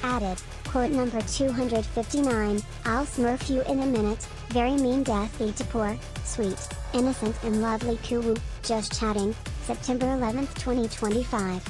Added, quote number 259, I'll smurf you in a minute, very mean death lead to poor, sweet, innocent and lovely Kuwu, just chatting, September 11th 2025.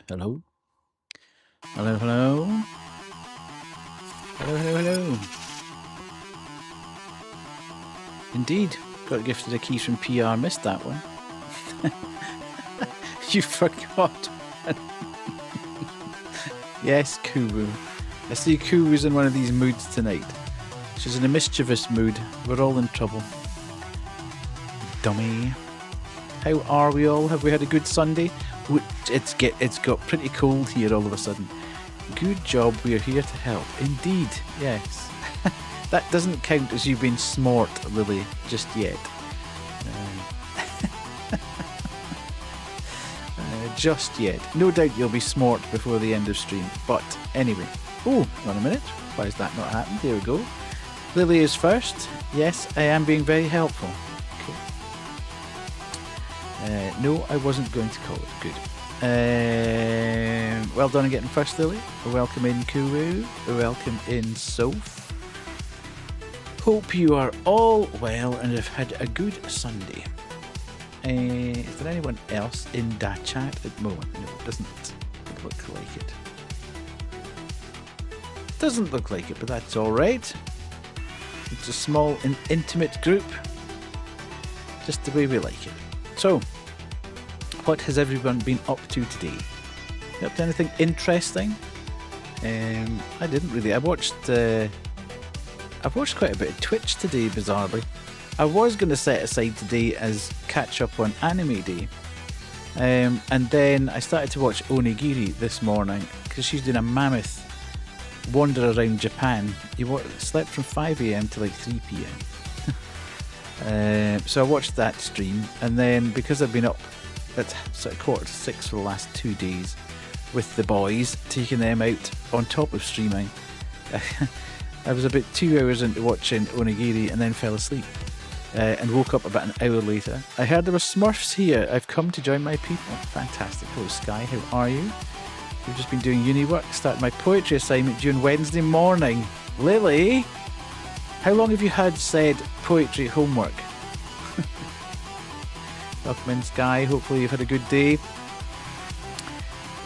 Hello? Hello, hello? Hello, hello, hello. Indeed, got gifted a keys from PR, missed that one. You forgot. Yes, Kuwu. I see Kuwu's in one of these moods tonight. She's in a mischievous mood. We're all in trouble. Dummy. How are we all? Have we had a good Sunday? It's got pretty cold here all of a sudden. Good job, we're here to help. Indeed, yes. That doesn't count as you being smart, Lily, just yet. Just yet. No doubt you'll be smart before the end of stream. But anyway. Oh, hang on a minute. Why has that not happened? There we go. Lily is first. Yes, I am being very helpful. Okay. No, I wasn't going to call it. Good. Well done on getting first, Lily. Welcome in, Kuwu. Welcome in, Soph. Hope you are all well and have had a good Sunday. Is there anyone else in that chat at the moment? No, it doesn't look like it. Doesn't look like it, but that's alright. It's a small and intimate group. Just the way we like it. So, what has everyone been up to today? You up to anything interesting? I didn't really. I've watched quite a bit of Twitch today, bizarrely. I was going to set aside today as catch up on Anime Day. And then I started to watch Onigiri this morning because she's doing a mammoth wander around Japan. You slept from 5 a.m. to like 3 p.m. So I watched that stream, and then because I've been up at sort of 5:45 for the last 2 days with the boys, taking them out on top of streaming, I was about 2 hours into watching Onigiri and then fell asleep. And woke up about an hour later. I heard there were Smurfs here. I've come to join my people. Fantastic. Hello, Sky. How are you? We've just been doing uni work. Started my poetry assignment due on Wednesday morning. Lily, how long have you had said poetry homework? Welcome in, Sky. Hopefully you've had a good day.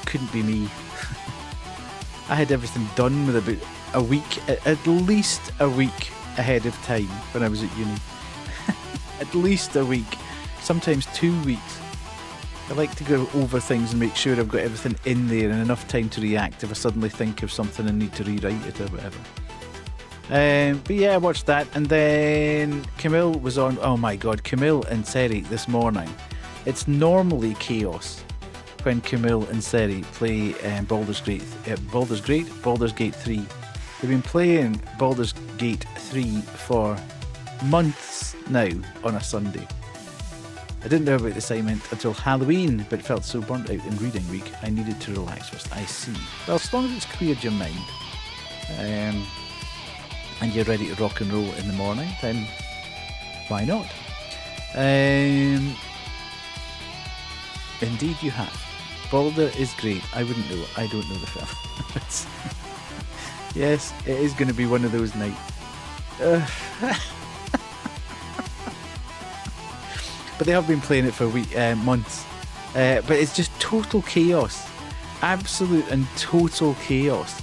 Couldn't be me. I had everything done with about a week, at least a week ahead of time when I was at uni. At least a week, sometimes 2 weeks. I like to go over things and make sure I've got everything in there and enough time to react if I suddenly think of something and need to rewrite it or whatever. But yeah, I watched that, and then Camille was on. Oh my god, Camille and Seri this morning. It's normally chaos when Camille and Seri play Baldur's Gate 3. They've been playing Baldur's Gate 3 for months now on a Sunday. I didn't know about the assignment until Halloween, but felt so burnt out in reading week I needed to relax first. I see. Well, as long as it's cleared your mind and you're ready to rock and roll in the morning, then why not? Indeed you have. Baldur is great. I wouldn't know. I don't know the film. Yes, it is going to be one of those nights. But they have been playing it for months. But it's just total chaos. Absolute and total chaos.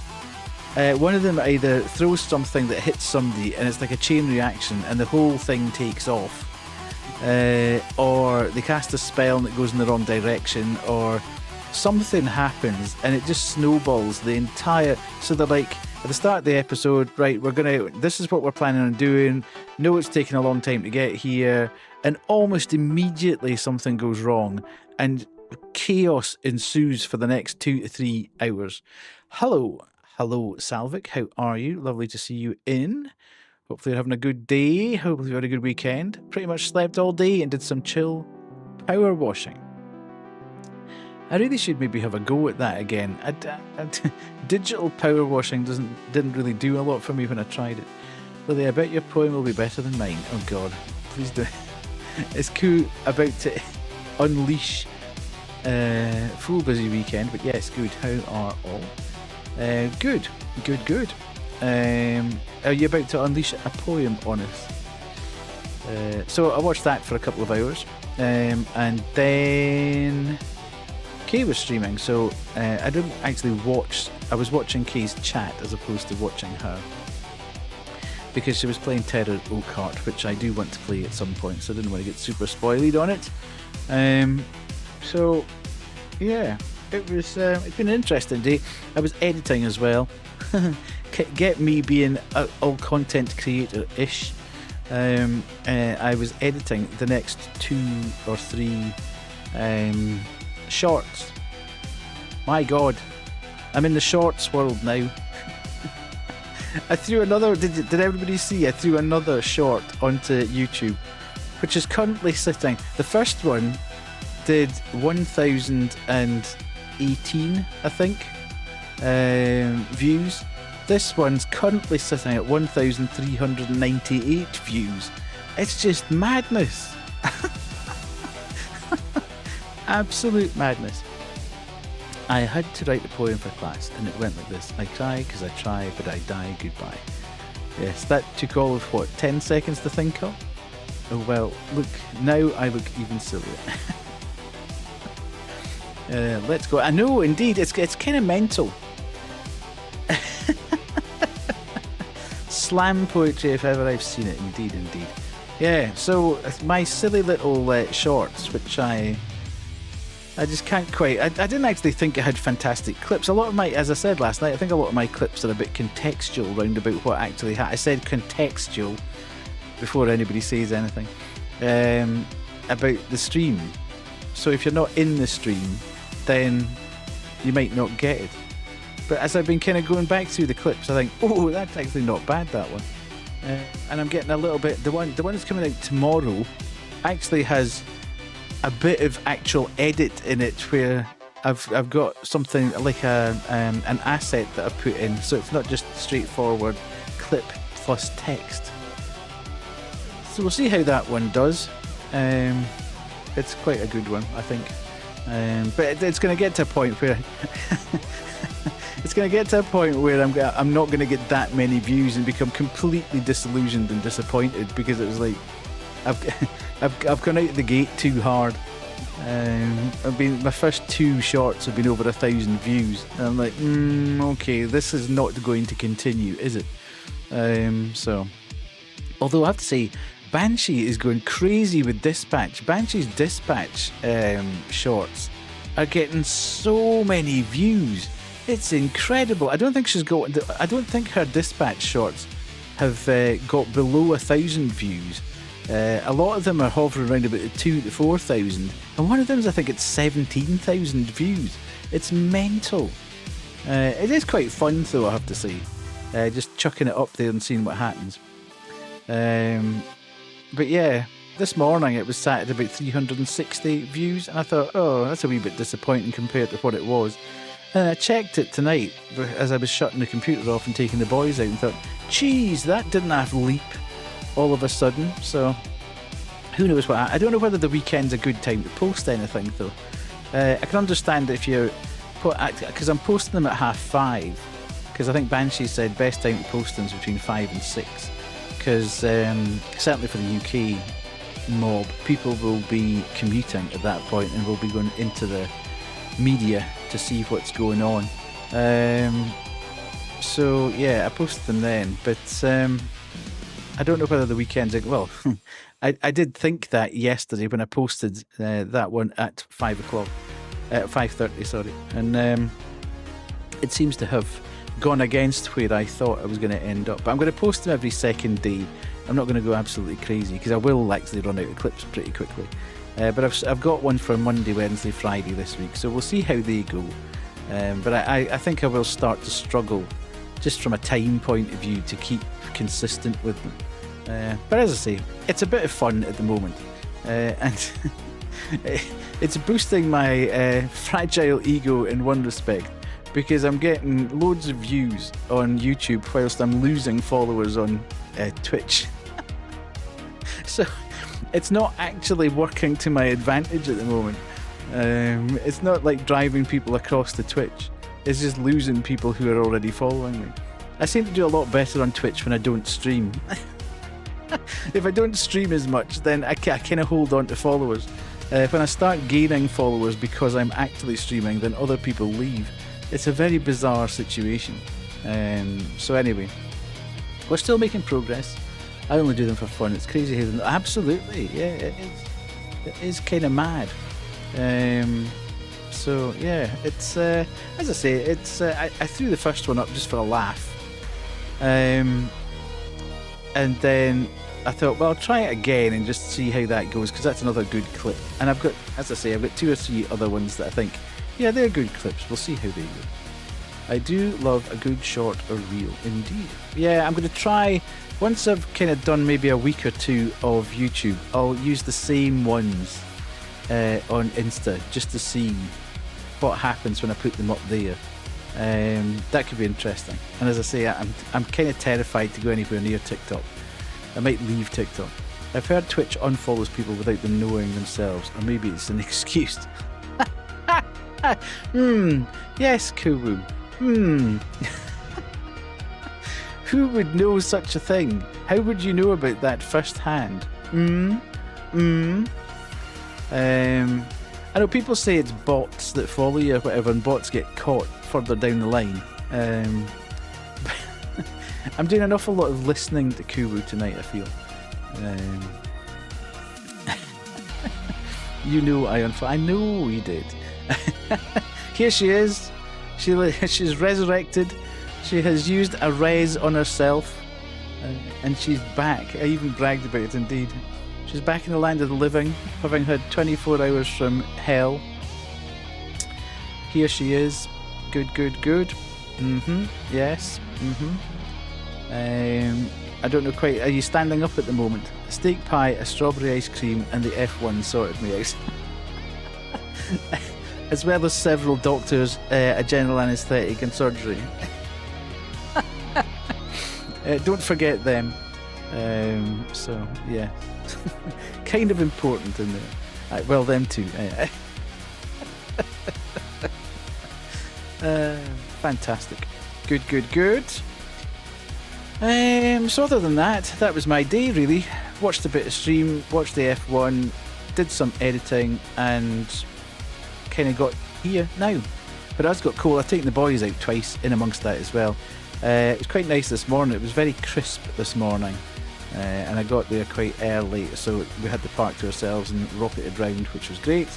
One of them either throws something that hits somebody and it's like a chain reaction and the whole thing takes off. Or they cast a spell and it goes in the wrong direction, or something happens and it just snowballs the entire... So they're like, at the start of the episode, right, this is what we're planning on doing. No, it's taking a long time to get here. And almost immediately something goes wrong and chaos ensues for the next 2 to 3 hours. Hello, Salvik. How are you? Lovely to see you in. Hopefully you're having a good day. Hopefully you had a good weekend. Pretty much slept all day and did some chill power washing. I really should maybe have a go at that again. Digital power washing didn't really do a lot for me when I tried it. Lily, I bet your poem will be better than mine. Oh God, please do. It's cool about to unleash full busy weekend, but yes, good. How are all? Good. Are you about to unleash a poem on us? So I watched that for a couple of hours, and then Kay was streaming, so I didn't actually watch. I was watching Kay's chat as opposed to watching her, because she was playing Terror Oakhart, which I do want to play at some point, so I didn't want to get super spoiled on it. So yeah, it's been an interesting day. I was editing as well. Get me being all content creator-ish. I was editing the next 2 or 3 shorts. My God, I'm in the shorts world now. I threw another. Did everybody see? I threw another short onto YouTube, which is currently sitting. The first one did 1,018, I think, views. This one's currently sitting at 1,398 views. It's just madness. Absolute madness. I had to write a poem for class, and it went like this. I cry because I try, but I die. Goodbye. Yes, that took all of, 10 seconds to think of? Oh well, look, now I look even sillier. Let's go. I know, indeed, it's kind of mental. Slam poetry, if ever I've seen it. Indeed. Yeah, so my silly little shorts, which I just can't quite... I didn't actually think it had fantastic clips. A lot of my... As I said last night, I think a lot of my clips are a bit contextual round about what actually happened. I said contextual before anybody says anything about the stream. So if you're not in the stream, then you might not get it. But as I've been kind of going back through the clips, I think, oh, that's actually not bad, that one. And I'm getting a little bit... The one that's coming out tomorrow actually has a bit of actual edit in it, where I've got something like an asset that I've put in, so it's not just straightforward clip plus text. So we'll see how that one does. It's quite a good one, I think. But it's going to get to a point where I'm not going to get that many views and become completely disillusioned and disappointed, because it was like I've gone out the gate too hard. My first 2 shorts have been over 1,000 views, and I'm like, okay, this is not going to continue, is it? So, although I have to say, Banshee is going crazy with Dispatch. Banshee's Dispatch shorts are getting so many views. It's incredible. I don't think her Dispatch shorts have got below 1,000 views. A lot of them are hovering around about 2,000 to 4,000, and one of them is, I think, it's 17,000 views. It's mental. It is quite fun, though, I have to say. Just chucking it up there and seeing what happens. But yeah, this morning it was sat at about 360 views, and I thought, oh, that's a wee bit disappointing compared to what it was. And I checked it tonight as I was shutting the computer off and taking the boys out, and thought, geez, that didn't have to leap all of a sudden. So who knows what. I don't know whether the weekend's a good time to post anything, though. I can understand if you're, because I'm posting them at 5:30, because I think Banshee said best time to post them is between 5 and 6. Because certainly for the UK mob, people will be commuting at that point and will be going into the media to see what's going on. So yeah, I posted them then, but I don't know whether the weekends. Well, I did think that yesterday when I posted that one at 5:30, sorry, and it seems to have gone against where I thought I was going to end up. But I'm going to post them every second day. I'm not going to go absolutely crazy, because I will actually run out of clips pretty quickly. But I've got one for Monday, Wednesday, Friday this week, so we'll see how they go. But I think I will start to struggle, just from a time point of view, to keep consistent with them. But as I say, it's a bit of fun at the moment, and it's boosting my fragile ego in one respect, because I'm getting loads of views on YouTube whilst I'm losing followers on Twitch. So it's not actually working to my advantage at the moment. It's not like driving people across to Twitch. It's just losing people who are already following me. I seem to do a lot better on Twitch when I don't stream. If I don't stream as much, then I kind of hold on to followers. When I start gaining followers because I'm actually streaming, then other people leave. It's a very bizarre situation. So anyway, we're still making progress. I only do them for fun. It's crazy how absolutely, yeah, it is kind of mad. So yeah, it's as I say, it's I threw the first one up just for a laugh, and then I thought, well, I'll try it again and just see how that goes, because that's another good clip. And I've got, as I say, I've got 2 or 3 other ones that I think, yeah, they're good clips. We'll see how they go. I do love a good short or reel, indeed. Yeah, I'm going to try, once I've kind of done maybe a week or 2 of YouTube, I'll use the same ones on Insta, just to see what happens when I put them up there. That could be interesting. And as I say, I'm kind of terrified to go anywhere near TikTok. I might leave TikTok. I've heard Twitch unfollows people without them knowing themselves, or maybe it's an excuse. Yes, Kuwu. Who would know such a thing? How would you know about that firsthand? I know people say it's bots that follow you or whatever, and bots get caught further down the line. I'm doing an awful lot of listening to Kuwu tonight, I feel. You know I know you did. Here she is. She's resurrected. She has used a res on herself, and she's back. I even bragged about it, indeed. She's back in the land of the living, having had 24 hours from hell. Here she is. Good. Yes. I don't know quite. Are you standing up at the moment? A steak pie, a strawberry ice cream, and the F1 sorted me out. As well as several doctors, a general anaesthetic, and surgery. Don't forget them. So yeah, kind of important in there. Well, them too. Fantastic. Good. So other than that, that was my day really. Watched a bit of stream, watched the F1, did some editing, and kind of got here now. But as got cold, I've taken the boys out twice in amongst that as well. It was quite nice this morning. It was very crisp this morning, and I got there quite early, so we had the park to ourselves and rocketed round, which was great.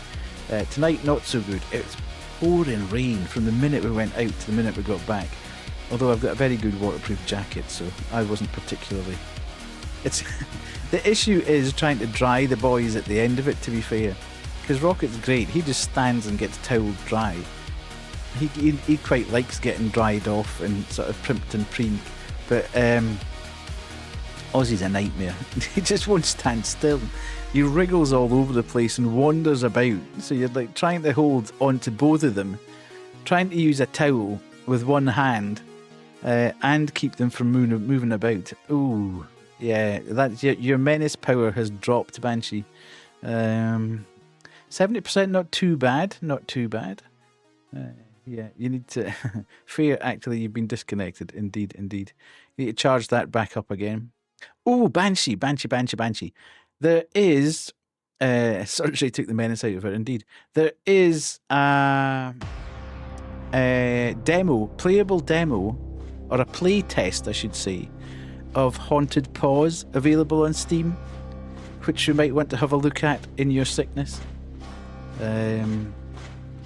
Tonight, not so good. It was pouring rain from the minute we went out to the minute we got back. Although I've got a very good waterproof jacket, so I wasn't particularly... It's the issue is trying to dry the boys at the end of it, to be fair. Because Rocket's great. He just stands and gets toweled dry. He quite likes getting dried off and sort of primped and preened. But Ozzy's a nightmare. He just won't stand still. He wriggles all over the place and wanders about. So you're like trying to hold onto both of them, trying to use a towel with one hand, and keep them from moving about. Ooh, yeah, that's your menace power has dropped, Banshee. 70%, not too bad. Yeah, you need to... Fear, actually, you've been disconnected. Indeed. You need to charge that back up again. Oh, Banshee. There is... Surgery took the menace out of her, indeed. There is a playable demo, or a play test, I should say, of Haunted Paws available on Steam, which you might want to have a look at in your sickness.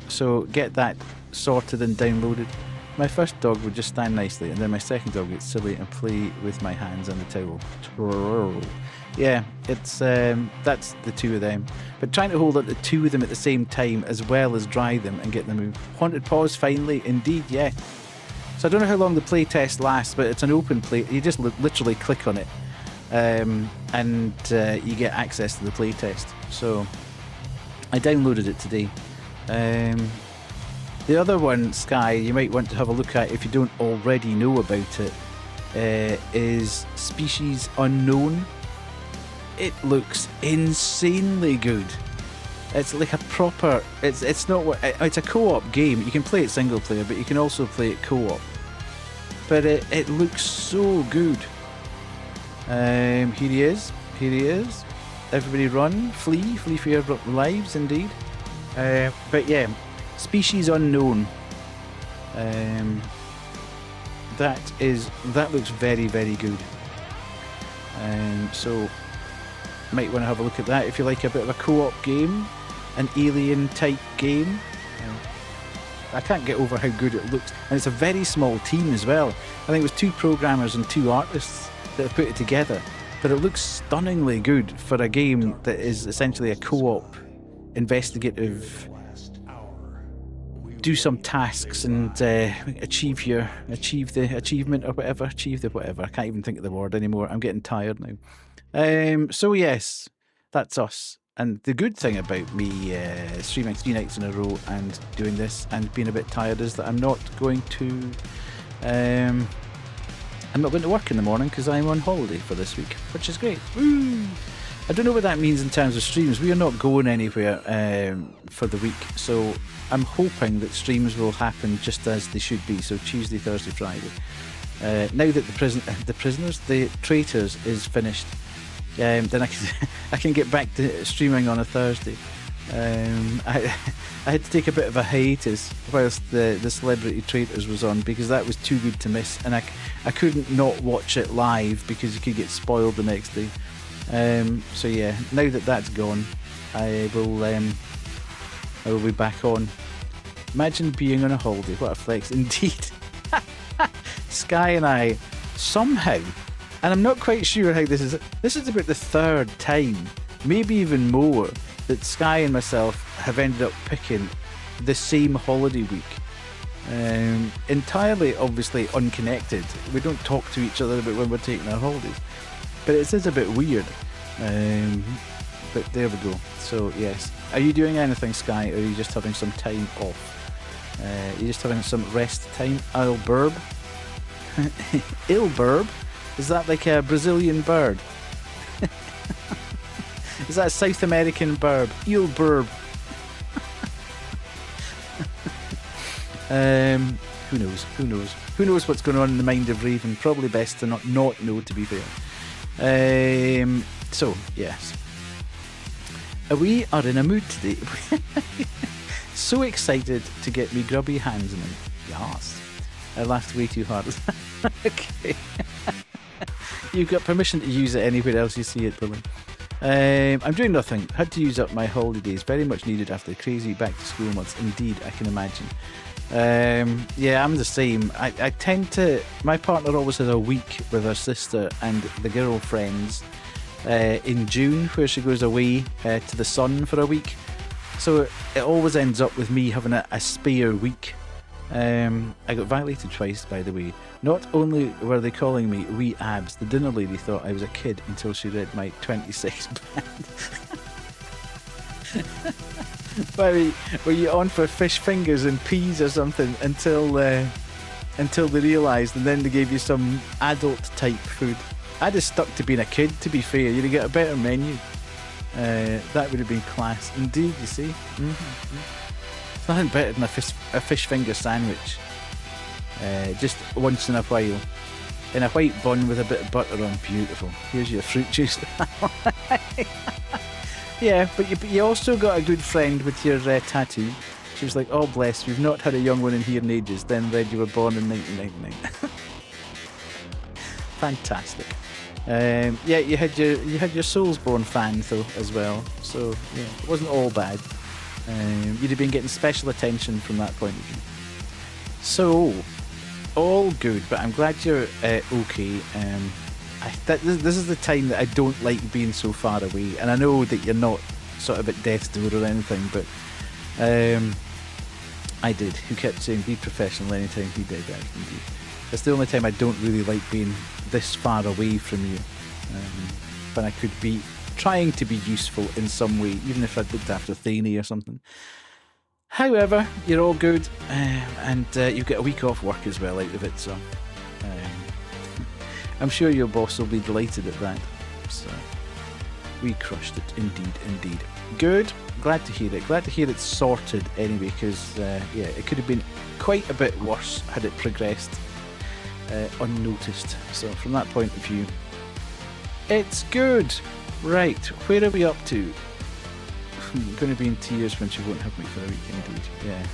So get that sorted and downloaded. My first dog would just stand nicely, and then my second dog gets silly and play with my hands and the towel. Yeah, it's that's the two of them. But trying to hold on to two of them at the same time, as well as dry them and get them moved. Haunted Paws, finally, indeed, yeah. So I don't know how long the play test lasts, but it's an open play. You just literally click on it, and you get access to the play test. So I downloaded it today. The other one, Sky, you might want to have a look at if you don't already know about it, is Species Unknown. It looks insanely good. It's like a proper... It's not what... It's a co-op game. You can play it single player, but you can also play it co-op. But it looks so good. Here he is. Everybody run. Flee for your lives, indeed. But yeah, Species Unknown. That looks very, very good. So might want to have a look at that if you like a bit of a co-op game, an alien type game. I can't get over how good it looks, and it's a very small team as well. I think it was 2 programmers and 2 artists that have put it together, but it looks stunningly good for a game that is essentially a co-op investigative, do some tasks and achieve the achievement or whatever. I can't even think of the word anymore. I'm getting tired now. So yes, that's us. And the good thing about me streaming 3 nights in a row and doing this and being a bit tired is that I'm not going to work in the morning because I'm on holiday for this week, which is great. Woo! I don't know what that means in terms of streams. We are not going anywhere for the week, so I'm hoping that streams will happen just as they should be. So Tuesday, Thursday, Friday. Now that the Traitors is finished, then I can get back to streaming on a Thursday. I had to take a bit of a hiatus whilst the Celebrity Traitors was on because that was too good to miss, and I couldn't not watch it live because you could get spoiled the next day. So yeah, now that that's gone, I will be back on. Imagine being on a holiday. What a flex indeed. Sky and I somehow, and I'm not quite sure how this is about the 3rd time, maybe even more, that Sky and myself have ended up picking the same holiday week. Entirely, obviously, unconnected. We don't talk to each other about when we're taking our holidays. But it is a bit weird. But there we go. So, yes. Are you doing anything, Sky, or are you just having some time off? You're just having some rest time? Ilburb. Ilburb Is that like a Brazilian bird? Is that a South American bird? Eel burb. Who knows? Who knows? Who knows what's going on in the mind of Raven? Probably best to not know, to be fair. So, yes. We are in a mood today. So excited to get me grubby hands in them. Yes. I laughed way too hard. Okay. You've got permission to use it anywhere else you see it, Billy. I'm doing nothing. Had to use up my holidays. Very much needed after the crazy back to school months. Indeed, I can imagine. Yeah, I'm the same. I tend to... My partner always has a week with her sister and the girlfriends in June, where she goes away to the sun for a week. So it always ends up with me having a spare week. I got violated twice, by the way. Not only were they calling me wee abs, the dinner lady thought I was a kid until she read my 26 band. Were you on for fish fingers and peas or something until they realised, and then they gave you some adult type food? I'd have stuck to being a kid, to be fair. You'd have got a better menu. That would have been class. Indeed, you see. It's nothing better than a fish finger sandwich. Just once in a while. In a white bun with a bit of butter on. Beautiful. Here's your fruit juice. Yeah, but you also got a good friend with your tattoo. She was like, oh bless, we've not had a young one in here in ages. Then read you were born in 1999. Fantastic. Yeah, you had your Soulsborne fan though as well. So yeah, it wasn't all bad. You'd have been getting special attention from that point of view. So, all good, but I'm glad you're okay. This is the time that I don't like being so far away, and I know that you're not sort of at death's door or anything, but I did. Who kept saying be professional anytime he did that. Indeed. It's the only time I don't really like being this far away from you, when I could be trying to be useful in some way, even if I looked after Thaney or something. However, you're all good, and you get a week off work as well out of it, so I'm sure your boss will be delighted at that. So we crushed it, indeed. Good, glad to hear it. Glad to hear it's sorted anyway, because yeah, it could have been quite a bit worse had it progressed unnoticed. So from that point of view, it's good. Right, where are we up to? I'm going to be in tears when she won't have me for a week, indeed. Yeah.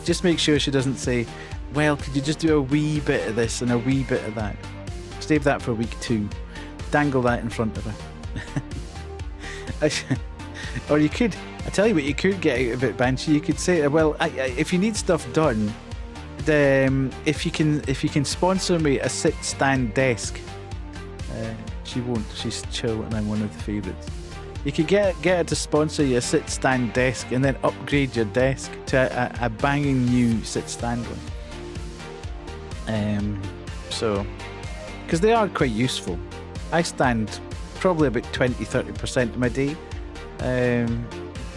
Just make sure she doesn't say, well, could you just do a wee bit of this and a wee bit of that? Save that for week 2. Dangle that in front of her. Or you could, I tell you what you could get out of it, Banshee. You could say, well, if you need stuff done, if you can sponsor me a sit-stand desk. She won't. She's chill, and I'm one of the favourites. You could get her to sponsor you a sit-stand desk, and then upgrade your desk to a banging new sit-stand one. So, because they are quite useful. I stand probably about 20-30% of my day,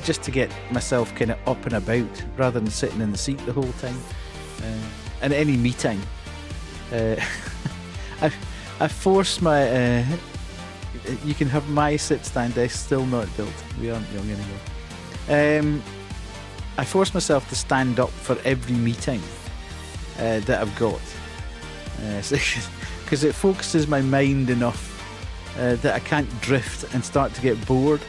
just to get myself kind of up and about, rather than sitting in the seat the whole time. And any meeting, I force my. You can have my sit-stand desk still not built. We aren't young anymore. I force myself to stand up for every meeting that I've got, because it focuses my mind enough that I can't drift and start to get bored.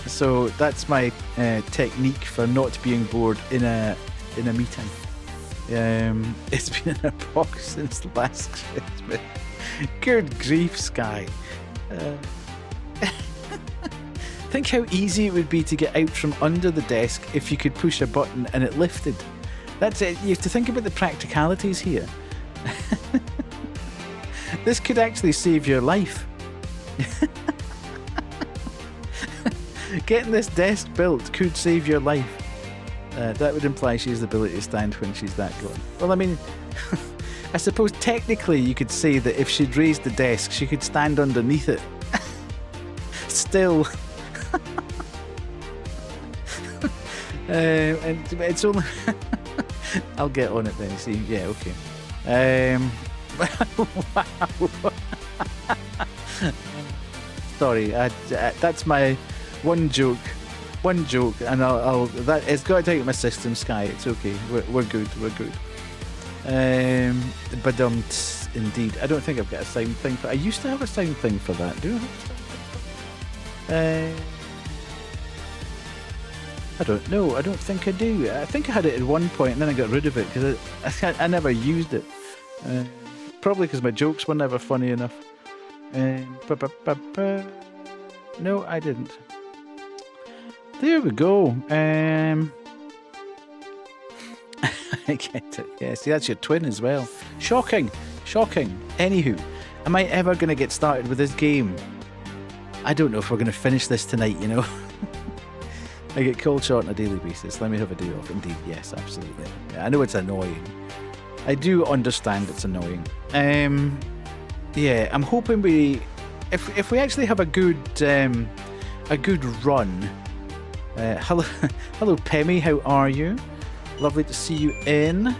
So that's my technique for not being bored in a meeting. It's been in a box since last Christmas. Good grief, Sky. Think how easy it would be to get out from under the desk if you could push a button and it lifted. That's it. You have to think about the practicalities here. This could actually save your life. Getting this desk built could save your life. That would imply she has the ability to stand when she's that good. Well, I mean, I suppose technically you could say that if she'd raised the desk, she could stand underneath it. Still. And it's only... I'll get on it then, see. Yeah, okay. Wow. Sorry, that's my one joke, and I'll that it's got to take my system, Sky. It's okay. We're good. But indeed, I don't think I've got a sound thing for. I used to have a sound thing for that. Do I have a sound thing for that? I don't know. I don't think I do. I think I had it at one point and then I got rid of it because I never used it. Probably because my jokes were never funny enough. No, I didn't. There we go. I get it. Yeah, see, that's your twin as well. Shocking. Anywho, am I ever going to get started with this game? I don't know if we're going to finish this tonight, you know. I get called short on a daily basis. Let me have a day off. Indeed, yes, absolutely. Yeah, I know it's annoying. I do understand it's annoying. Yeah, I'm hoping if we actually have a good run. Hello, Pemmy. How are you? Lovely to see you in.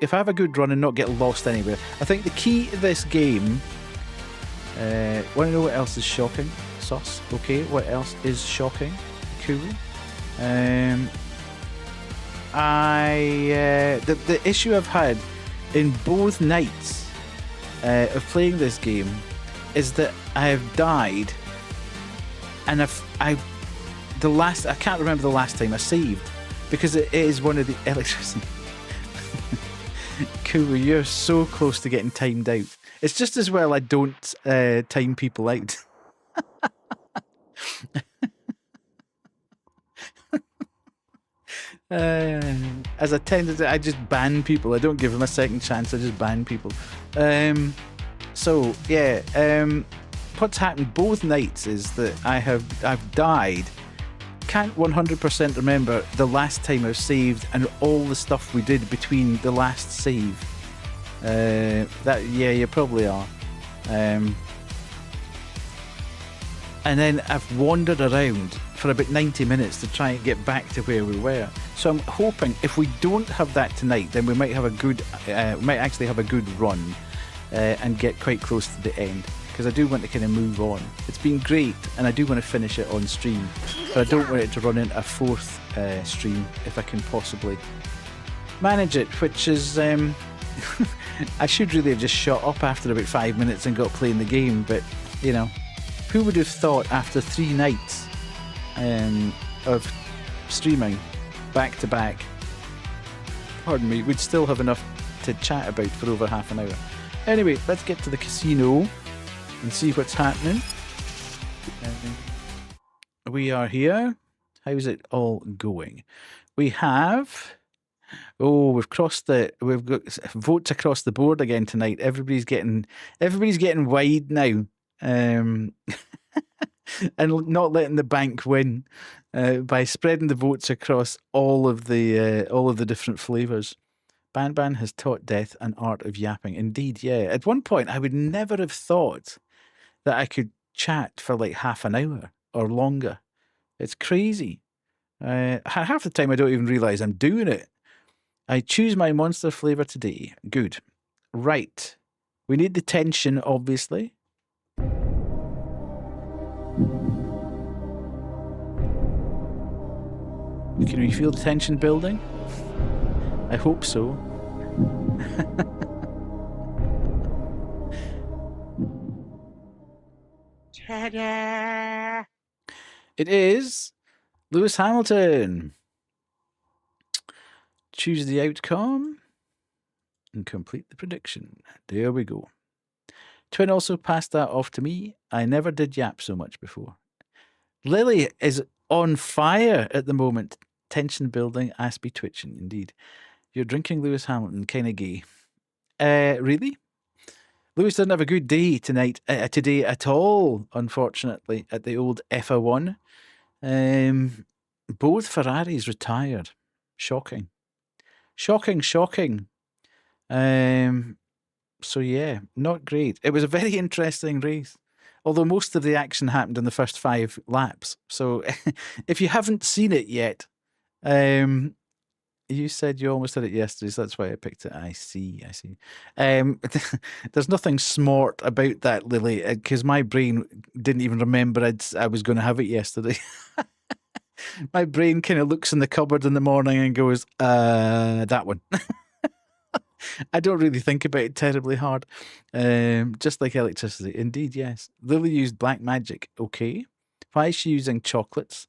If I have a good run and not get lost anywhere, I think the key to this game. Want to know what else is shocking? Sauce. Okay, what else is shocking? Cool. The issue I've had in both nights of playing this game is that I have died, and I can't remember the last time I saved because it is one of the electricity. Cool, you're so close to getting timed out. It's just as well I don't time people out. As I tend to, I just ban people. I don't give them a second chance. I just ban people. So yeah, what's happened both nights is that I've died. Can't 100% remember the last time I've saved and all the stuff we did between the last save. You probably are. And then I've wandered around for about 90 minutes to try and get back to where we were. So I'm hoping if we don't have that tonight, then we might have a good, might actually have a good run and get quite close to the end. Because I do want to kind of move on. It's been great, and I do want to finish it on stream, but I don't want it to run into a fourth stream if I can possibly manage it. Which is, I should really have just shut up after about 5 minutes and got playing the game. But you know, who would have thought after 3 nights of streaming back to back, pardon me, we'd still have enough to chat about for over half an hour. Anyway, let's get to the casino and see what's happening. We are here. How's it all going? We've got votes across the board again tonight. Everybody's getting wide now. And not letting the bank win by spreading the votes across all of the different flavors. Ban has taught Death an art of yapping. Indeed, yeah. At one point, I would never have thought that I could chat for like half an hour or longer. It's crazy. Half the time, I don't even realize I'm doing it. I choose my monster flavor today. Good. Right. We need the tension, obviously. Can we feel the tension building? I hope so. Ta-da! It is Lewis Hamilton. Choose the outcome and complete the prediction. There we go. Twin also passed that off to me. I never did yap so much before. Lily is on fire at the moment. Tension building, Aspie twitching. Indeed. You're drinking Lewis Hamilton, kind of gay. Really? Lewis doesn't have a good day today at all, unfortunately, at the old F1. Both Ferraris retired. Shocking. Shocking. So yeah, not great. It was a very interesting race. Although most of the action happened in the first 5 laps. So if you haven't seen it yet, You said you almost did it yesterday, so that's why I picked it. I see, I see. There's nothing smart about that, Lily, because my brain didn't even remember I was going to have it yesterday. My brain kind of looks in the cupboard in the morning and goes, that one. I don't really think about it terribly hard. Just like electricity. Indeed, yes. Lily used black magic. Okay. Why is she using chocolates?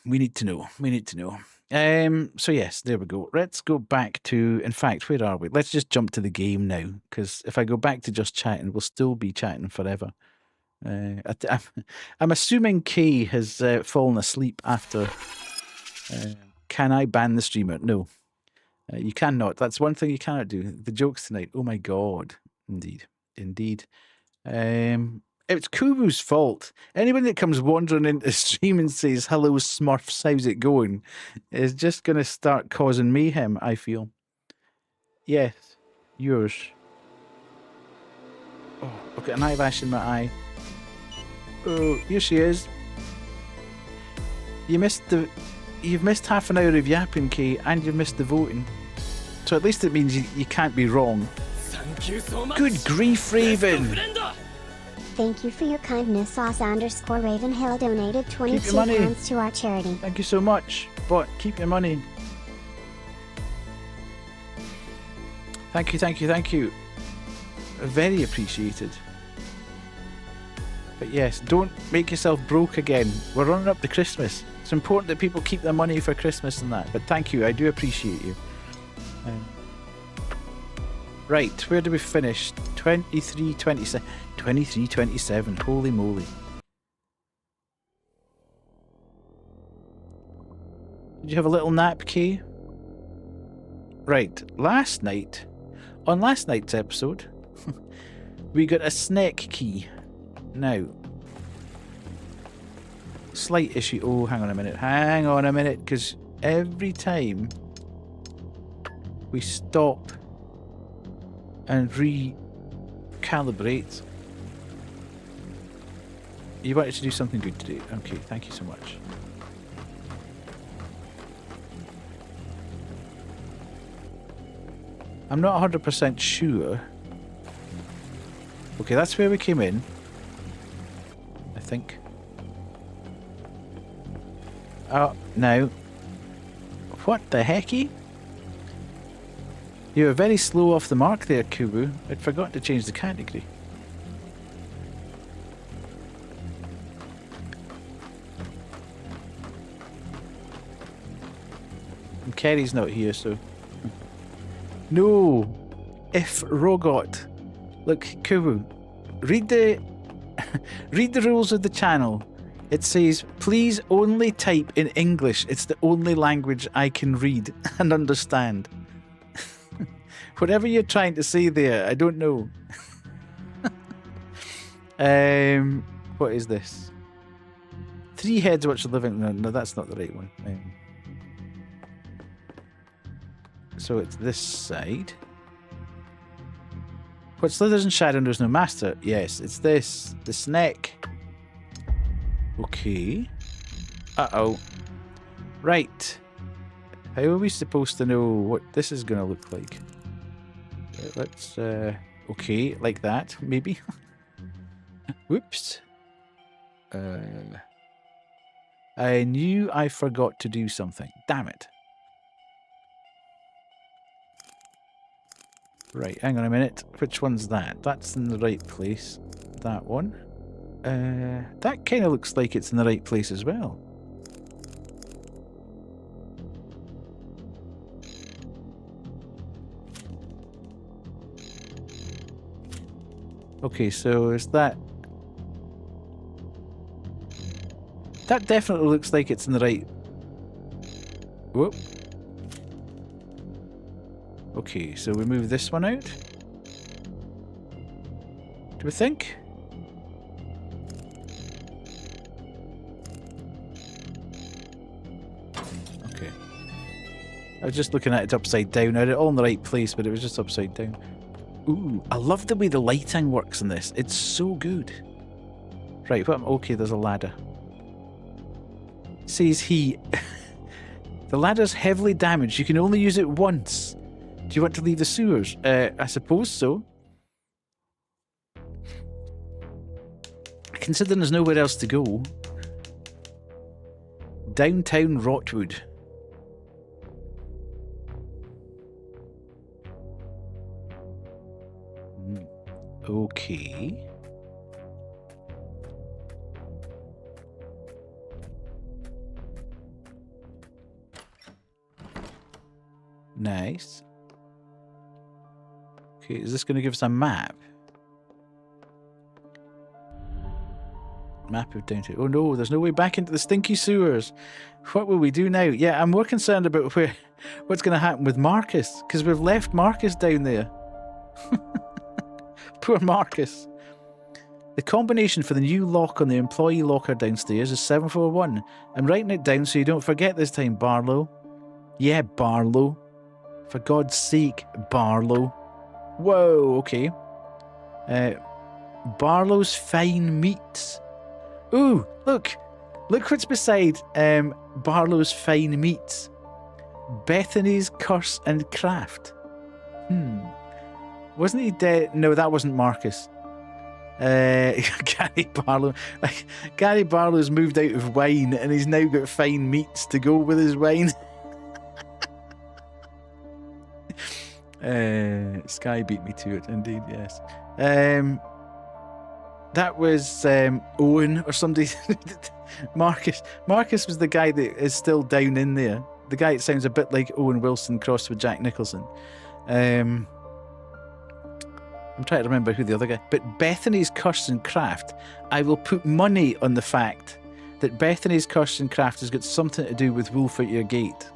We need to know. We need to know. So yes, there we go. Let's go back to, in fact, where are we? Let's just jump to the game now, because if I go back to just chatting, we'll still be chatting forever. I'm assuming Kay has fallen asleep after. Can I ban the streamer? No. You cannot. That's one thing you cannot do. The jokes tonight. Oh my god. Indeed. Indeed. It's Kubu's fault. Anybody that comes wandering into the stream and says, hello Smurfs, how's it going? Is just going to start causing mayhem, I feel. Yes. Yours. Oh, I've got an eyelash in my eye. Oh, here she is. You've missed half an hour of yapping, Kay, and you've missed the voting. So at least it means you can't be wrong. Thank you so much. Good grief, Raven! Thank you for your kindness. Sauce_Ravenhill donated 22 money. pounds to our charity. Thank you so much, but keep your money. Thank you, thank you, thank you. Very appreciated. But yes, don't make yourself broke again. We're running up to Christmas. It's important that people keep their money for Christmas and that. But thank you, I do appreciate you. Right, where do we finish? 23:27. 23:27. Holy moly. Did you have a little nap, Kay? Right, on last night's episode, we got a snack key. Now, slight issue. Oh, hang on a minute, because every time we stop and recalibrate. You wanted to do something good today. Okay, thank you so much. I'm not 100% sure. Okay, that's where we came in. I think. Oh, no. What the hecky? You were very slow off the mark there, Kubu. I'd forgotten to change the category. And Kerry's not here, so... No! If Rogot... Look, Kubu, read the... read the rules of the channel. It says, please only type in English. It's the only language I can read and understand. Whatever you're trying to say there, I don't know. What is this? 3 heads which are living... No, that's not the right one. So it's this side. What slithers and Shadowrunner's no master? Yes, it's this. The snack. Okay. Uh-oh. Right. How are we supposed to know what this is going to look like? Let's, okay, like that, maybe. Whoops. I knew I forgot to do something. Damn it. Right, hang on a minute. Which one's that? That's in the right place. That one. That kind of looks like it's in the right place as well. Okay, so is that... That definitely looks like it's in the right... Whoop. Okay, so we move this one out. Do we think? Okay. I was just looking at it upside down. I had it all in the right place, but it was just upside down. Ooh, I love the way the lighting works in this. It's so good. Right, well, okay, there's a ladder. Says he. The ladder's heavily damaged. You can only use it once. Do you want to leave the sewers? I suppose so. Considering there's nowhere else to go. Downtown Rotwood. Okay. Nice. Okay, is this going to give us a map? Map of downtown. Oh no, there's no way back into the stinky sewers. What will we do now? Yeah, I'm more concerned about what's going to happen with Marcus, because we've left Marcus down there. Poor Marcus. The combination for the new lock on the employee locker downstairs is 741. I'm writing it down so you don't forget this time, Barlow. Yeah, Barlow. For God's sake, Barlow. Whoa, okay. Barlow's Fine Meats. Ooh, look. Look what's beside Barlow's Fine Meats. Bethany's Curse and Craft. Wasn't he dead? No, that wasn't Marcus. Gary Barlow. Gary Barlow's moved out of wine and he's now got fine meats to go with his wine. Sky beat me to it, indeed, yes. That was Owen or somebody. Marcus was the guy that is still down in there. The guy that sounds a bit like Owen Wilson crossed with Jack Nicholson. I'm trying to remember who the other guy. But Bethany's Curse and Craft. I will put money on the fact that Bethany's Curse and Craft has got something to do with Wolf at Your Gate.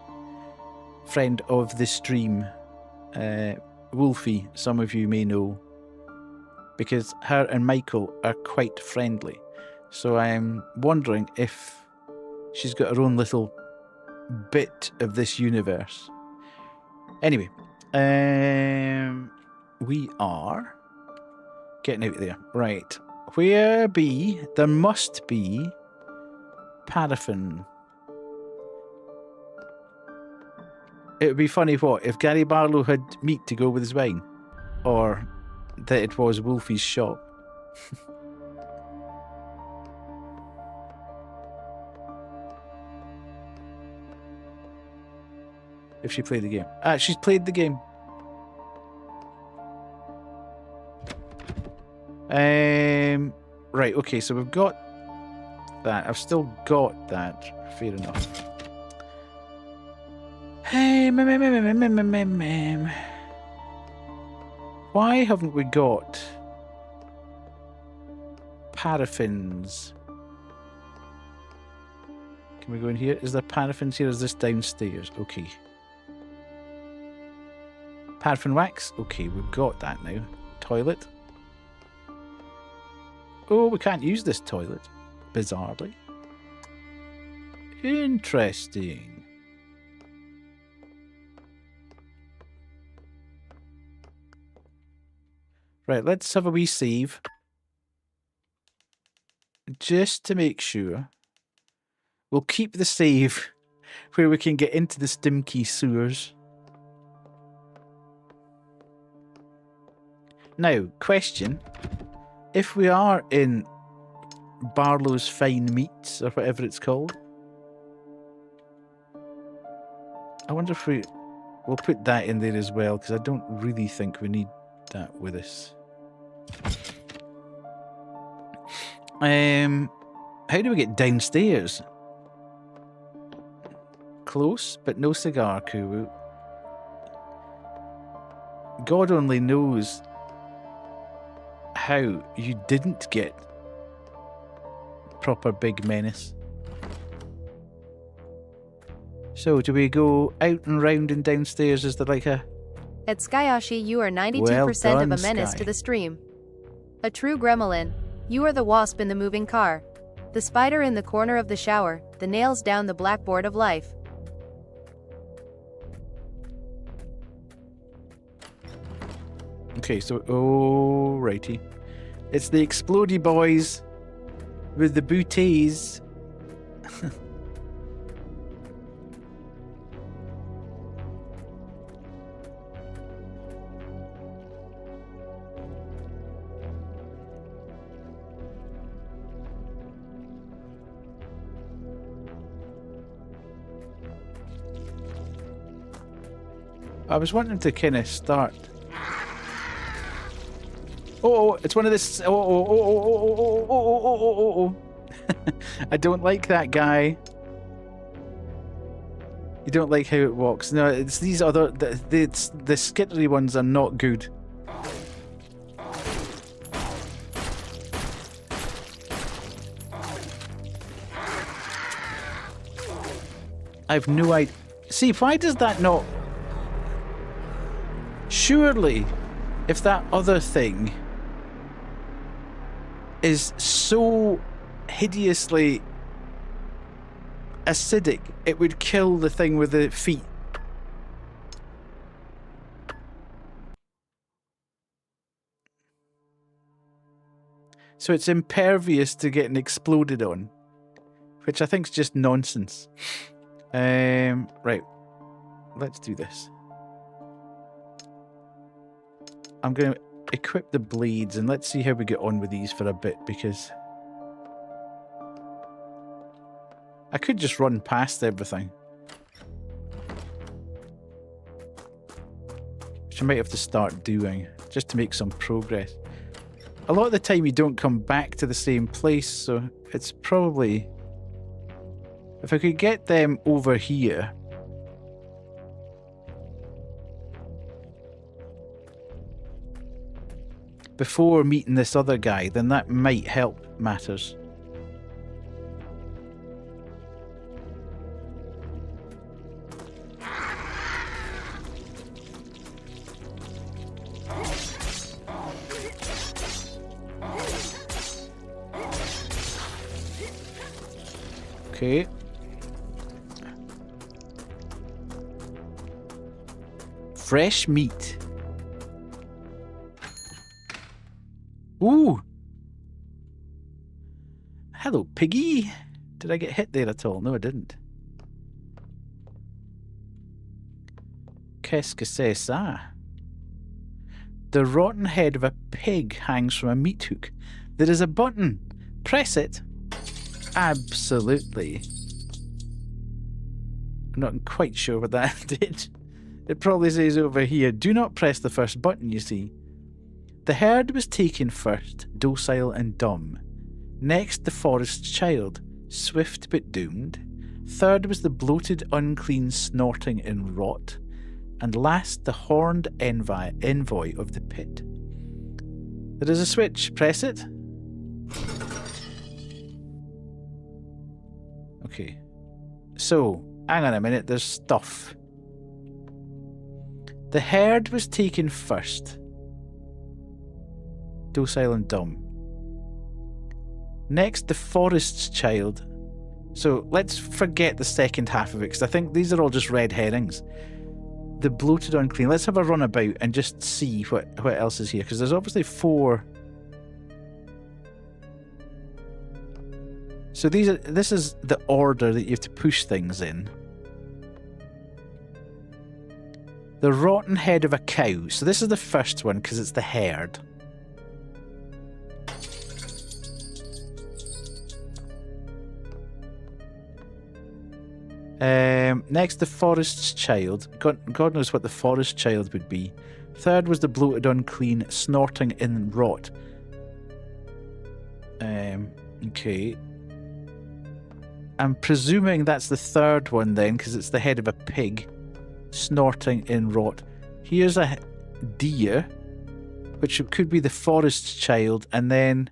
Friend of the stream. Wolfie, some of you may know. Because her and Michael are quite friendly. So I am wondering if she's got her own little bit of this universe. Anyway. We are getting out of there. Right. Where be? There must be paraffin. It would be funny what if Gary Barlow had meat to go with his wine, or that it was Wolfie's shop. If she played the game. She's played the game. Right, okay, so we've got that. I've still got that. Fair enough. Hey, why haven't we got paraffins? Can we go in here? Is there paraffins here? Or is this downstairs? Okay. Paraffin wax? Okay, we've got that now. Toilet. Oh, we can't use this toilet. Bizarrely. Interesting. Right, let's have a wee save. Just to make sure. We'll keep the save where we can get into the stinky sewers. Now, question. If we are in Barlow's Fine Meats, or whatever it's called, I wonder if we'll put that in there as well, because I don't really think we need that with us. How do we get downstairs? Close, but no cigar, Kuwu. God only knows how you didn't get proper big menace. So, do we go out and round and downstairs? Is there like a... At Skyashi, you are 92% of a menace Sky. to the stream. A true gremlin. You are the wasp in the moving car. The spider in the corner of the shower, the nails down the blackboard of life. Okay, so, oh, righty. It's the Explodey boys with the booties. I was wanting to kind of start. Oh, it's one of this. Oh. I don't like that guy. You don't like how it walks. No, it's these other. The skittery ones are not good. I've no idea. See, why does that not... Surely, if that other thing is so hideously acidic, it would kill the thing with the feet. So it's impervious to getting exploded on, which I think is just nonsense. Right, let's do this. I'm going to equip the blades and let's see how we get on with these for a bit, because I could just run past everything, which I might have to start doing just to make some progress. A lot of the time you don't come back to the same place, so it's probably... If I could get them over here... before meeting this other guy, then that might help matters. Okay. Fresh meat. Ooh. Hello, piggy. Did I get hit there at all? No, I didn't. Qu'est-ce que c'est ça? The rotten head of a pig hangs from a meat hook. There is a button. Press it. Absolutely. I'm not quite sure what that did. It probably says over here, do not press the first button, you see. The herd was taken first, docile and dumb. Next, the forest's child, swift but doomed. Third was the bloated, unclean, snorting and rot. And last, the horned envoy of the pit. There is a switch. Press it. Okay. So, hang on a minute, there's stuff. The herd was taken first. Docile and dumb. Next, the forest's child. So, let's forget the second half of it, because I think these are all just red herrings. The bloated unclean. Let's have a run about and just see what else is here, because there's obviously 4. So this is the order that you have to push things in. The rotten head of a cow. So this is the first one because it's the herd. Next, the forest's child. God knows what the forest child would be. Third was the bloated, unclean, snorting and rot. Okay. I'm presuming that's the third one then, because it's the head of a pig. Snorting in rot. Here's a deer, which could be the forest child, and then...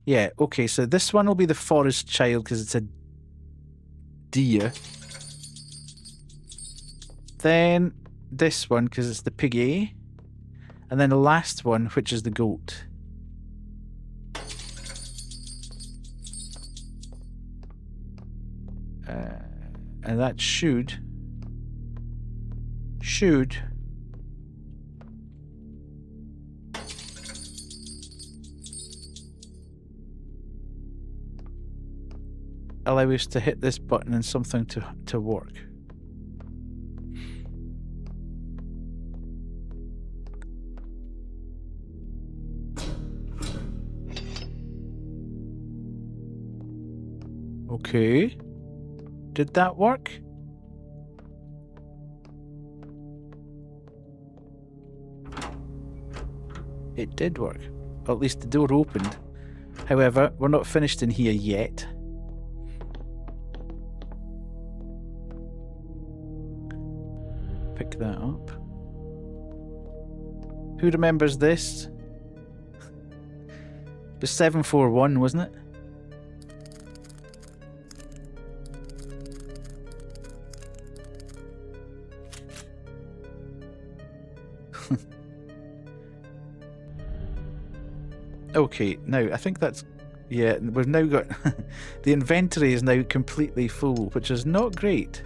Yeah, okay, so this one will be the forest child because it's a deer. Then this one because it's the piggy. And then the last one, which is the goat. And that should allow us to hit this button and something to work. Okay. Did that work? It did work. Or at least the door opened. However, we're not finished in here yet. Pick that up. Who remembers this? It was 741, wasn't it? Okay, now I think that's... Yeah, we've now got... the inventory is now completely full, which is not great.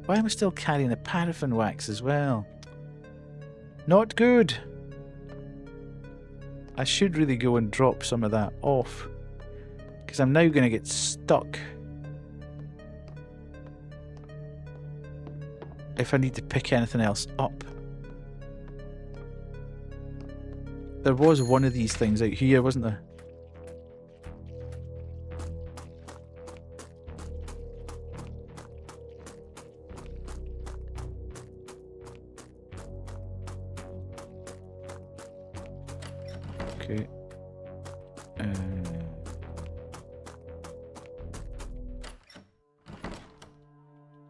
Why am I still carrying a paraffin wax as well? Not good. I should really go and drop some of that off, because I'm now going to get stuck if I need to pick anything else up. There was one of these things out here, wasn't there? Okay.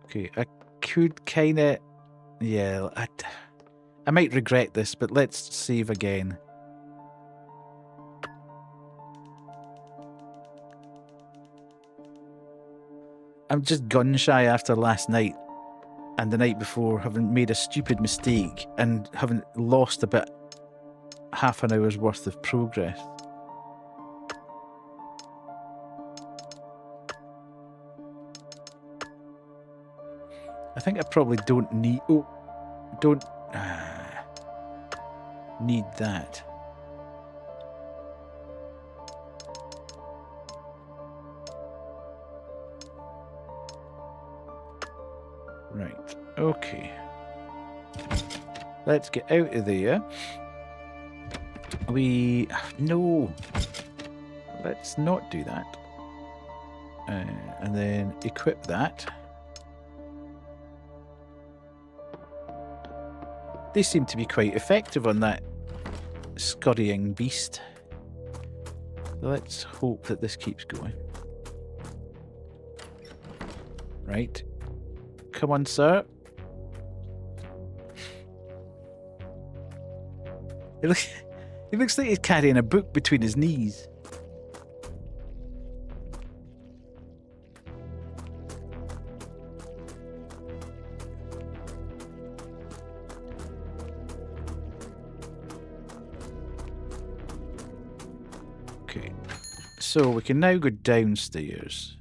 Okay, I could kind of... Yeah, I might regret this, but let's save again. I'm just gun shy after last night and the night before, having made a stupid mistake and having lost about half an hour's worth of progress. I think I probably don't need... Oh, don't... need that. Right, okay. Let's get out of there. No! Let's not do that. And then equip that. They seem to be quite effective on that scurrying beast. Let's hope that this keeps going. Right. Come on, sir. It looks like he's carrying a book between his knees. Okay, so we can now go downstairs.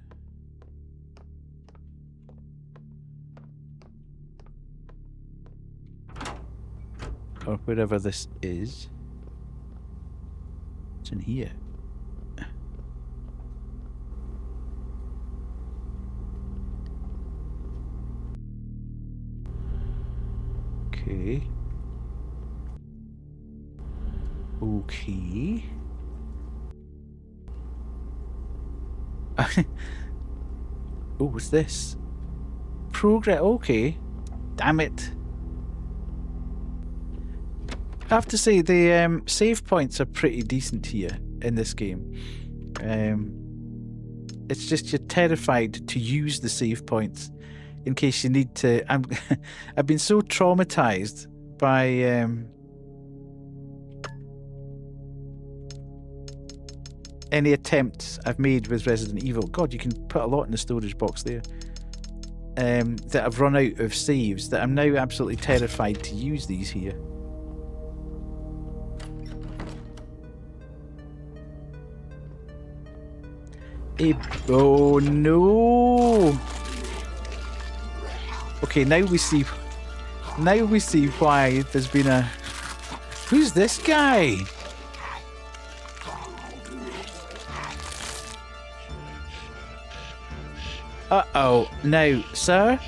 Or wherever this is. It's in here. Okay. Okay. Oh, what's this? Progress. Okay. Damn it. I have to say the save points are pretty decent here in this game. It's just you're terrified to use the save points in case you need to. I've been so traumatized by any attempts I've made with Resident Evil. God, you can put a lot in the storage box there. That I've run out of saves, that I'm now absolutely terrified to use these here. Oh no! Okay, now we see why there's been a... Who's this guy? Uh-oh. Now, sir?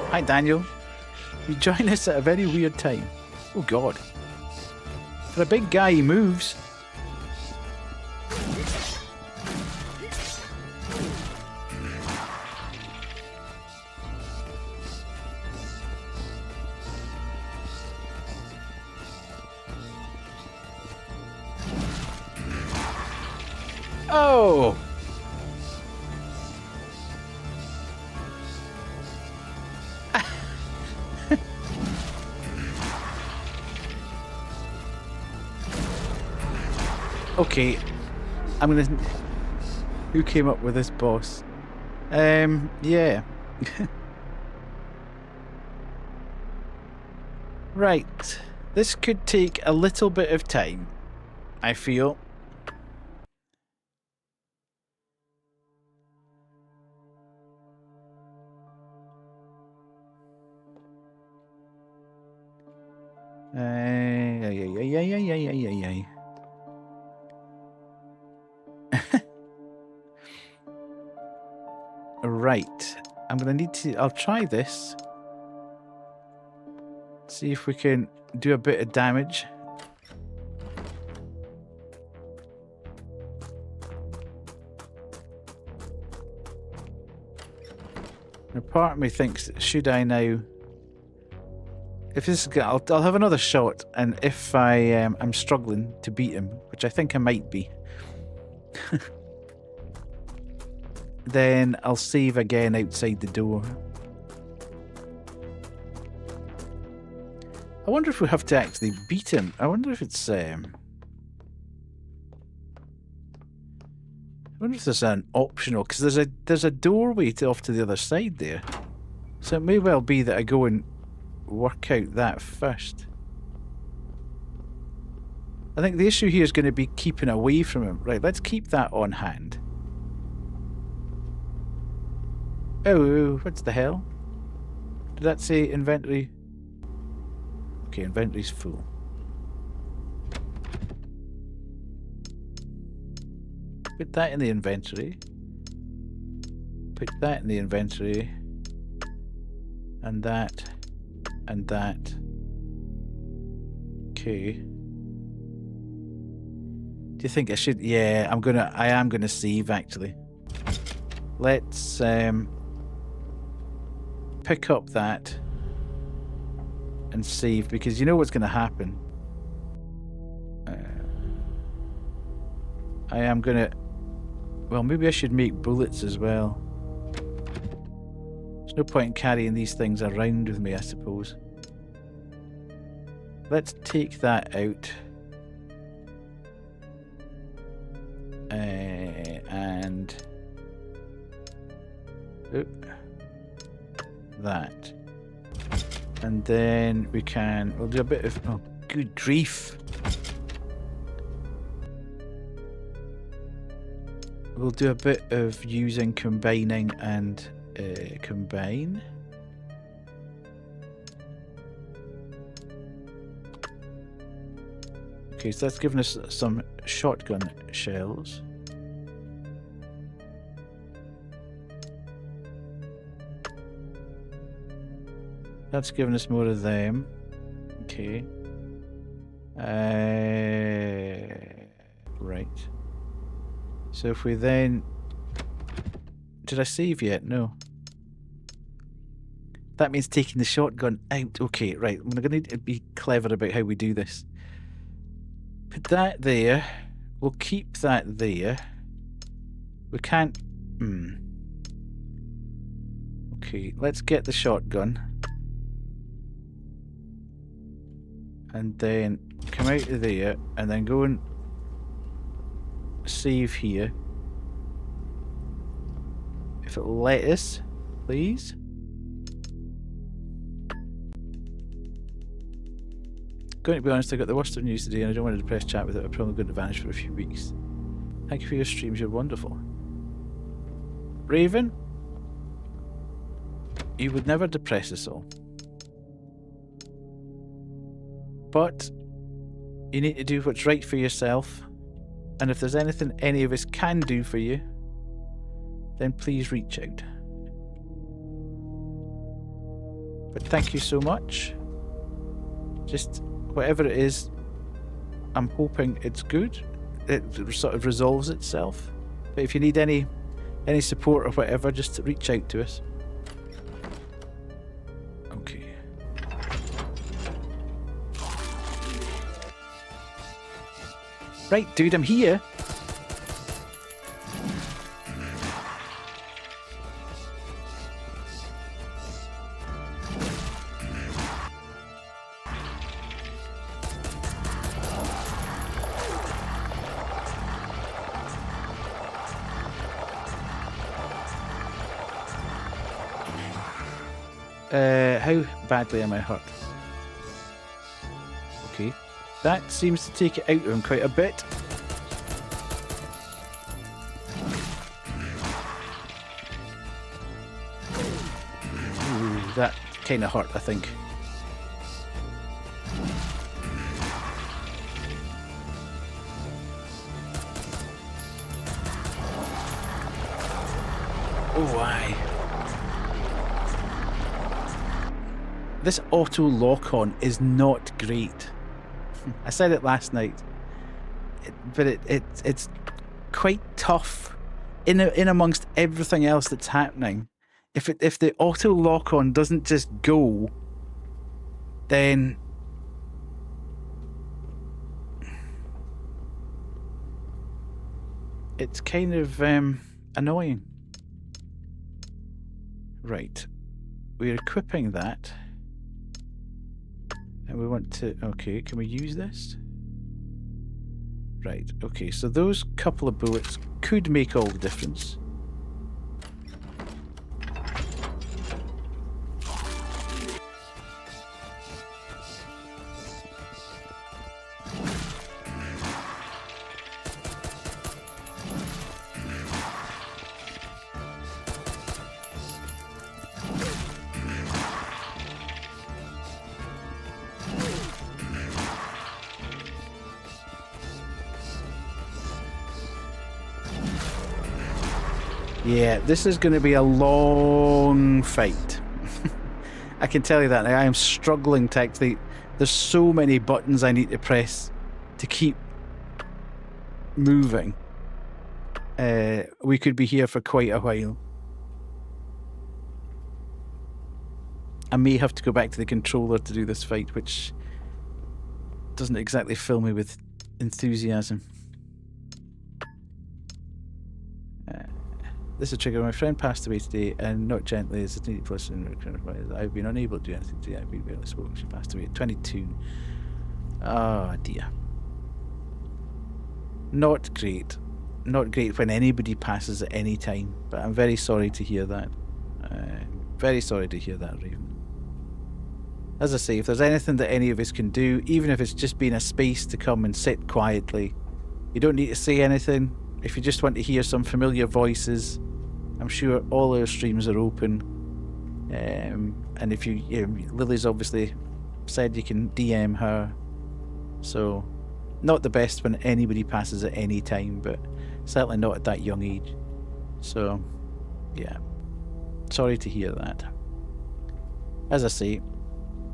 Hi, Daniel. You join us at a very weird time. Oh, God. For a big guy, he moves. Oh! Okay, I'm gonna... Who came up with this boss? Yeah. Right. This could take a little bit of time, I feel. Yeah. Right. I'm gonna need to... I'll try this. See if we can do a bit of damage. Now part of me thinks, should I now... If this is... I'll have another shot, and if I'm struggling to beat him, which I think I might be, then I'll save again outside the door. I wonder if we have to actually beat him. I wonder if it's... I wonder if there's an optional, because there's a doorway off to the other side there. So it may well be that I go and work out that first. I think the issue here is going to be keeping away from him. Right, let's keep that on hand. Oh, what the hell? Did that say inventory? Okay, inventory's full. Put that in the inventory. Put that in the inventory. And that. And that. Okay. Do you think I should? Yeah, I am gonna save actually. Let's pick up that and save, because you know what's gonna happen. I am gonna... Well, maybe I should make bullets as well. There's no point in carrying these things around with me, I suppose. Let's take that out. And... Oop. That. And then we'll do a bit of... Oh, good grief. We'll do a bit of using combining and combine. Okay, so that's given us some shotgun shells. That's given us more of them. Okay. Right. So if we then... Did I save yet? No. That means taking the shotgun out. Okay, right. I'm going to need to be clever about how we do this. Put that there. We'll keep that there. We can't... Okay, let's get the shotgun. And then come out of there, and then go and save here. If it'll let us, please. Going to be honest, I got the worst of news today, and I don't want to depress chat with it. I'm probably going to vanish for a few weeks. Thank you for your streams, you're wonderful. Raven, you would never depress us all. But you need to do what's right for yourself, and if there's anything any of us can do for you, then please reach out. But thank you so much. Just whatever it is, I'm hoping it's good. It sort of resolves itself. But if you need any support or whatever, just reach out to us. Okay. Right, dude, I'm here. How badly am I hurt? Okay. That seems to take it out of him quite a bit. Ooh, that kind of hurt, I think. Oh, why? This auto lock-on is not great. I said it last night, but it's quite tough in amongst everything else that's happening. If the auto lock-on doesn't just go, then it's kind of annoying. Right, we're equipping that. And we want to, okay, can we use this? Right, okay, so those couple of bullets could make all the difference. Yeah, this is going to be a long fight. I can tell you that. I am struggling to actually... There's so many buttons I need to press to keep moving. We could be here for quite a while. I may have to go back to the controller to do this fight, which doesn't exactly fill me with enthusiasm. This is a trigger. My friend passed away today, and not gently as a needy person. I've been unable to do anything today. I've been barely spoken. She passed away at 22. Oh dear. Not great. Not great when anybody passes at any time. But I'm very sorry to hear that. Very sorry to hear that, Raven. As I say, if there's anything that any of us can do, even if it's just being a space to come and sit quietly, you don't need to say anything. If you just want to hear some familiar voices, I'm sure all our streams are open. And if Lily's obviously said you can DM her. So, not the best when anybody passes at any time, but certainly not at that young age. So, yeah. Sorry to hear that. As I say,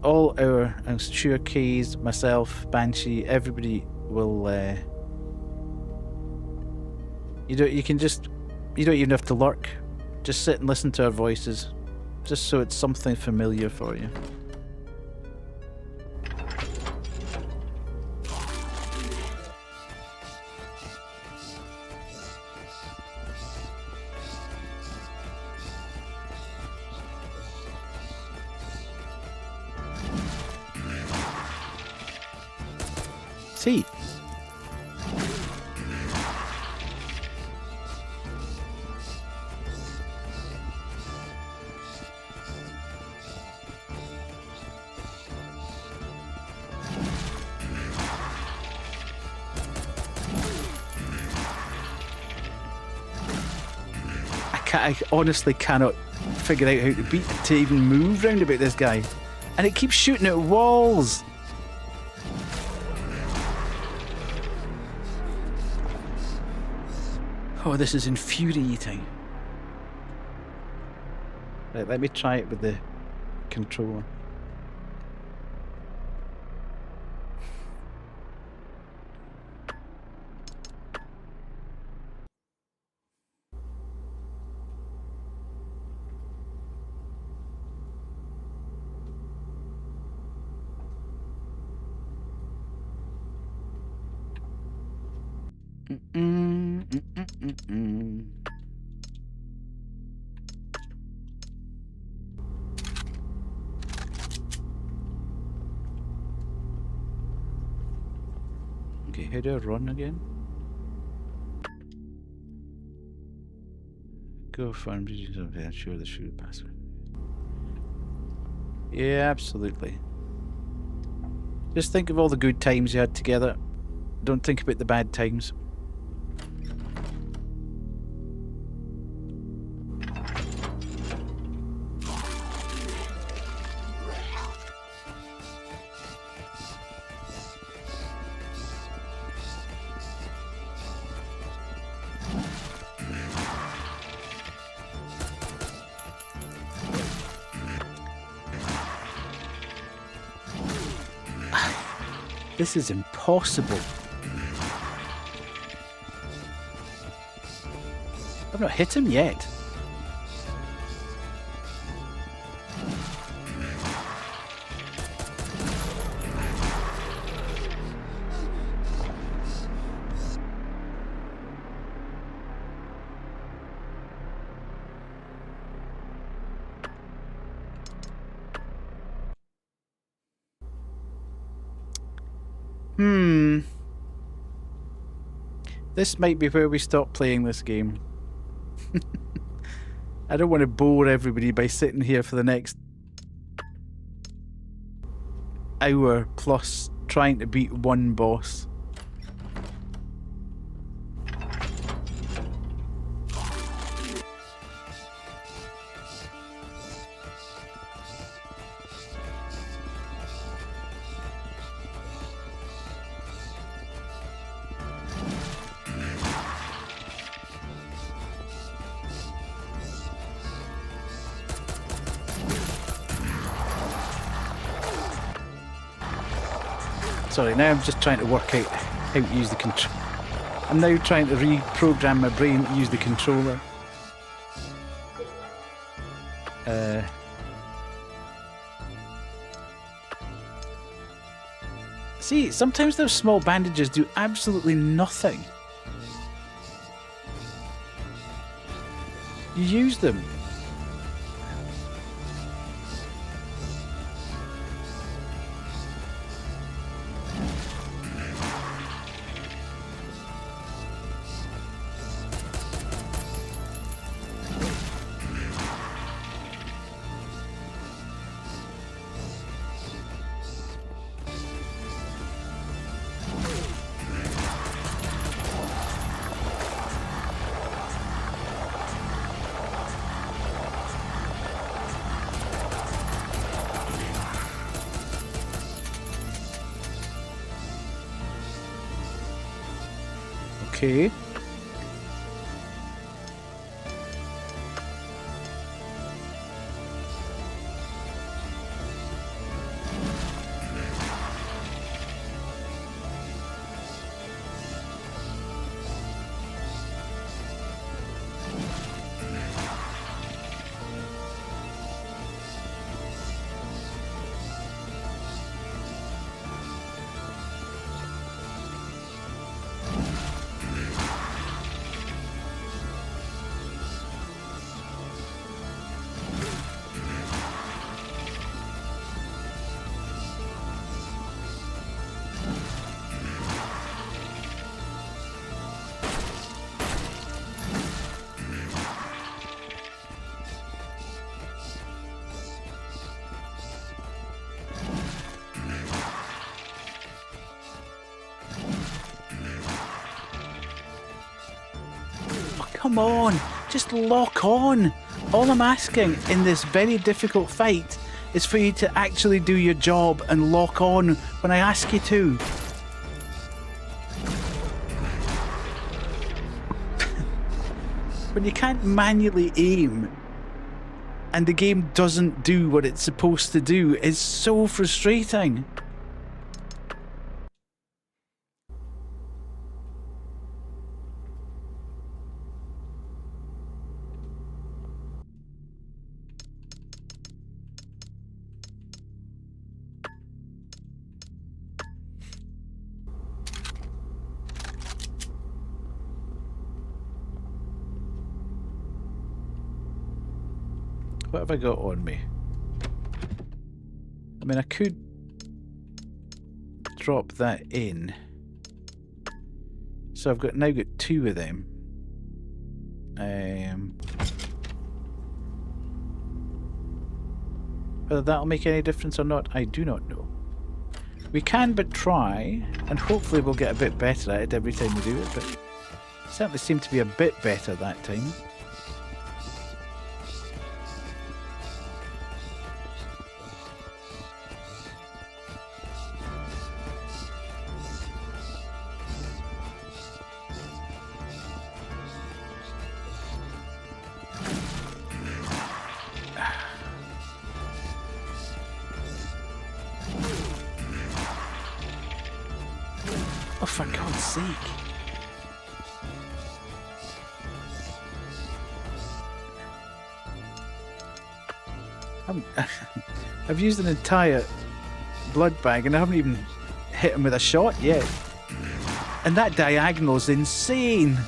all our, I'm sure Kays, myself, Banshee, everybody will... You don't even have to lurk. Just sit and listen to our voices. Just so it's something familiar for you. See? I honestly cannot figure out how to even move round about this guy. And it keeps shooting at walls. Oh, this is infuriating. Right, let me try it with the controller. Okay, how do I run again? Go farm, I'm sure the shoot password. Yeah, absolutely. Just think of all the good times you had together. Don't think about the bad times. This is impossible. I've not hit him yet. This might be where we stop playing this game. I don't want to bore everybody by sitting here for the next hour plus trying to beat one boss. Sorry, now I'm just trying to work out how to use the control. I'm now trying to reprogram my brain to use the controller. See, sometimes those small bandages do absolutely nothing. You use them. Okay. Come on, just lock on. All I'm asking in this very difficult fight is for you to actually do your job and lock on when I ask you to. When you can't manually aim and the game doesn't do what it's supposed to do, it's so frustrating. What have I got on me? I mean, I could drop that in. So I've now got two of them. Whether that'll make any difference or not, I do not know. We can but try, and hopefully we'll get a bit better at it every time we do it, but certainly seemed to be a bit better that time. Oh, for God's sake. I've used an entire blood bag and I haven't even hit him with a shot yet. And that diagonal's insane.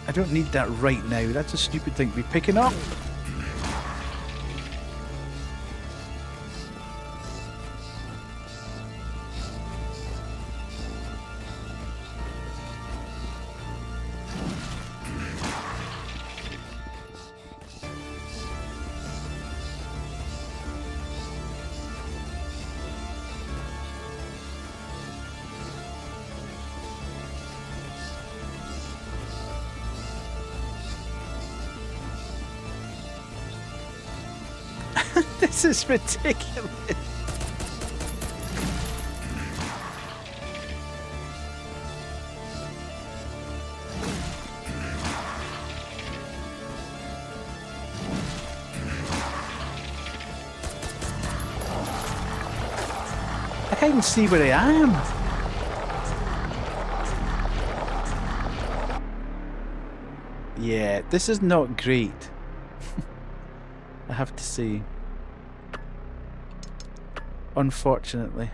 I don't need that right now. That's a stupid thing to be picking up. This is ridiculous. I can't even see where I am. Yeah, this is not great. I have to say. Unfortunately.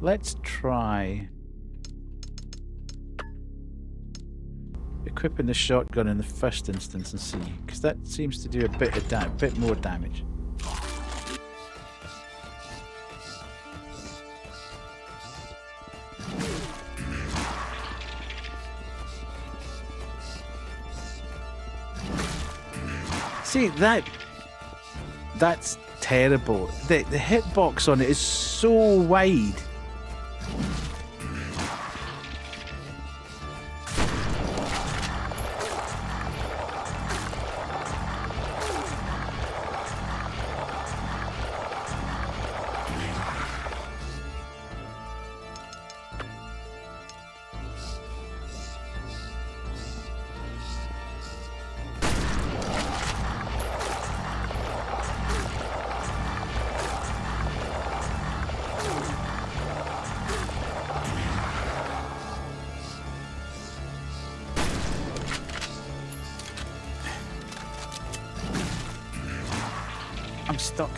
Let's try equipping the shotgun in the first instance and see, because that seems to do a bit more damage. See, that's terrible. The hitbox on it is so wide.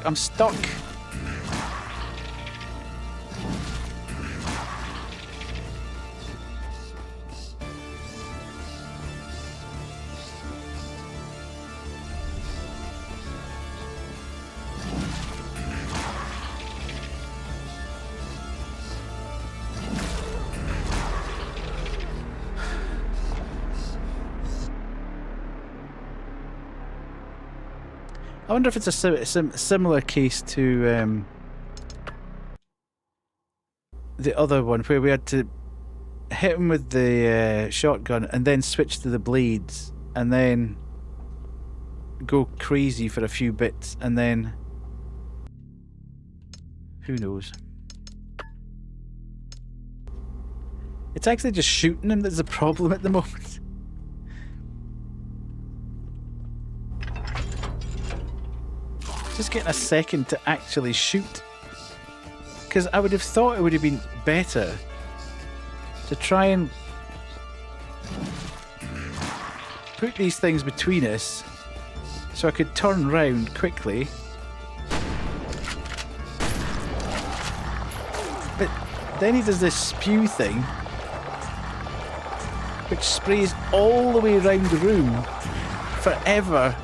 I'm stuck. I wonder if it's a similar case to the other one where we had to hit him with the shotgun and then switch to the blades and then go crazy for a few bits and then who knows. It's actually just shooting him that's the problem at the moment. Just getting a second to actually shoot. Because I would have thought it would have been better to try and put these things between us So I could turn round quickly. But then he does this spew thing, which sprays all the way around the room forever.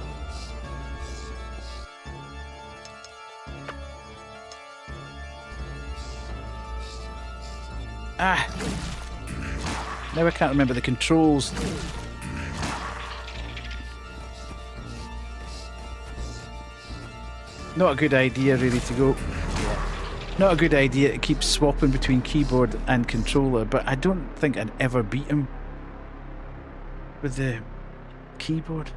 Ah! Now I can't remember the controls. Not a good idea, really, to go. Not a good idea to keep swapping between keyboard and controller, but I don't think I'd ever beat him with the keyboard.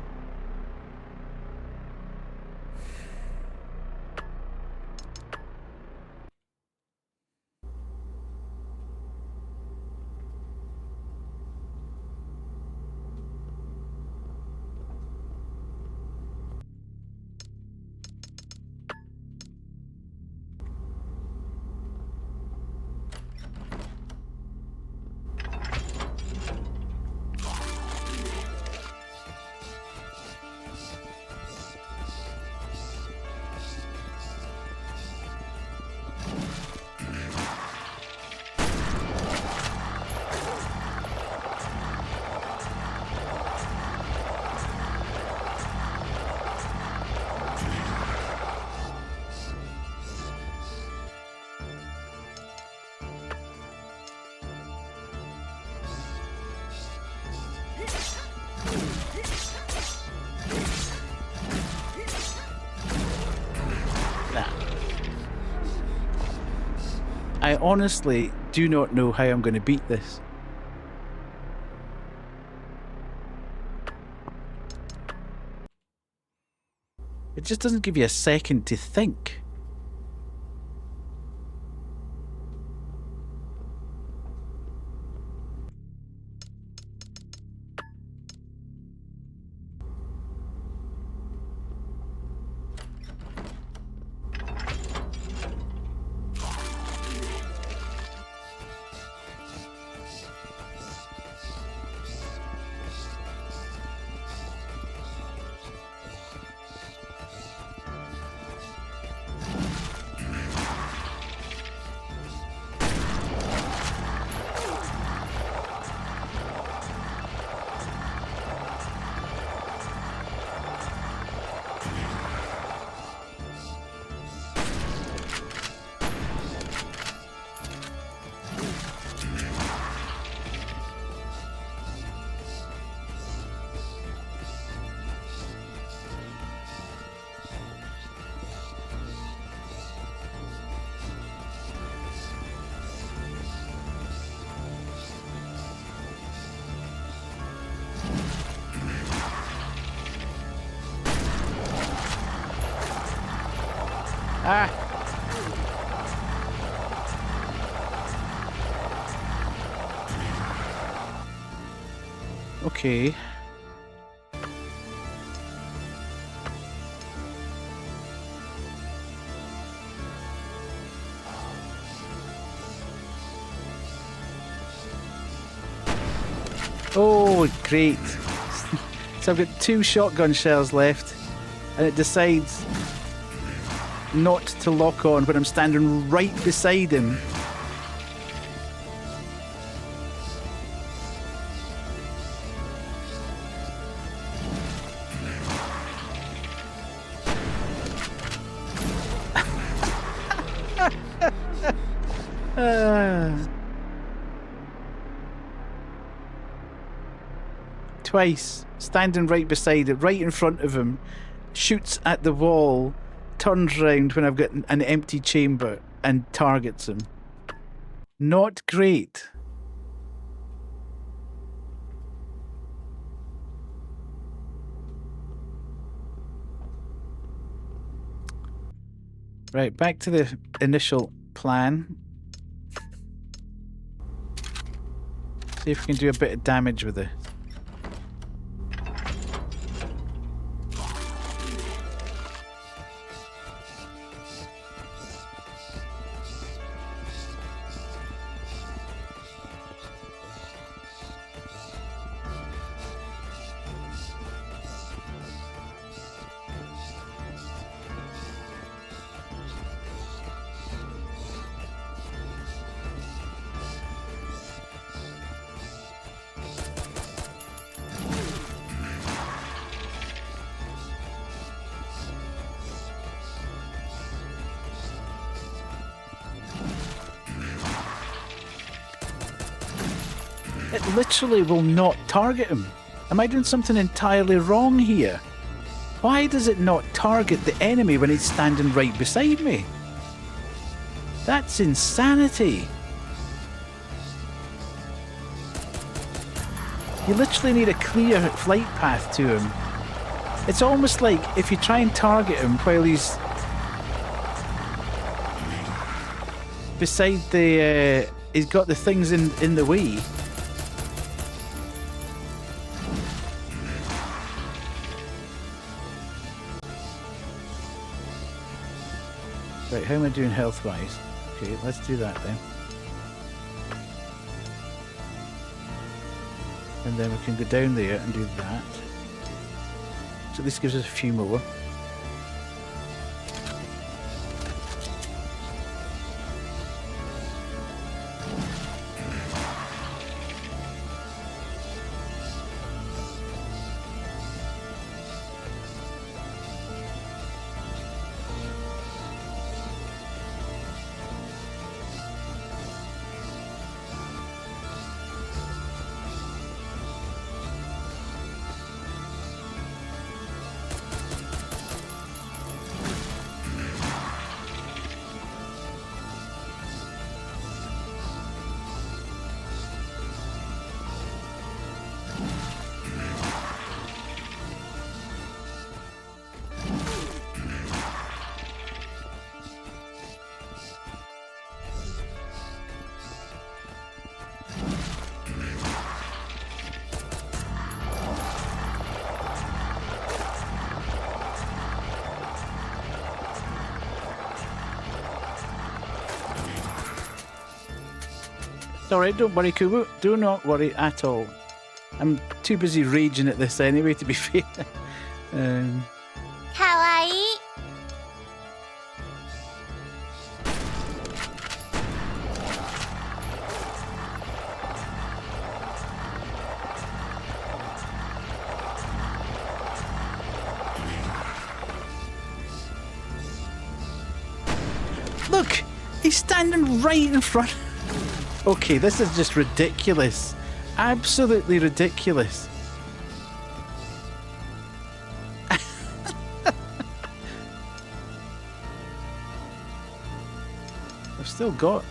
I honestly do not know how I'm going to beat this. It just doesn't give you a second to think. Ah! Okay. Oh, great. So I've got 2 shotgun shells left, and it decides not to lock on when I'm standing right beside him. Twice, standing right beside it, right in front of him, shoots at the wall, turns round when I've got an empty chamber and targets him. Not great. Right, back to the initial plan. See if we can do a bit of damage with it. It literally will not target him. Am I doing something entirely wrong here? Why does it not target the enemy when he's standing right beside me? That's insanity. You literally need a clear flight path to him. It's almost like if you try and target him while he's beside the... he's got the things in the way. Right, how am I doing health-wise? Okay, let's do that then. And then we can go down there and do that. So this gives us a few more. It's alright, don't worry, Kubu. Do not worry at all. I'm too busy raging at this anyway, to be fair. かわいい Look! He's standing right in front. Okay, this is just ridiculous. Absolutely ridiculous. I've still got...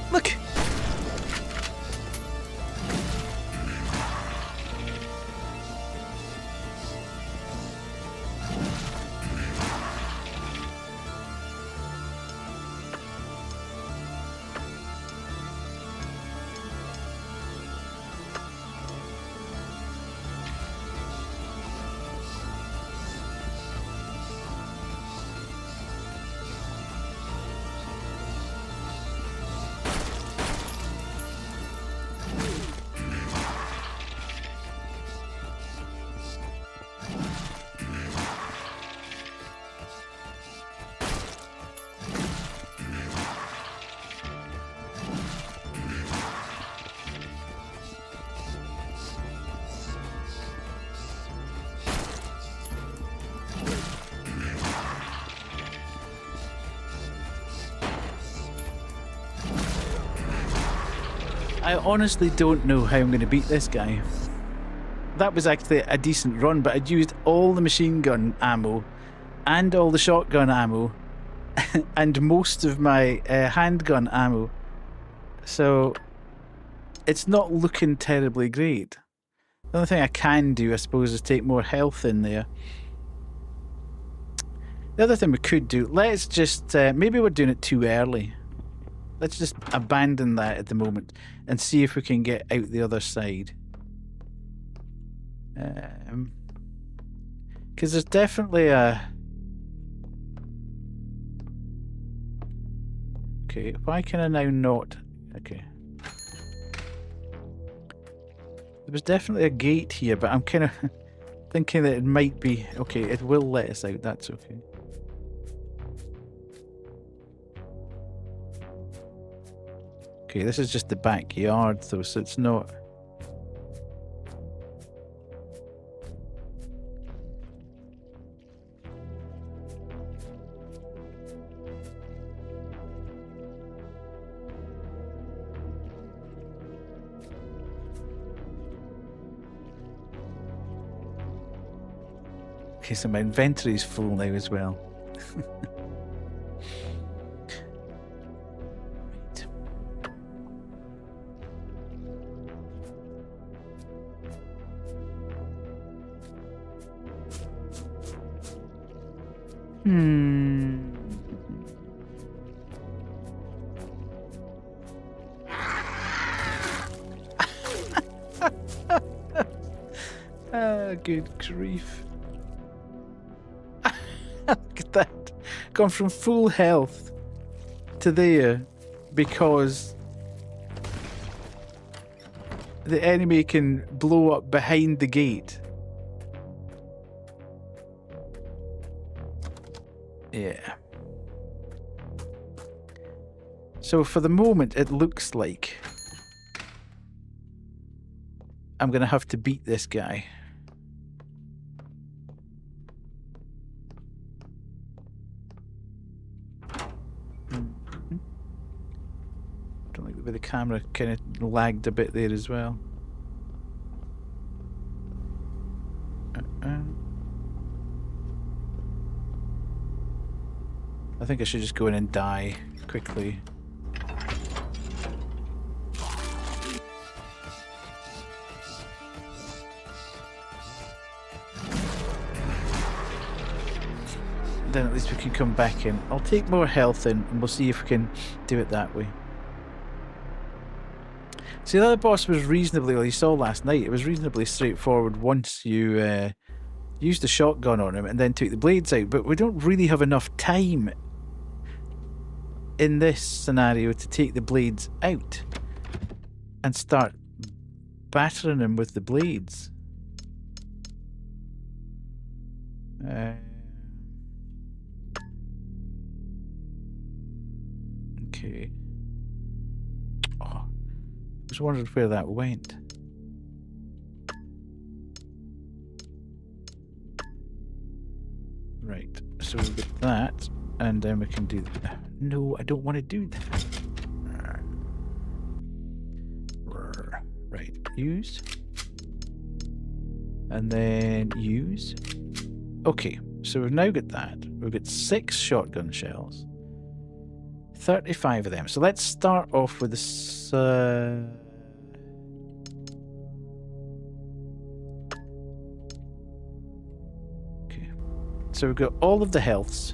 Look! I honestly don't know how I'm going to beat this guy. That was actually a decent run, but I'd used all the machine gun ammo and all the shotgun ammo and most of my handgun ammo. So it's not looking terribly great. The only thing I can do, I suppose, is take more health in there. The other thing we could do, let's just, maybe we're doing it too early. Let's just abandon that at the moment and see if we can get out the other side. Because there's definitely a... Okay, why can I now not? Okay. There was definitely a gate here, but I'm kind of thinking that it might be... Okay, it will let us out, that's okay. Okay, this is just the backyard though, so it's not... Okay, so my inventory is full now as well. Right. Ah, good grief. Look at that. Gone from full health to there because the enemy can blow up behind the gate. Yeah. So for the moment, it looks like I'm going to have to beat this guy. Don't like the way the camera kind of lagged a bit there as well. I think I should just go in and die quickly. Then at least we can come back in. I'll take more health in and we'll see if we can do it that way. See, the other boss was reasonably, well, you saw last night, it was reasonably straightforward once you used the shotgun on him and then took the blades out, but we don't really have enough time in this scenario to take the blades out and start battering him with the blades. Okay. Oh, I was wondering where that went. Right, so we've got that, and then we can do that. No, I don't want to do that. Right, use. And then use. Okay, so we've now got that. We've got 6 shotgun shells. 35 of them. So let's start off with this. Okay. So we've got all of the healths.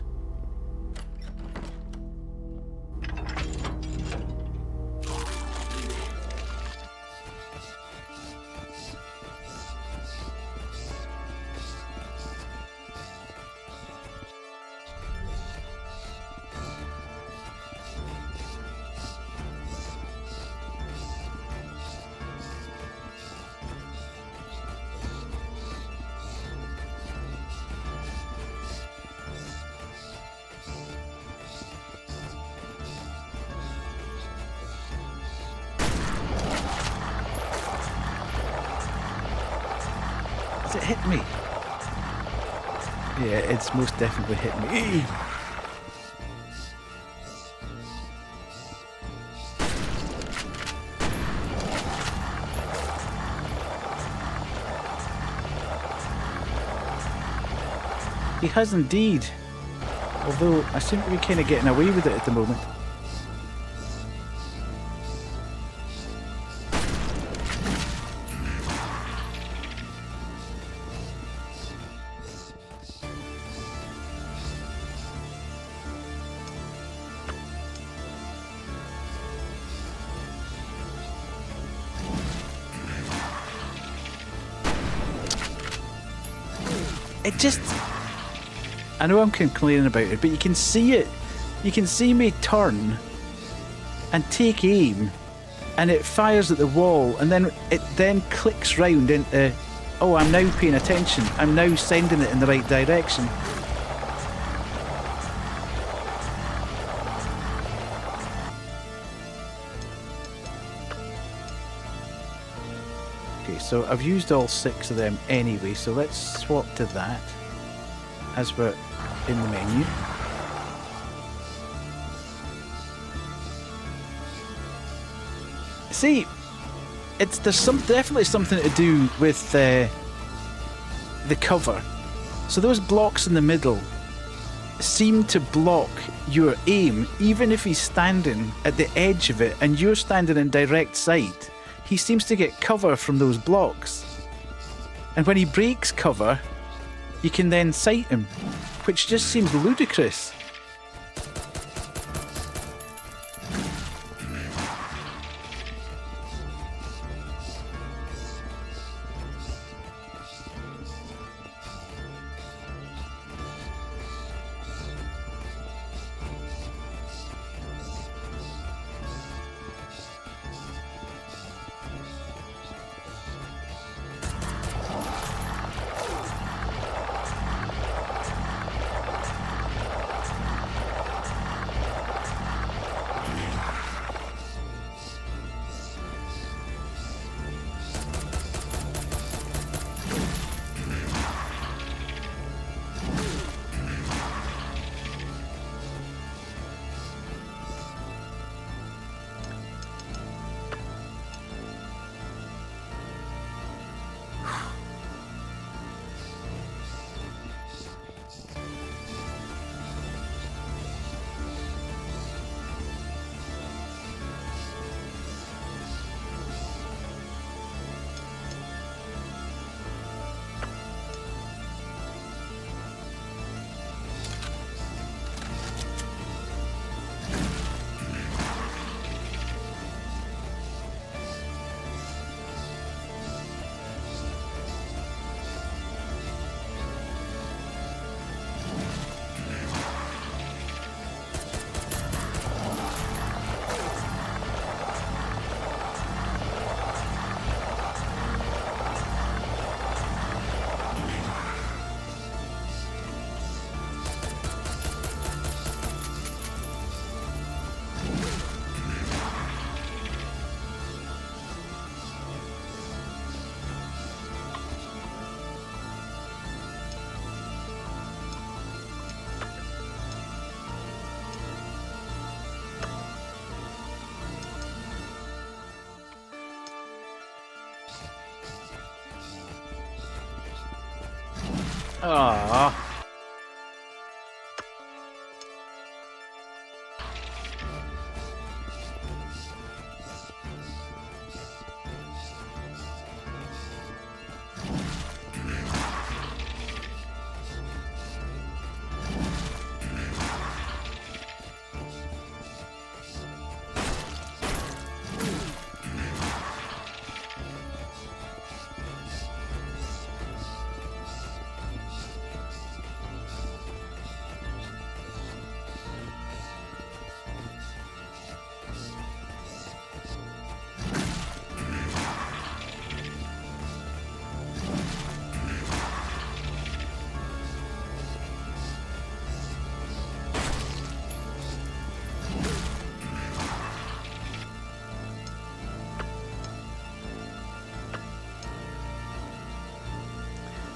Has it hit me? Yeah, it's most definitely hit me. He has indeed. Although I seem to be kind of getting away with it at the moment. It just... I know I'm complaining about it, but you can see it. You can see me turn and take aim, and it fires at the wall, and then it then clicks round into, oh, I'm now paying attention. I'm now sending it in the right direction. Okay, so I've used all 6 of them anyway, so let's swap to that as we're in the menu. See, there's definitely something to do with the cover. So those blocks in the middle seem to block your aim, even if he's standing at the edge of it and you're standing in direct sight. He seems to get cover from those blocks. And when he breaks cover, you can then sight him, which just seems ludicrous. Ah.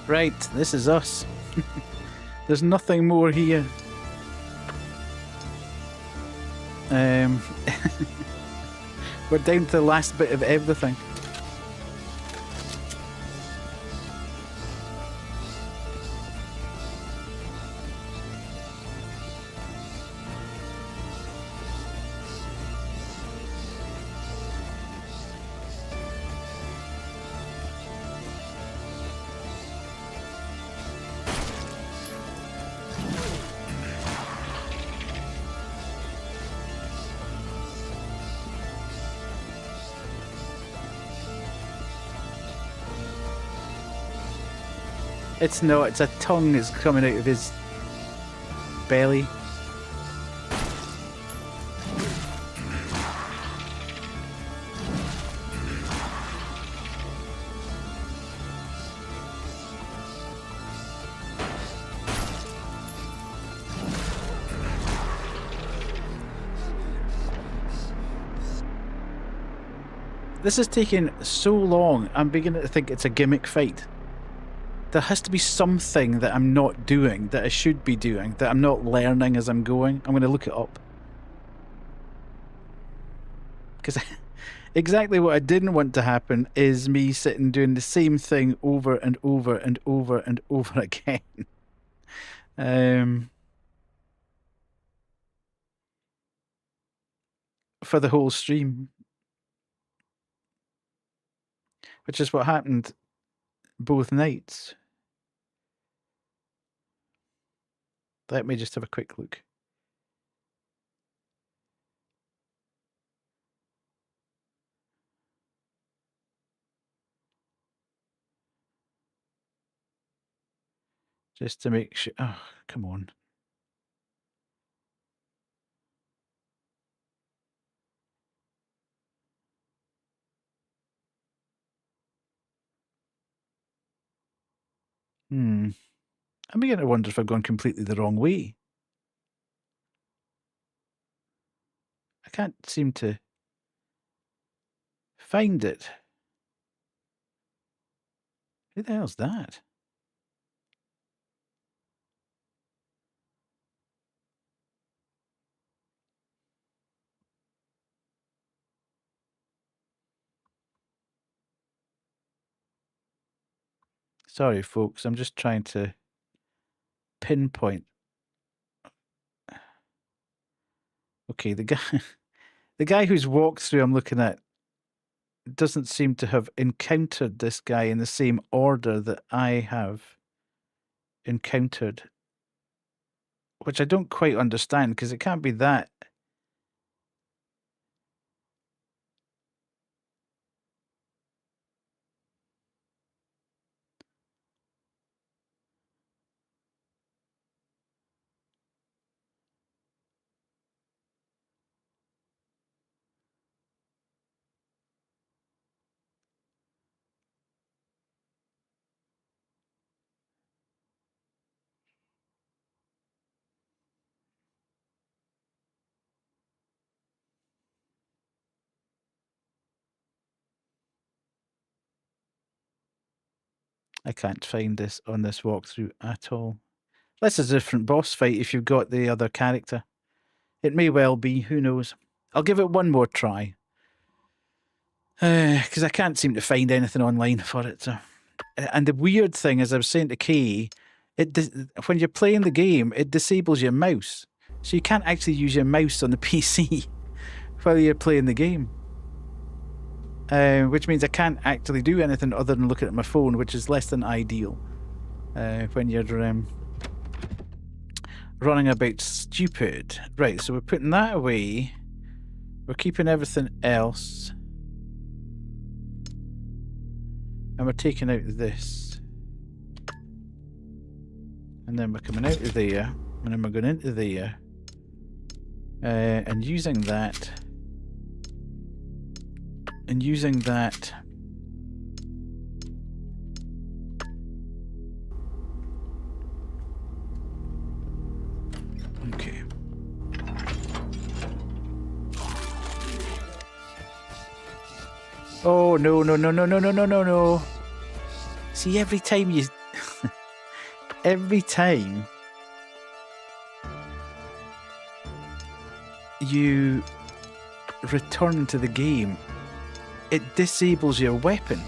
Right, this is us. There's nothing more here. We're down to the last bit of everything. It's not, it's a tongue is coming out of his belly. This is taking so long, I'm beginning to think it's a gimmick fight. There has to be something that I'm not doing, that I should be doing, that I'm not learning as I'm going. I'm going to look it up. Because exactly what I didn't want to happen is me sitting doing the same thing over and over and over and over again. For the whole stream. Which is what happened both nights. Let me just have a quick look. Just to make sure. Oh, come on. I'm beginning to wonder if I've gone completely the wrong way. I can't seem to find it. Who the hell's that? Sorry, folks. I'm just trying to pinpoint. Okay, the guy whose walkthrough I'm looking at doesn't seem to have encountered this guy in the same order that I have encountered, which I don't quite understand because it can't be that. I can't find this on this walkthrough at all. This is a different boss fight if you've got the other character. It may well be, who knows. I'll give it one more try. Because I can't seem to find anything online for it. So. And the weird thing, as I was saying to Kay, when you're playing the game, it disables your mouse. So you can't actually use your mouse on the PC while you're playing the game. Which means I can't actually do anything other than looking at my phone, which is less than ideal when you're running about stupid. Right, so we're putting that away. We're keeping everything else. And we're taking out this. And then we're coming out of there. And then we're going into there. And using that. And using that. Okay. Oh, no, no, no, no, no, no, no, no, no. See, every time you... every time... you return to the game, it disables your weapon.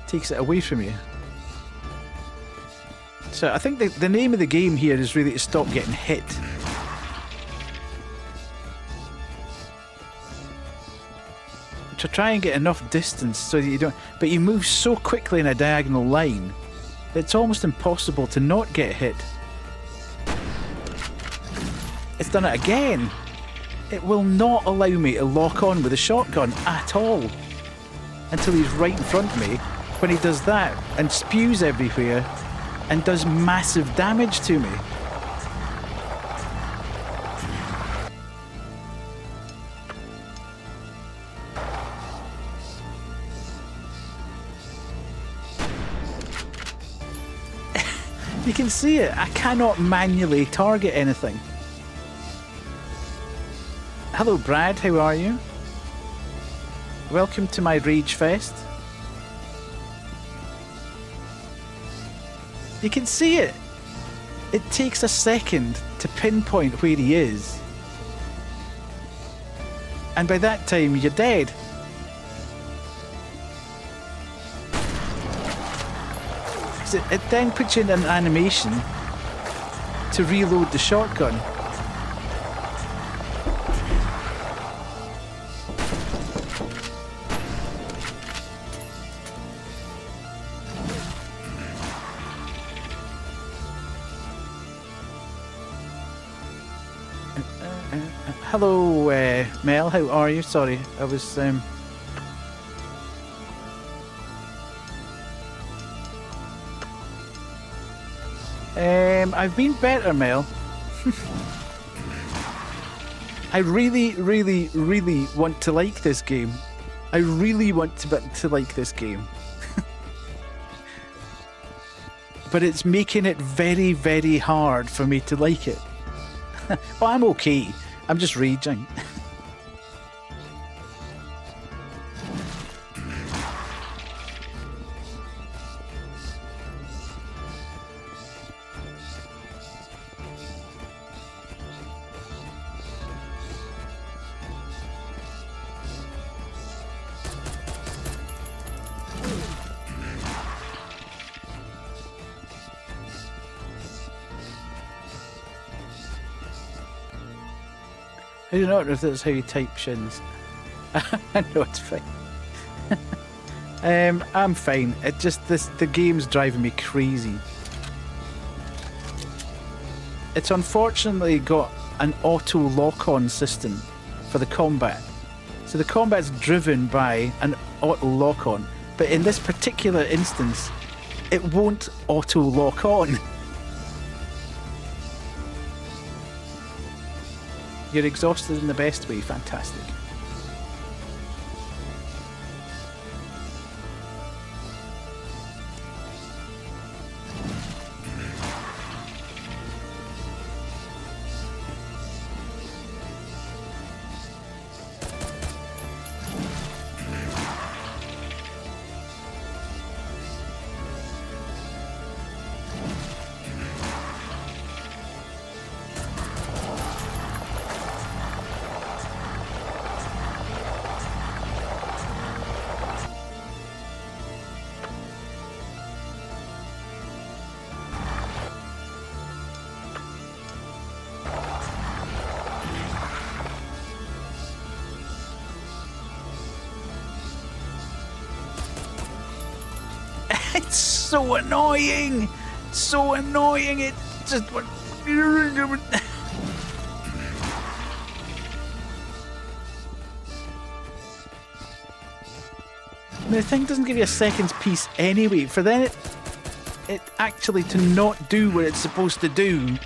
Takes it away from you. So I think the name of the game here is really to stop getting hit. To try and get enough distance so that you don't... But you move so quickly in a diagonal line that it's almost impossible to not get hit. It's done it again. It will not allow me to lock on with a shotgun at all. Until he's right in front of me. When he does that and spews everywhere and does massive damage to me. You can see it. I cannot manually target anything. Hello, Brad. How are you? welcome to my Rage Fest. You can see it. It takes a second to pinpoint where he is. And by that time, you're dead. It then puts you in an animation to reload the shotgun. Hello, Mel. How are you? Sorry, I was. I've been better, Mel. I really, really, really want to like this game. I really want to like this game. But it's making it very, very hard for me to like it. But I'm okay. I'm just raging. I do not know if that's how you type shins. I know it's fine. I'm fine. It just the game's driving me crazy. It's unfortunately got an auto lock-on system for the combat. So the combat's driven by an auto lock-on, but in this particular instance, it won't auto lock on. You're exhausted in the best way. Fantastic. It's so annoying! So annoying! It just... I mean, the thing doesn't give you a second's peace anyway. For then it actually to not do what it's supposed to do.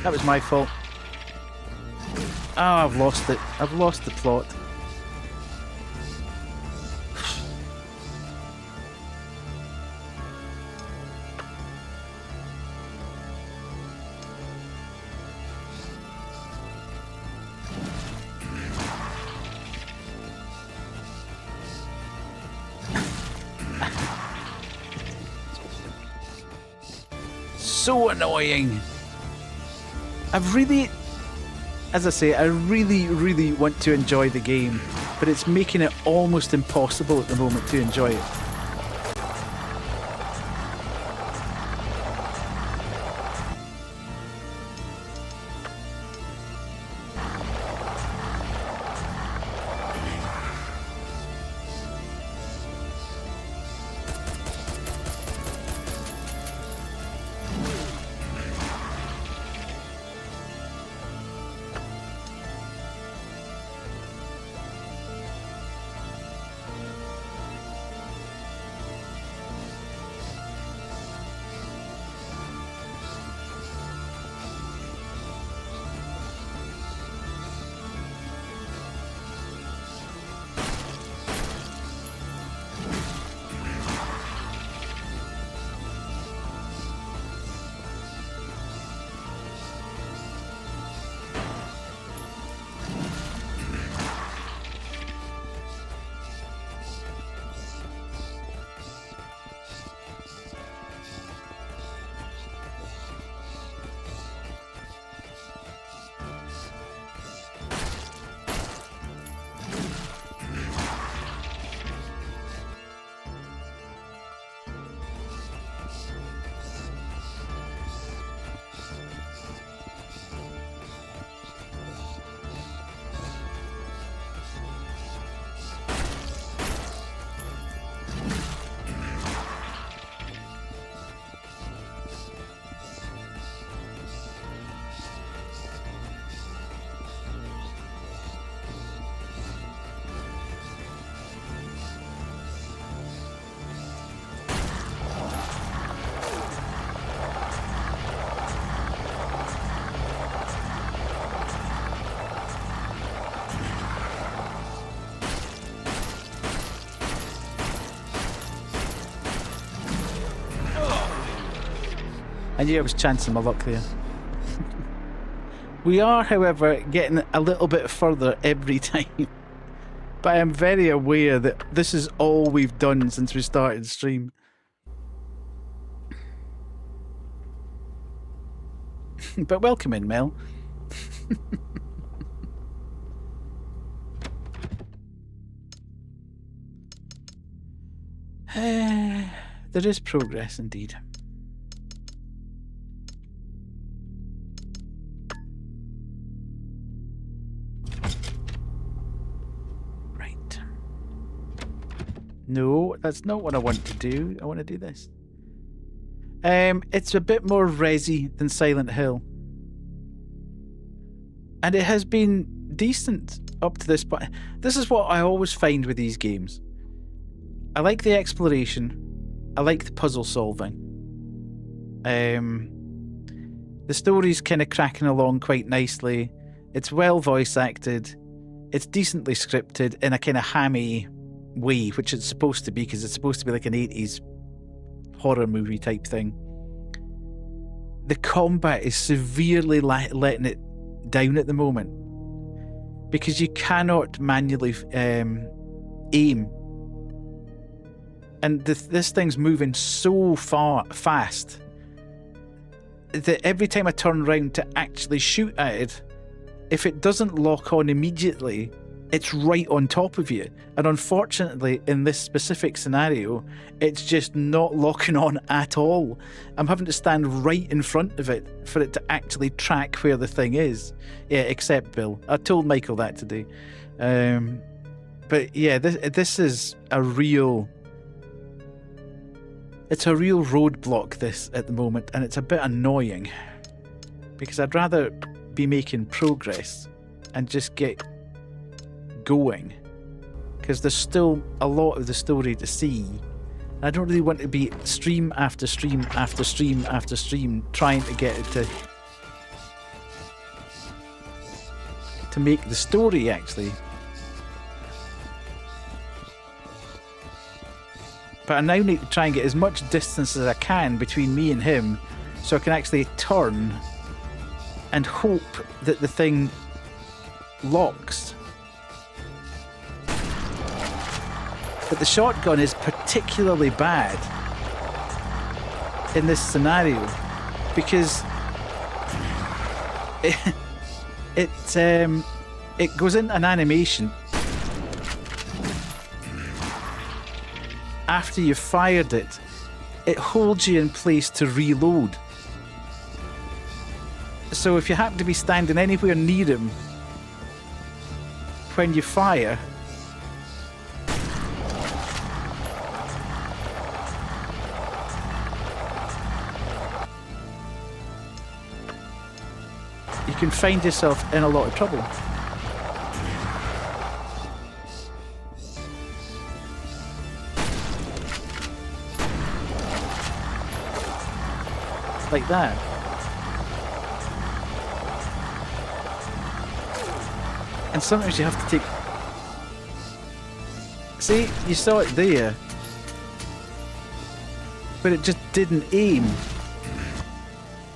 That was my fault. Oh, I've lost it. I've lost the plot. So annoying. I've really, as I say, I really, really want to enjoy the game, but it's making it almost impossible at the moment to enjoy it. I knew I was chancing my luck there. We are, however, getting a little bit further every time. But I am very aware that this is all we've done since we started stream. But welcome in, Mel. There is progress indeed. Right. No, that's not what I want to do. I want to do this. It's a bit more resi than Silent Hill. And it has been decent up to this point. This is what I always find with these games. I like the exploration. I like the puzzle solving. The story's kind of cracking along quite nicely. It's well voice acted. It's decently scripted in a kind of hammy way, which it's supposed to be, because it's supposed to be like an 80s horror movie type thing. The combat is severely letting it down at the moment, because you cannot manually aim, and this thing's moving so fast that every time I turn around to actually shoot at it, if it doesn't lock on immediately, it's right on top of you. And unfortunately, in this specific scenario, it's just not locking on at all. I'm having to stand right in front of it for it to actually track where the thing is. Yeah, except Bill. I told Michael that today. But yeah, this is a real... It's a real roadblock, this, at the moment, and it's a bit annoying. Because I'd rather be making progress and just get going, because there's still a lot of the story to see. I don't really want to be stream after stream after stream after stream trying to get it to make the story actually. But I now need to try and get as much distance as I can between me and him, so I can actually turn and hope that the thing locks. But the shotgun is particularly bad in this scenario, because it goes into an animation after you've fired it. It holds you in place to reload. So if you happen to be standing anywhere near him when you fire, you can find yourself in a lot of trouble. Like that. And sometimes you have to take... See, you saw it there, but it just didn't aim.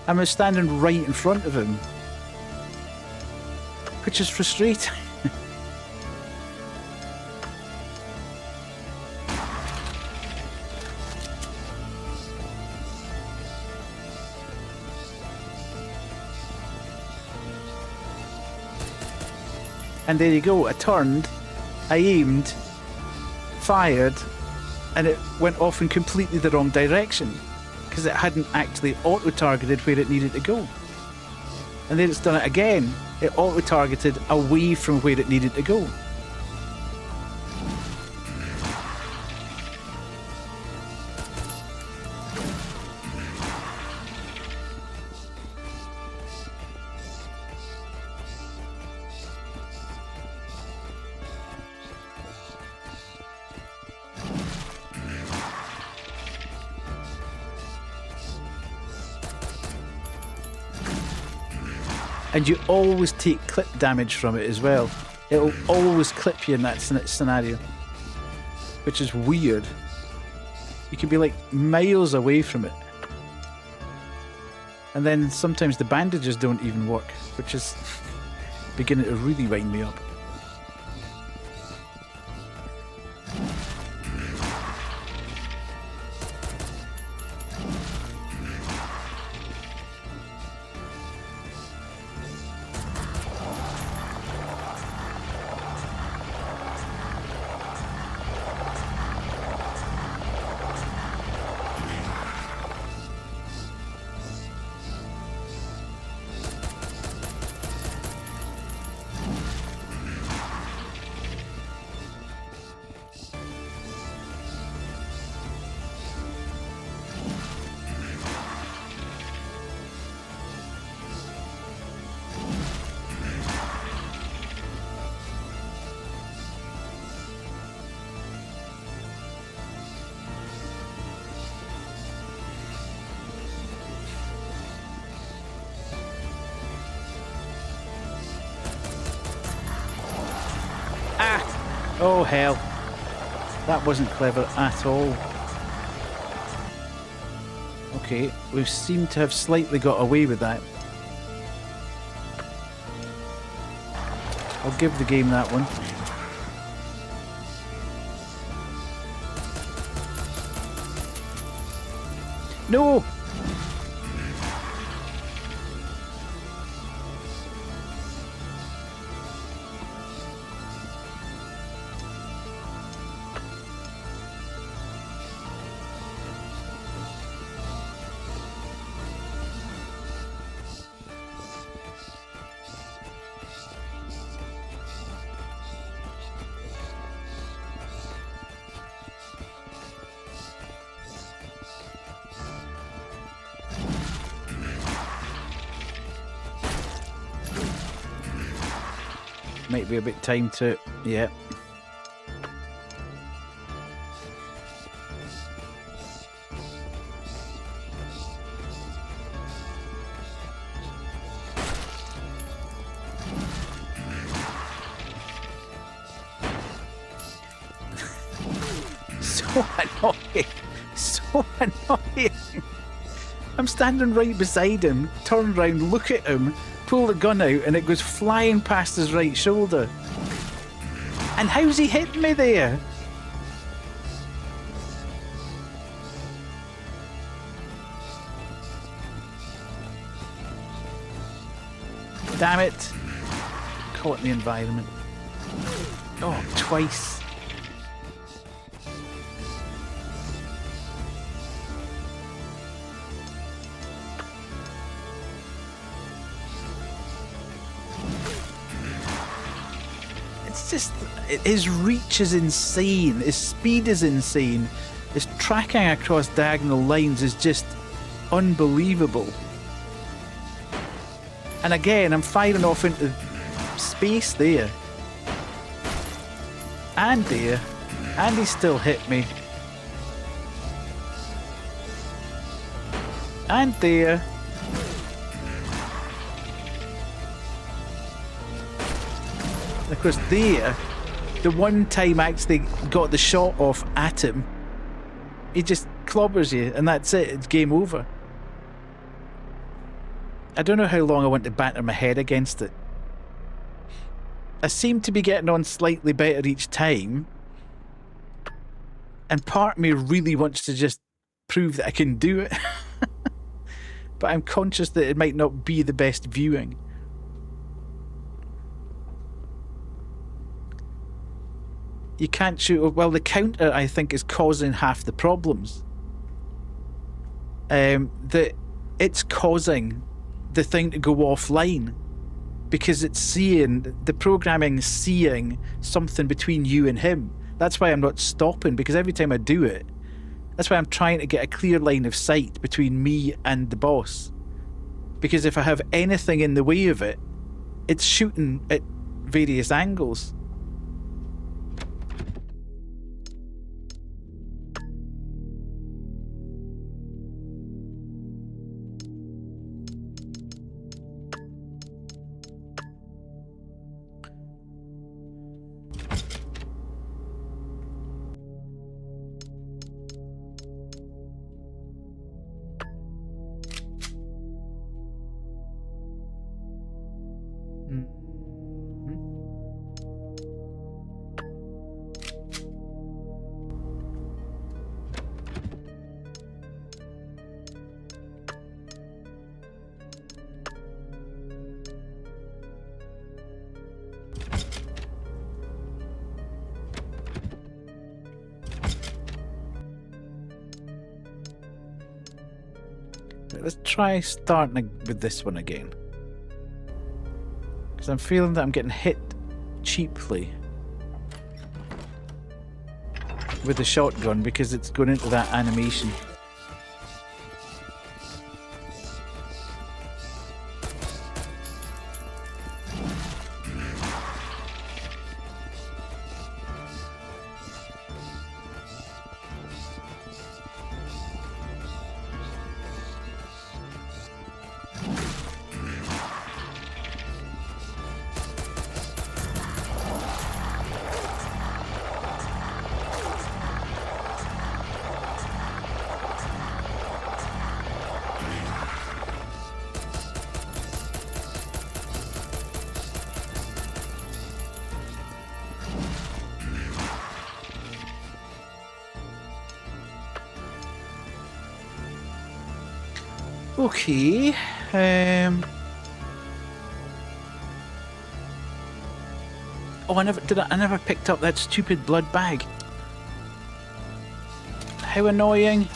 I was standing right in front of him, which is frustrating. And there you go, I turned, I aimed, fired, and it went off in completely the wrong direction, because it hadn't actually auto-targeted where it needed to go. And then it's done it again. It auto-targeted away from where it needed to go. And you always take clip damage from it as well. It'll always clip you in that scenario, which is weird. You can be like miles away from it. And then sometimes the bandages don't even work, which is beginning to really wind me up. Oh hell. That wasn't clever at all. Okay, we seem to have slightly got away with that. I'll give the game that one. No! Might be a bit time to... yeah. So annoying. So annoying. I'm standing right beside him, turn around, look at him, pull the gun out, and it goes flying past his right shoulder. And how's he hitting me there? Damn it. Caught in the environment. Oh, twice. It's just, his reach is insane, his speed is insane, his tracking across diagonal lines is just unbelievable. And again, I'm firing off into space there. And there. And he still hit me. And there. And of course there, the one time I actually got the shot off at him, he just clobbers you and that's it, it's game over. I don't know how long I want to batter my head against it. I seem to be getting on slightly better each time, and part of me really wants to just prove that I can do it. But I'm conscious that it might not be the best viewing. You can't shoot... well, the counter, I think, is causing half the problems. That it's causing the thing to go offline because it's seeing, the programming is seeing something between you and him. That's why I'm not stopping, because every time I do it, that's why I'm trying to get a clear line of sight between me and the boss. Because if I have anything in the way of it, it's shooting at various angles. Let's try starting with this one again. Because I'm feeling that I'm getting hit cheaply with the shotgun because it's going into that animation. Okay. Oh, I never picked up that stupid blood bag. How annoying.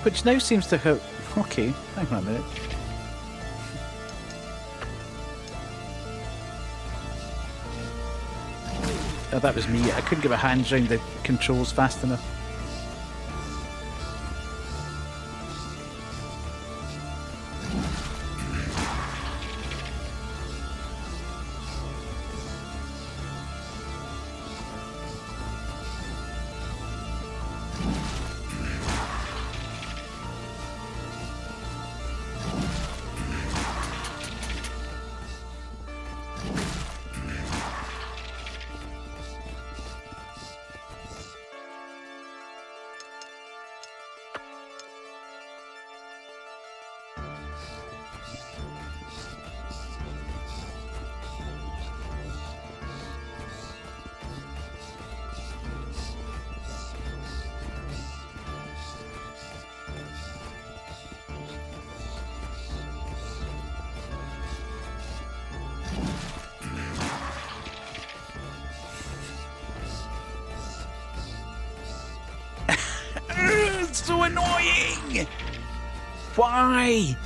Which now seems to have... Okay, hang on a minute. Oh, that was me. I couldn't get my hands around the controls fast enough. It's so annoying! Why?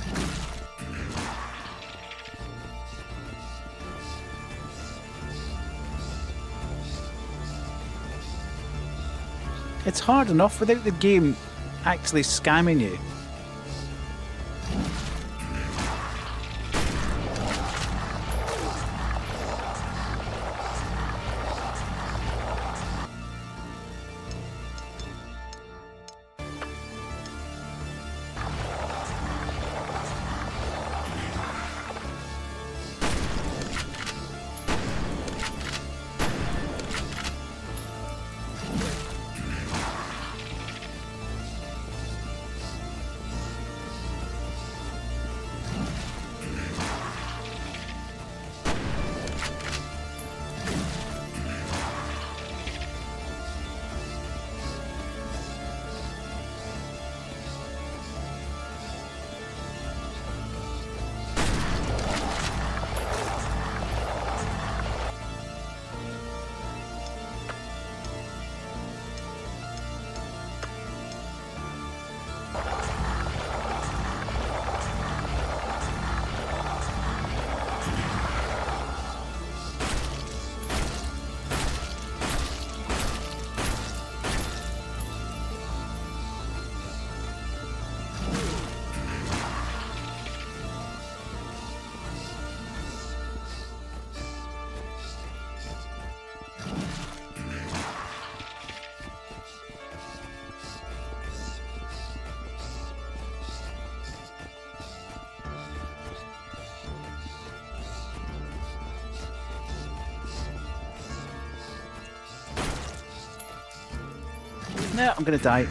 It's hard enough without the game actually scamming you. No, I'm gonna die.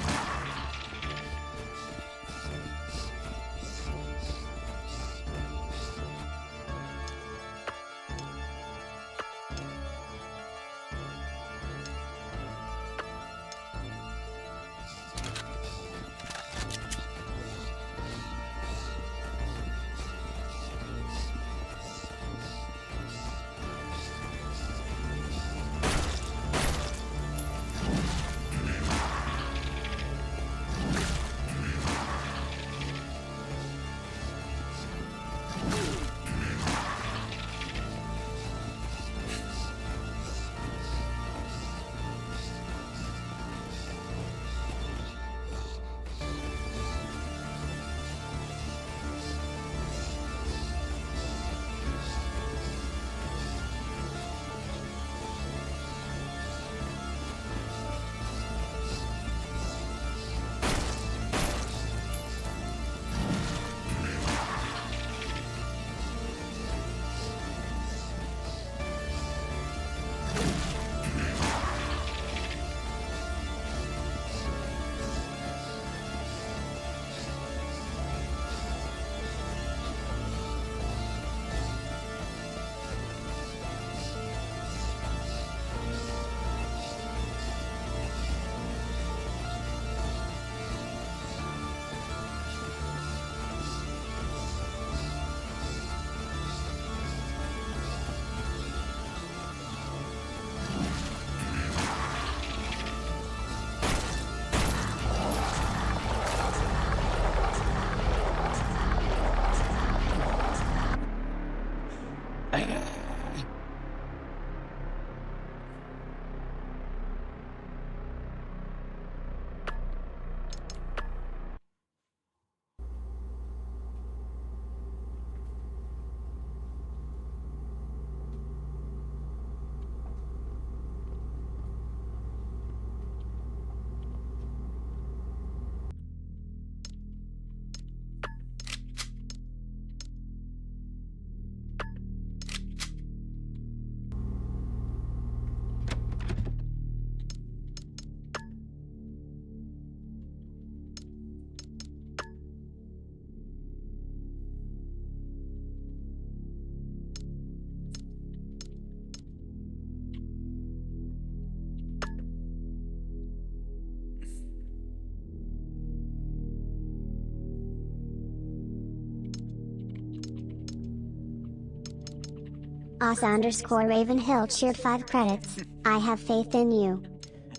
Os_Ravenhill cheered 5 credits. I have faith in you.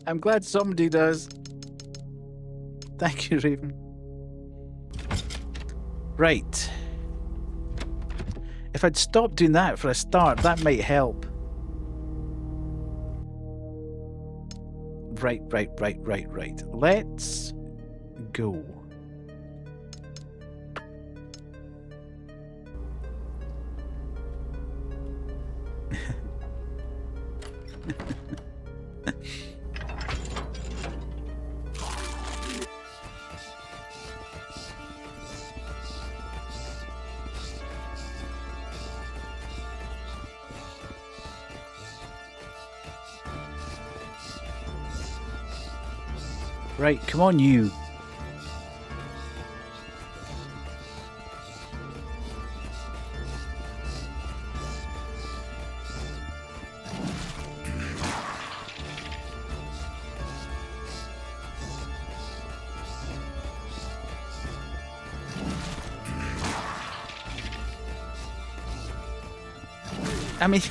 I'm glad somebody does. Thank you, Raven. Right. If I'd stopped doing that for a start, that might help. Right. Let's go. Right, come on you. I mean,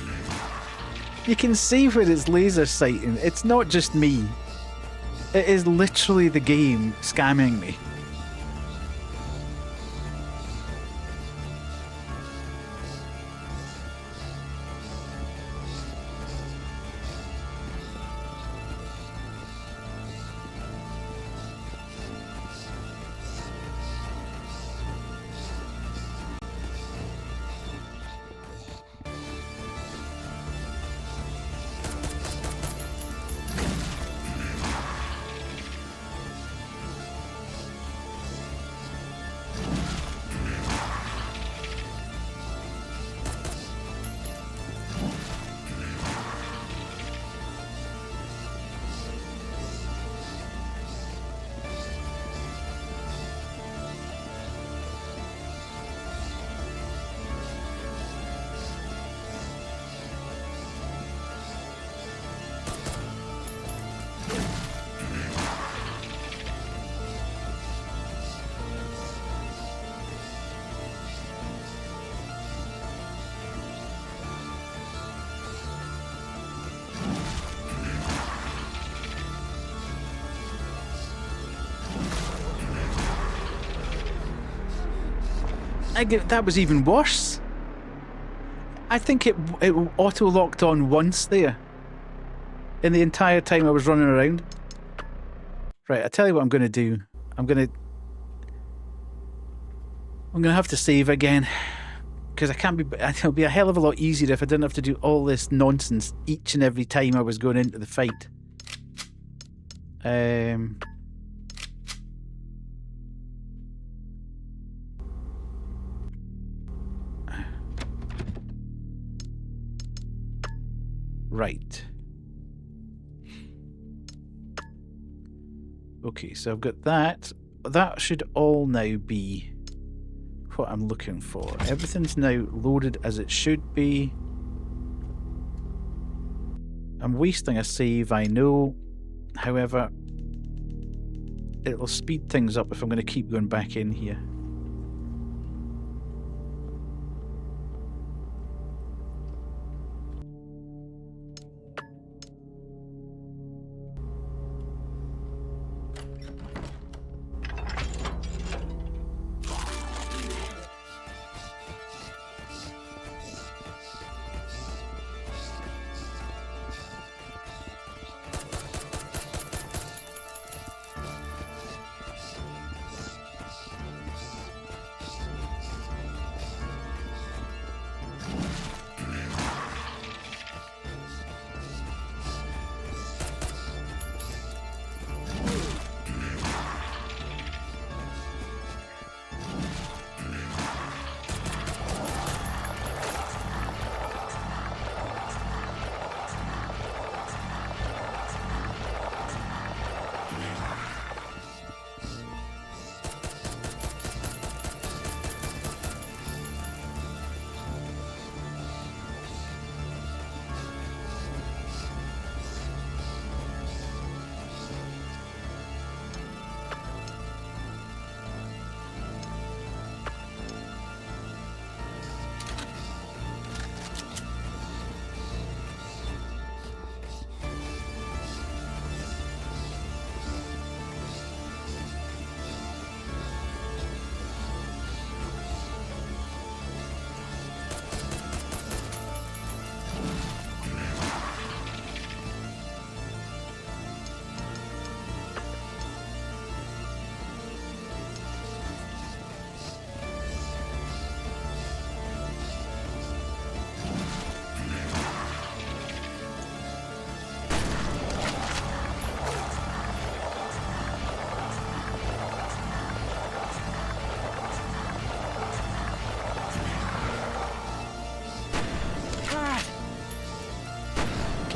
you can see where it's laser sighting. It's not just me. It is literally the game scamming me. That was even worse. I think it auto-locked on once there. In the entire time I was running around. Right, I tell you what I'm going to do. I'm going to have to save again. Because it'll be a hell of a lot easier if I didn't have to do all this nonsense each and every time I was going into the fight. Right. Okay, so I've got that. That should all now be what I'm looking for. Everything's now loaded as it should be. I'm wasting a save, I know. However, it'll speed things up if I'm going to keep going back in here.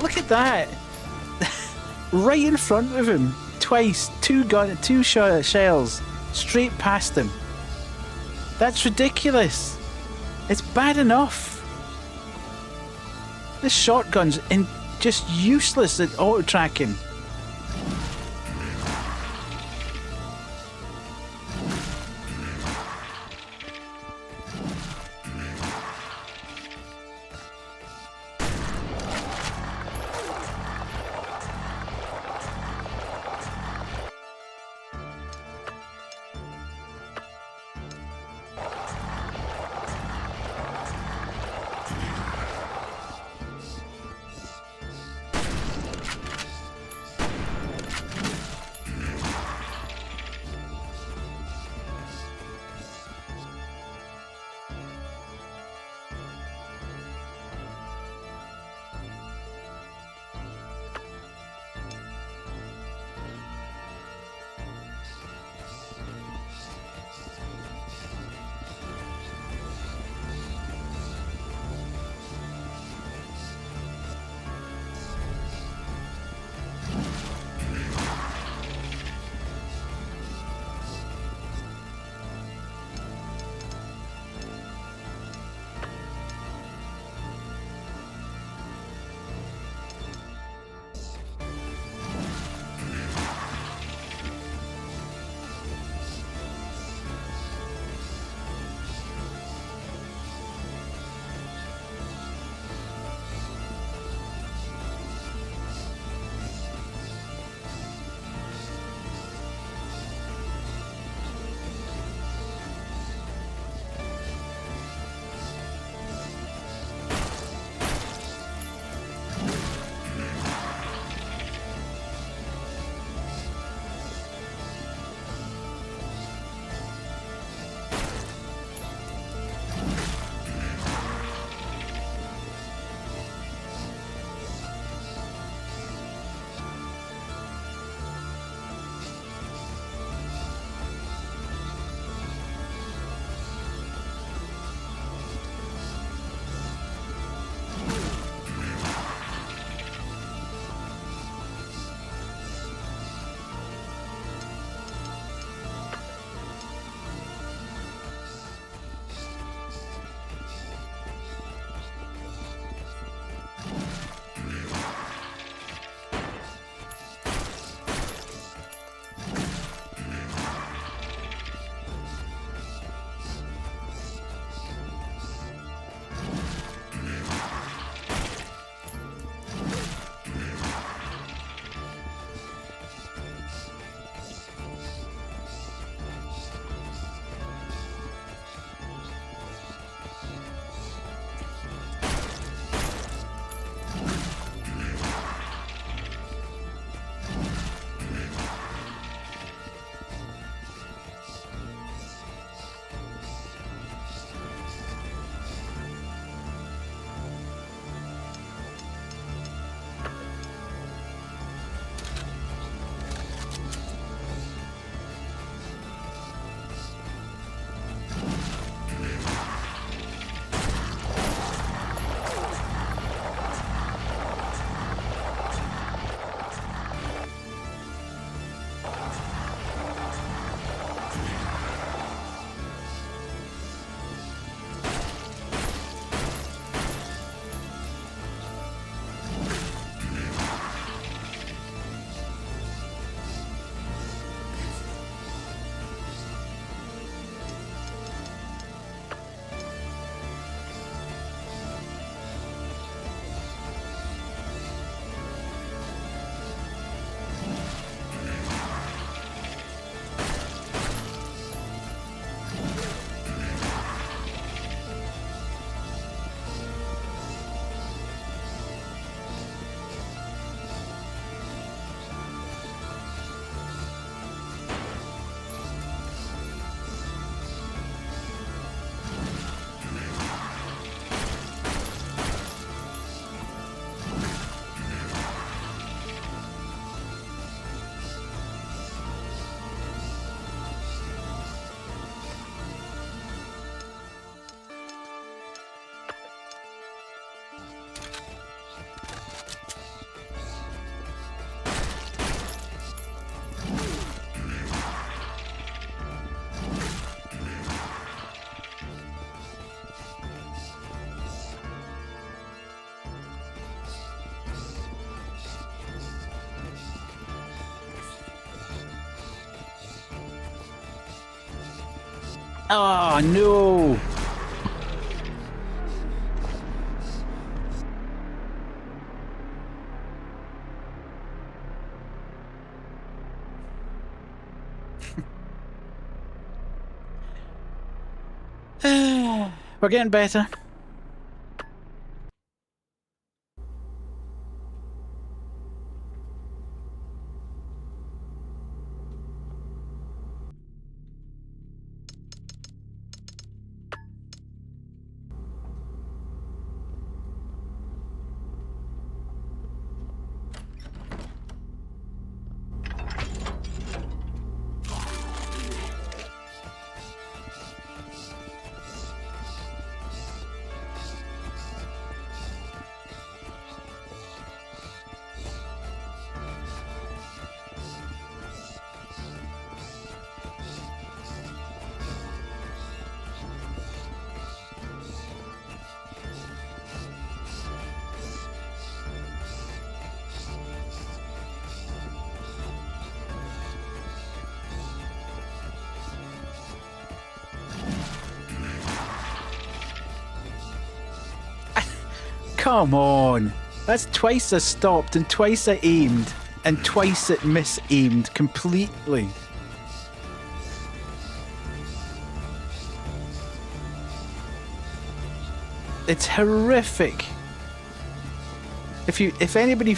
Look at that! Right in front of him, twice, two shells, straight past him. That's ridiculous. It's bad enough. This shotgun's just useless at auto tracking. Oh, no! We're getting better. Come on! That's twice I stopped and twice I aimed and twice it mis-aimed completely. It's horrific. If anybody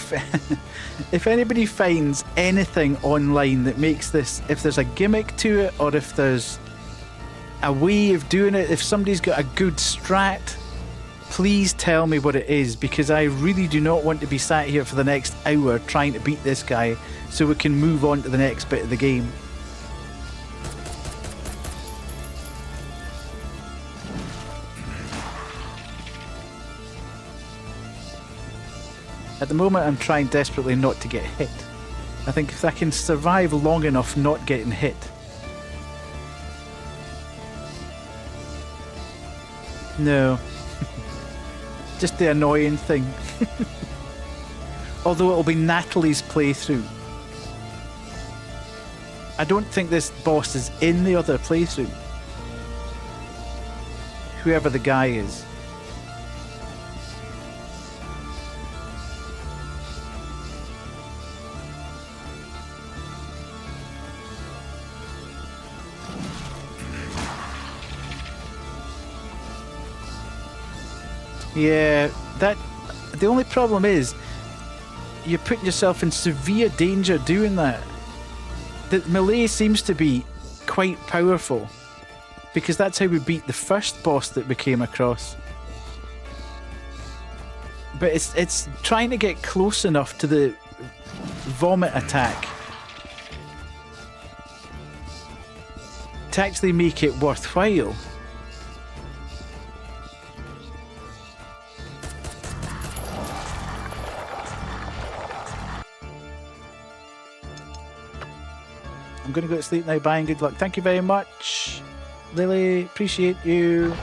finds anything online that makes this, if there's a gimmick to it or if there's a way of doing it, if somebody's got a good strat, please tell me what it is, because I really do not want to be sat here for the next hour trying to beat this guy so we can move on to the next bit of the game. At the moment I'm trying desperately not to get hit. I think if I can survive long enough not getting hit. No. Just the annoying thing. Although it'll be Natalie's playthrough. I don't think this boss is in the other playthrough. Whoever the guy is. Yeah, the only problem is you're putting yourself in severe danger doing that. The melee seems to be quite powerful because that's how we beat the first boss that we came across. But it's trying to get close enough to the vomit attack to actually make it worthwhile. I'm going to go to sleep now. Bye and good luck. Thank you very much, Lily. Appreciate you.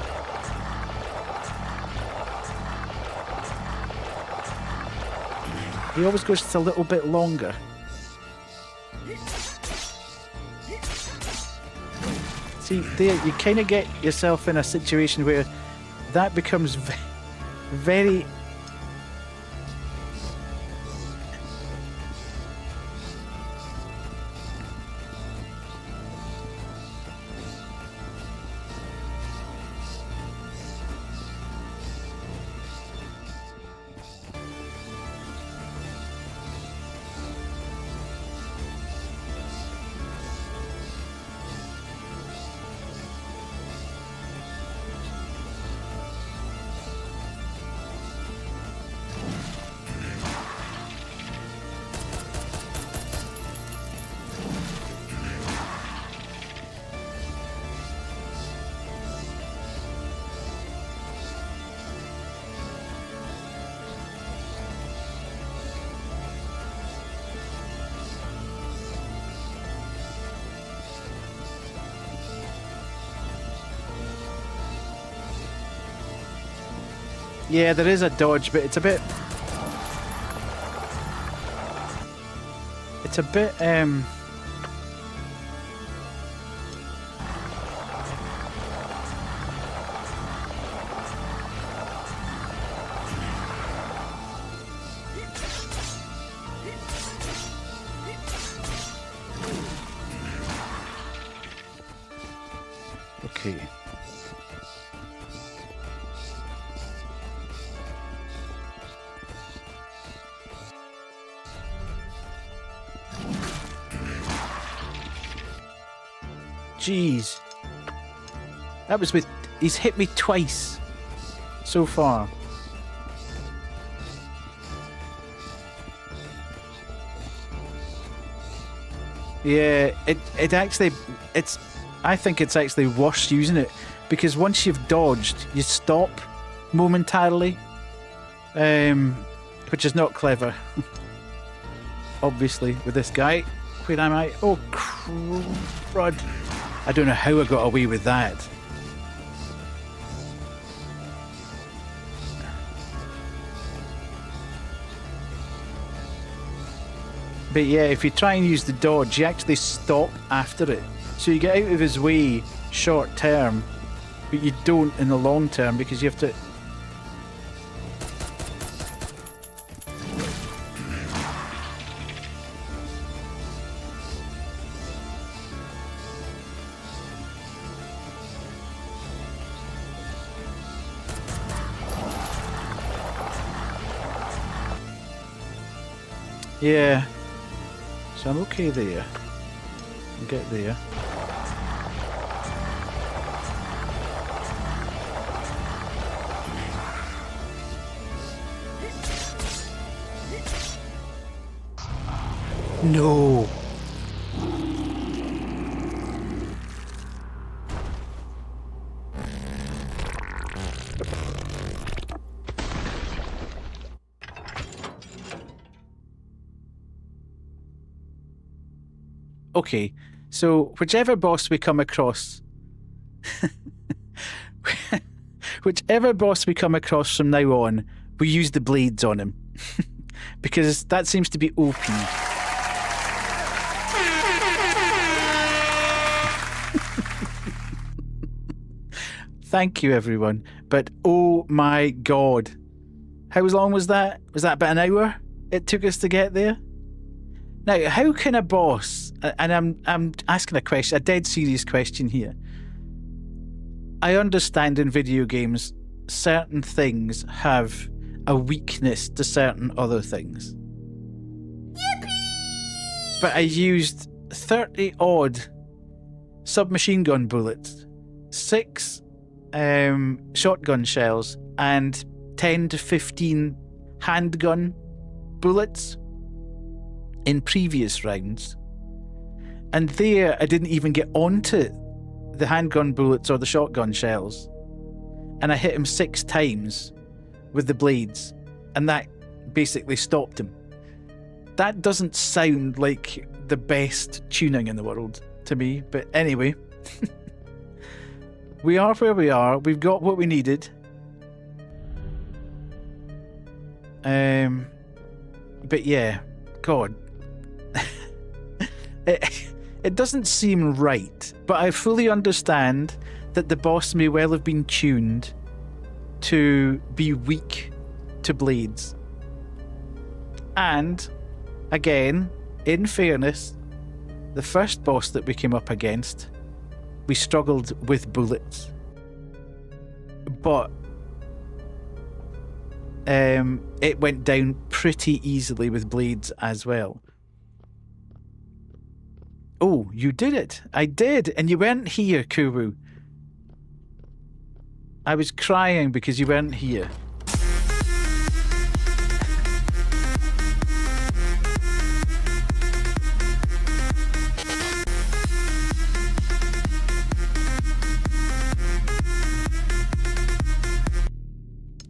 He always goes just a little bit longer. See, there you kind of get yourself in a situation where that becomes very... Yeah, there is a dodge, but it's a bit... It's a bit, jeez. That was with... He's hit me twice so far. Yeah, it actually... I think it's actually worse using it, because once you've dodged, you stop momentarily, which is not clever. Obviously, with this guy. Where am I? Oh, crud. I don't know how I got away with that. But yeah, if you try and use the dodge, you actually stop after it. So you get out of his way short term, but you don't in the long term because you have to... Yeah. So I'm okay there. I'll get there. No. Okay, so whichever boss we come across, whichever boss we come across from now on, we use the blades on him. Because that seems to be OP. Thank you, everyone. But oh my god. How long was that? Was that about an hour it took us to get there? Now, how can a boss, and I'm asking a question, a dead serious question here. I understand in video games, certain things have a weakness to certain other things. Yippee! But I used 30 odd submachine gun bullets, 6 shotgun shells, and 10 to 15 handgun bullets in previous rounds. And there I didn't even get onto the handgun bullets or the shotgun shells. And I hit him 6 times with the blades, and that basically stopped him. That doesn't sound like the best tuning in the world to me, but anyway. We are where we are. We've got what we needed. But yeah, God. It doesn't seem right, but I fully understand that the boss may well have been tuned to be weak to blades. And, again, in fairness, the first boss that we came up against, we struggled with bullets. But it went down pretty easily with blades as well. Oh, you did it. I did. And you weren't here, Kuwu. I was crying because you weren't here.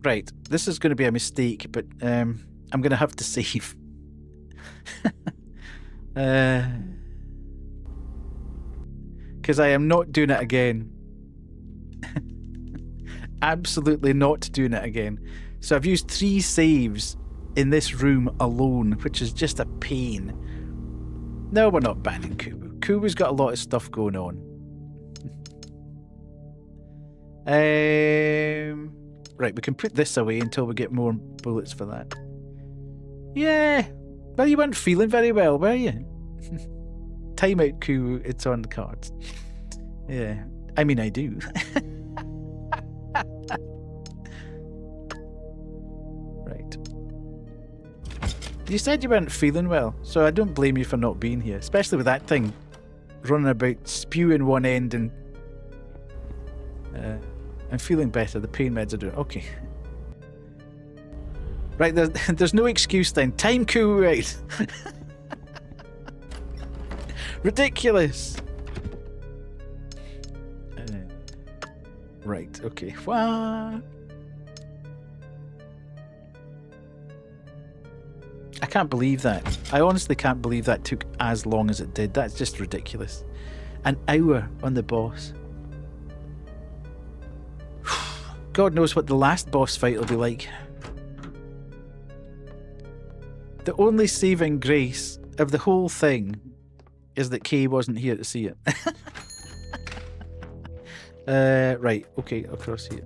Right, this is going to be a mistake, but I'm going to have to save. Because I am not doing it again. Absolutely not doing it again. So I've used 3 saves in this room alone, which is just a pain. No, we're not banning Kuwu. Kuwu's got a lot of stuff going on. Right, we can put this away until we get more bullets for that. Yeah. Well, you weren't feeling very well, were you? Time out, Kuwu. It's on the cards. Yeah. I mean, I do. Right. You said you weren't feeling well, so I don't blame you for not being here, especially with that thing running about spewing one end and I'm feeling better. The pain meds are doing okay. Right, there's no excuse then. Time cool, right? Ridiculous. Right, okay. What? I can't believe that. I honestly can't believe that took as long as it did. That's just ridiculous. An hour on the boss. God knows what the last boss fight will be like. The only saving grace of the whole thing is that Kay wasn't here to see it. Right, okay, across here.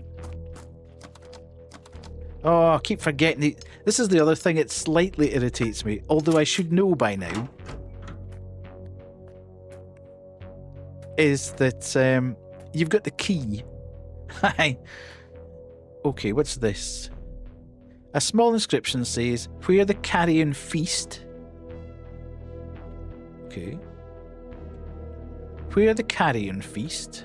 Oh, I keep forgetting. This is the other thing, it slightly irritates me, although I should know by now. Is that you've got the key. Hi. Okay, what's this? A small inscription says, "Where the carrion feast." Okay. Where the carrion feast.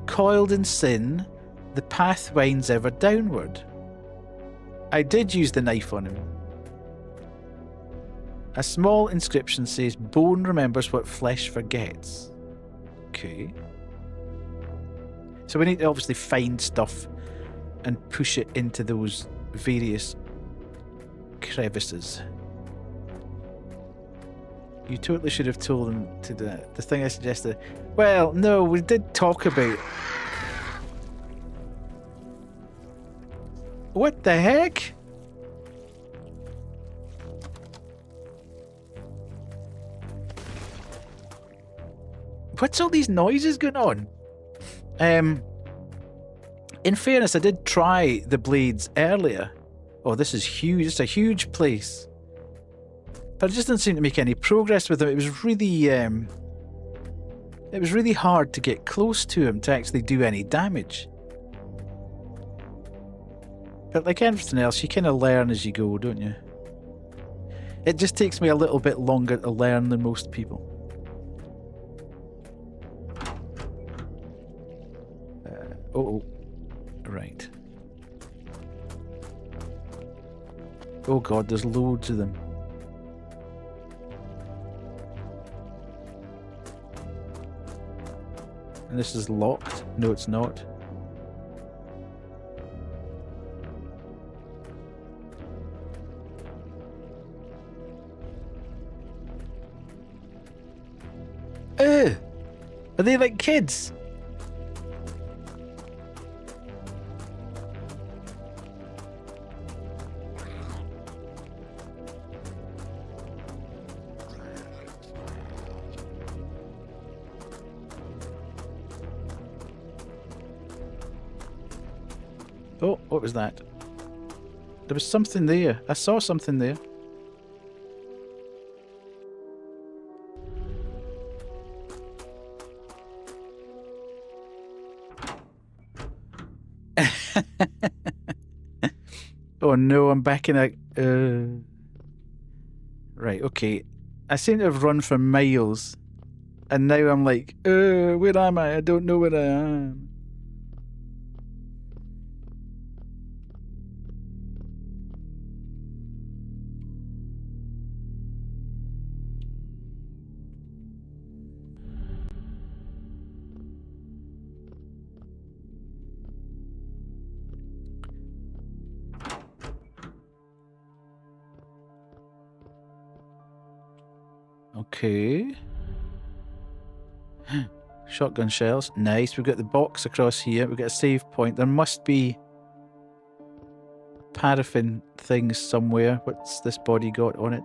Coiled in sin, the path winds ever downward. I did use the knife on him. A small inscription says, "Bone remembers what flesh forgets." Okay. So we need to obviously find stuff and push it into those various crevices. You totally should have told them to do that. The thing I suggested. Well, no, we did talk about. What the heck? What's all these noises going on? In fairness, I did try the blades earlier. Oh, this is huge. It's a huge place. But I just didn't seem to make any progress with him. It was really hard to get close to him to actually do any damage. But like everything else, you kind of learn as you go, don't you? It just takes me a little bit longer to learn than most people. Oh. Right. Oh god, there's loads of them. And this is locked? No, it's not. Are they like kids? Oh, what was that? There was something there. I saw something there. Oh no, I'm back in a... Right, okay. I seem to have run for miles. And now I'm like, where am I? I don't know where I am. Okay. Shotgun shells. Nice. We've got the box across here. We've got a save point. There must be paraffin things somewhere. What's this body got on it?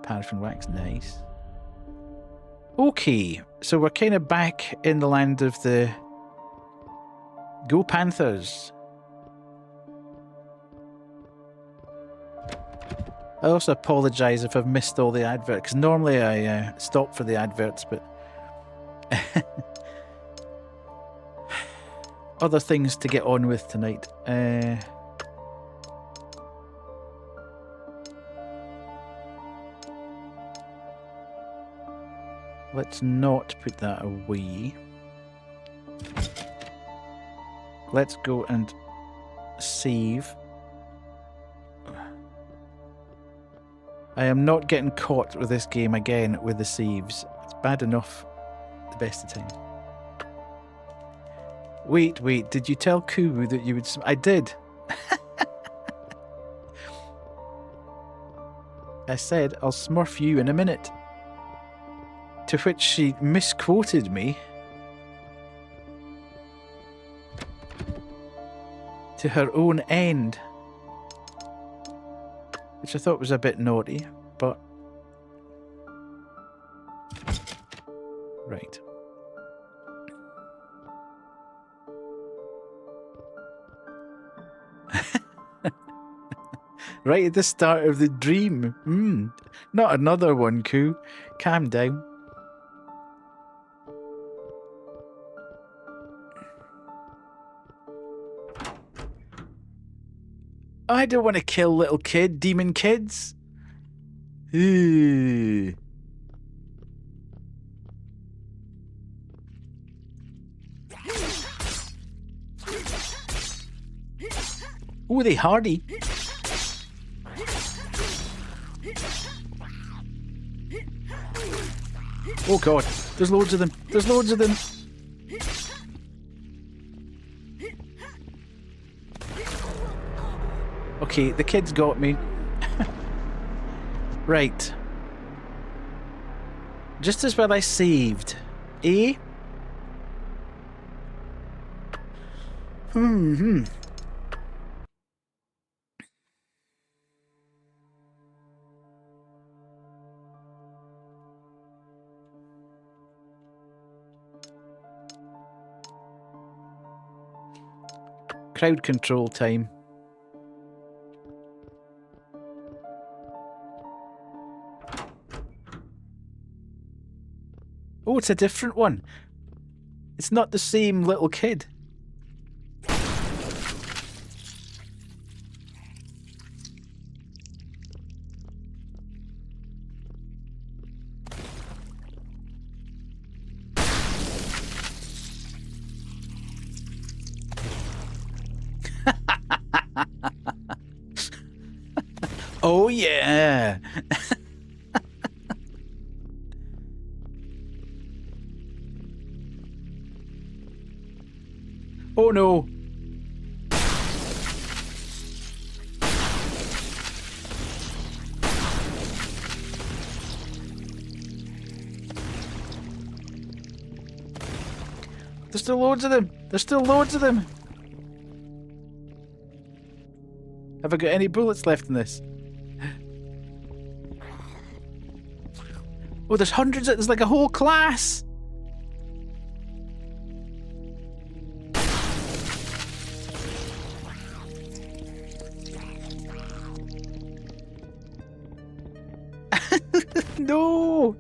Paraffin wax. Nice. Okay. So we're kind of back in the land of the Go Panthers. I also apologise if I've missed all the adverts, because normally I stop for the adverts, but other things to get on with tonight. let's not put that away. Let's go and save. I am not getting caught with this game again with the saves. It's bad enough the best of times. Wait, did you tell Kubu that you would... I did. I said, I'll smurf you in a minute. To which she misquoted me. To her own end. Which I thought was a bit naughty, but... Right. Right at the start of the dream. Not another one, Koo. Calm down. I don't want to kill little demon kids. Ooh. Oh, they hardy. Oh god, there's loads of them. There's loads of them. Okay, the kids got me. Right. Just as well I saved. Eh? Crowd control time. Oh, it's a different one. It's not the same little kid. Oh yeah. Oh no. There's still loads of them. There's still loads of them. Have I got any bullets left in this? Oh, there's hundreds. There's like a whole class. No!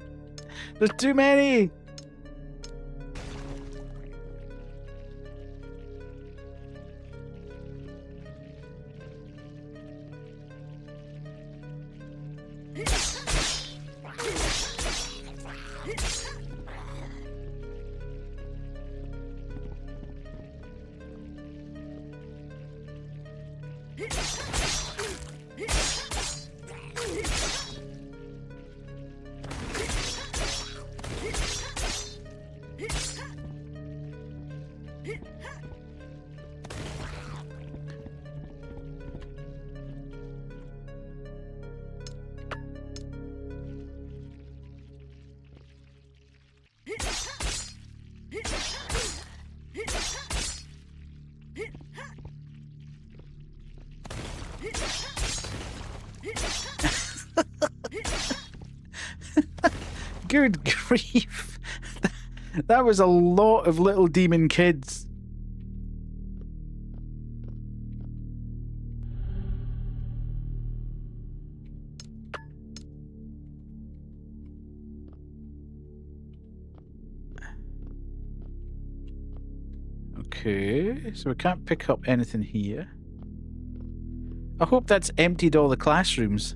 There's too many! Good grief. That was a lot of little demon kids. Okay, so we can't pick up anything here. I hope that's emptied all the classrooms.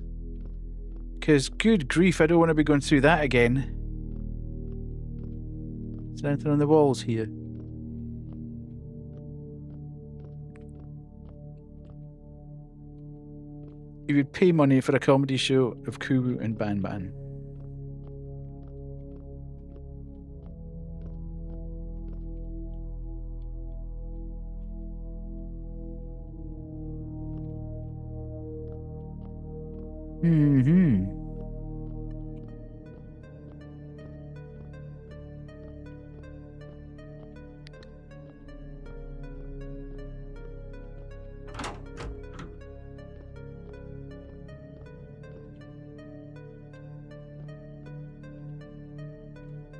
Because, good grief, I don't want to be going through that again. Is there anything on the walls here? You would pay money for a comedy show of Kuwu and Banban. Mm-hmm.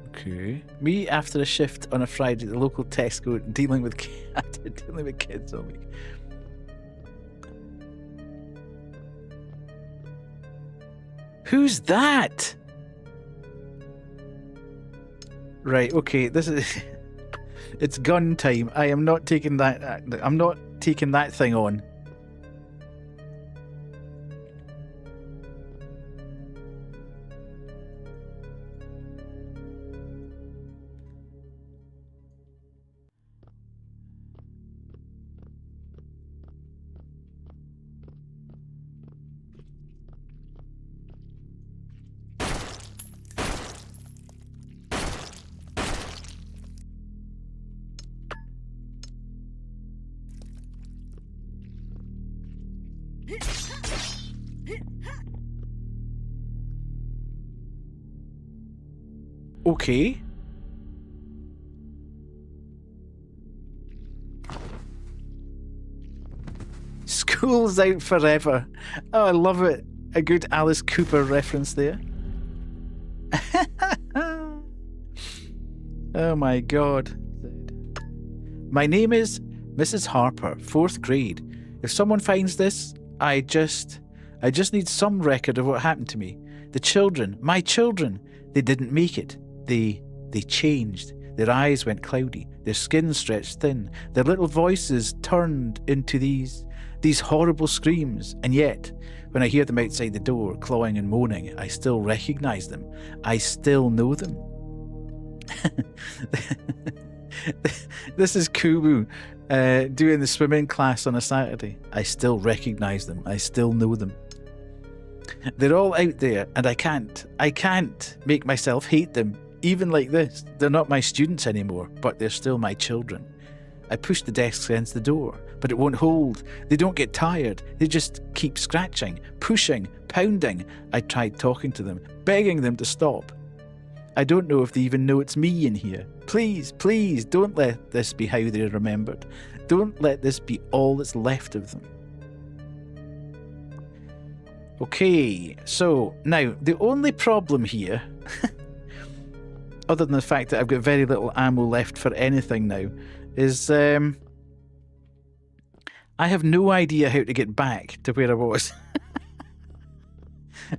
Okay. Me after a shift on a Friday at the local Tesco dealing with kids all week. Who's that? Right, okay, this is it's gun time. I am not taking that I'm not taking that thing on. Okay. School's out forever. Oh, I love it. A good Alice Cooper reference there. Oh my god. My name is Mrs. Harper, 4th grade. If someone finds this, I just need some record of what happened to me. The children, my children, they didn't make it. They changed. Their eyes went cloudy. Their skin stretched thin. Their little voices turned into these horrible screams. And yet, when I hear them outside the door, clawing and moaning, I still recognize them. I still know them. This is Kuwu doing the swimming class on a Saturday. I still recognize them. I still know them. They're all out there, and I can't make myself hate them. Even like this, they're not my students anymore, but they're still my children. I push the desk against the door, but it won't hold. They don't get tired. They just keep scratching, pushing, pounding. I tried talking to them, begging them to stop. I don't know if they even know it's me in here. Please, please, don't let this be how they're remembered. Don't let this be all that's left of them. Okay, so now the only problem here, other than the fact that I've got very little ammo left for anything now, is I have no idea how to get back to where I was.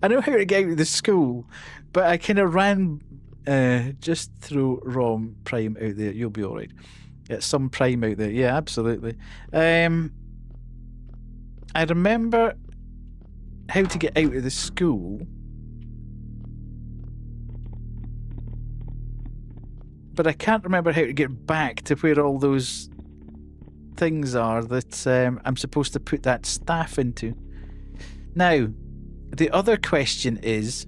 I know how to get out of the school, but I kind of ran, just throw ROM Prime out there. You'll be alright. Get some Prime out there. Yeah, absolutely. I remember how to get out of the school, but I can't remember how to get back to where all those things are that I'm supposed to put that staff into. Now, the other question is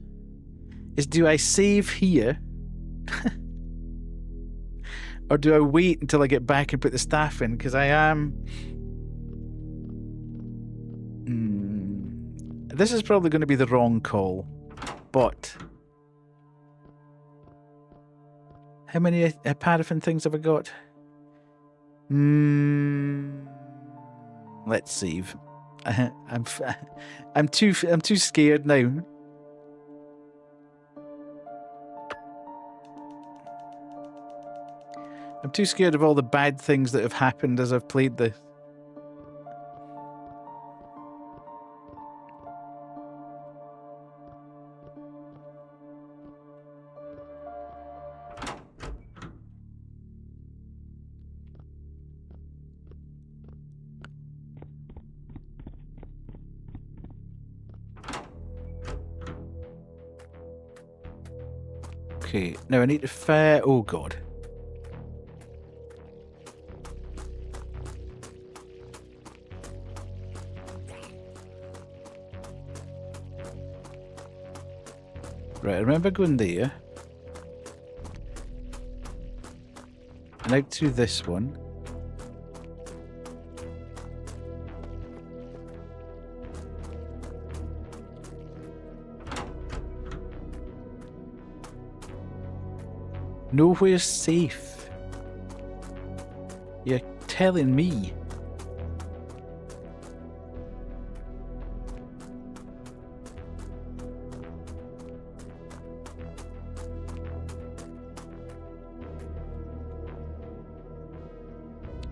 do I save here? Or do I wait until I get back and put the staff in? Because I am... This is probably going to be the wrong call, but... How many paraffin things have I got? Let's save. I'm too scared now. I'm too scared of all the bad things that have happened as I've played this. Okay, now I need to oh god. Right, I remember going there. And out to this one. Nowhere's safe. You're telling me.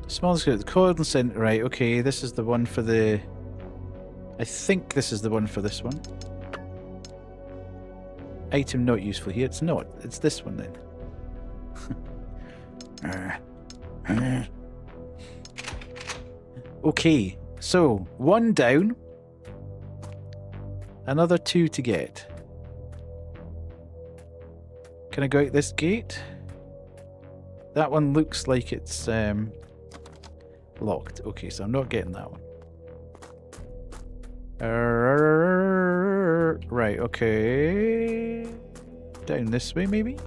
Small script, the code and center, right, okay, this is the one for the... I think this is the one for this one. Item not useful here, it's not, it's this one then. Okay, so, one down. Another 2 to get. Can I go out this gate? That one looks like it's, locked. Okay, so I'm not getting that one. Right, okay. Down this way, maybe?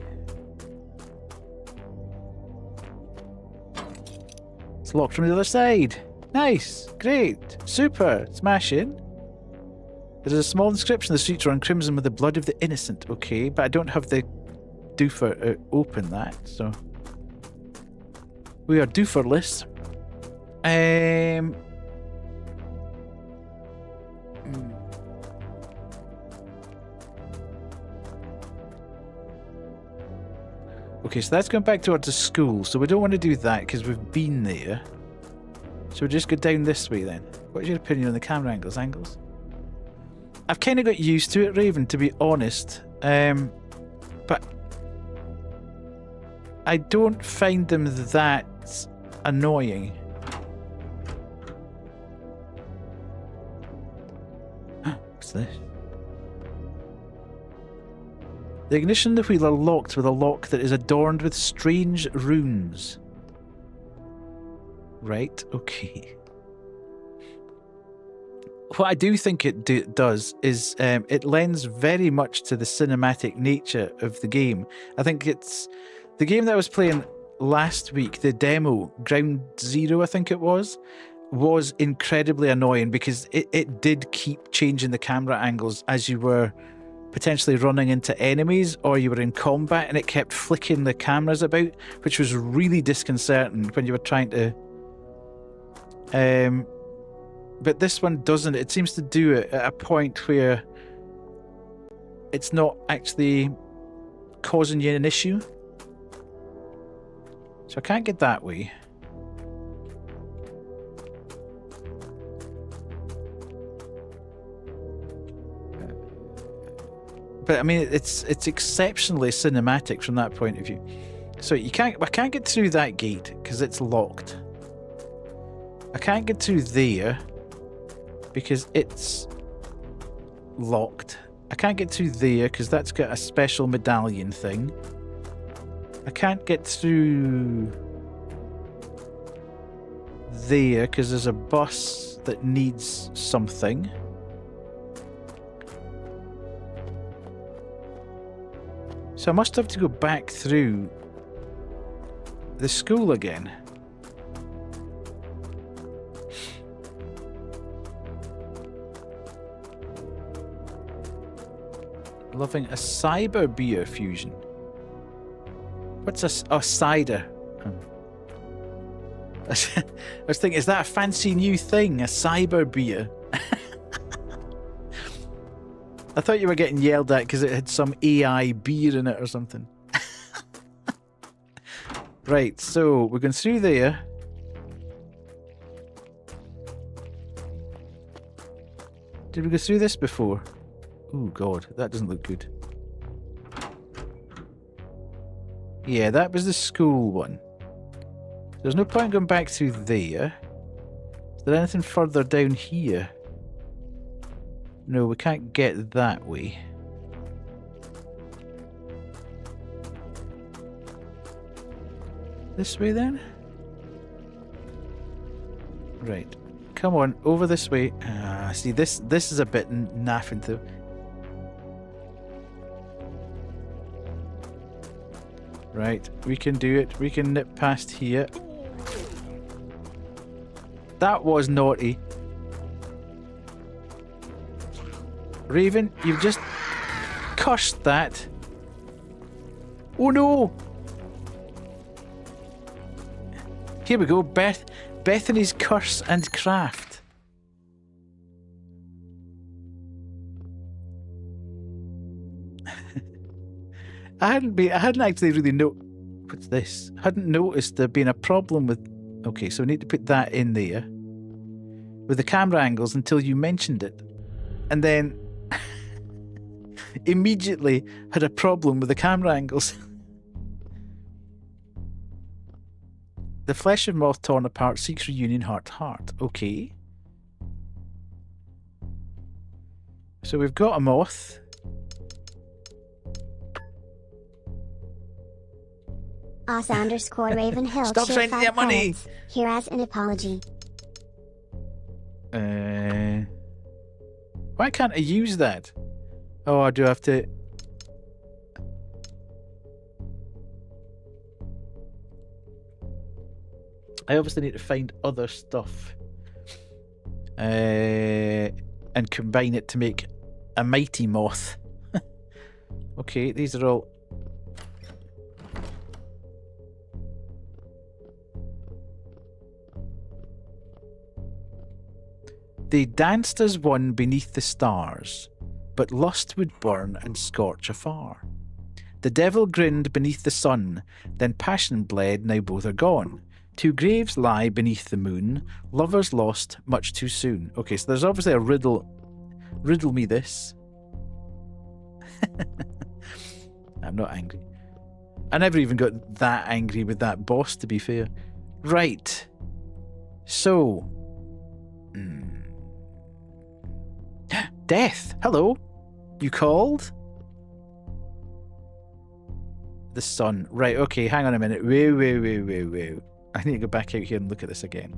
It's locked from the other side. Nice. Great. Super. Smashing. There's a small inscription. The streets run crimson with the blood of the innocent. Okay, but I don't have the doofer open that, so... We are dooferless. Okay, so that's going back towards the school, so we don't want to do that because we've been there. So we'll just go down this way then. What's your opinion on the camera angles? I've kind of got used to it, Raven, to be honest. But I don't find them that annoying. What's this? The ignition of the wheel are locked with a lock that is adorned with strange runes. Right, okay. What I do think it does is it lends very much to the cinematic nature of the game. I think it's the game that I was playing last week, the demo, Ground Zero I think it was incredibly annoying because it did keep changing the camera angles as you were potentially running into enemies or you were in combat, and it kept flicking the cameras about, which was really disconcerting when you were trying to... but this one doesn't. It seems to do it at a point where it's not actually causing you an issue. So I can't get that way. But I mean, it's exceptionally cinematic from that point of view. So I can't get through that gate because it's locked. I can't get through there because it's locked. I can't get through there because that's got a special medallion thing. I can't get through there because there's a bus that needs something. So I must have to go back through the school again. Loving a cyber beer fusion. What's a cider? I was thinking, is that a fancy new thing? A cyber beer? I thought you were getting yelled at because it had some AI beer in it or something. Right, so we're going through there. Did we go through this before? Oh god, that doesn't look good. Yeah, that was the school one. There's no point going back through there. Is there anything further down here? No, we can't get that way. This way then? Right. Come on, over this way. See, this is a bit naffing though. Right, we can do it. We can nip past here. That was naughty. Raven, you've just cursed that. Oh no! Here we go, Bethany's curse and craft. I hadn't actually really what's this? I hadn't noticed there being a problem with. Okay, so we need to put that in there with the camera angles until you mentioned it, and then immediately had a problem with the camera angles. The flesh of moth torn apart seeks reunion heart to heart. Okay. So we've got a moth. Us_Ravenhill. Stop shared spending 5 that money. credits. Here as an apology. Why can't I use that? Oh, I do have to. I obviously need to find other stuff and combine it to make a mighty moth. Okay, these are all. They danced as one beneath the stars, but lust would burn and scorch afar. The devil grinned beneath the sun, then passion bled, now both are gone. 2 graves lie beneath the moon, lovers lost much too soon. Okay, so there's obviously a riddle. Riddle me this. I'm not angry. I never even got that angry with that boss, to be fair. Right. So. Death, hello. You called? The sun. Right, okay, hang on a minute. Wait. I need to go back out here and look at this again.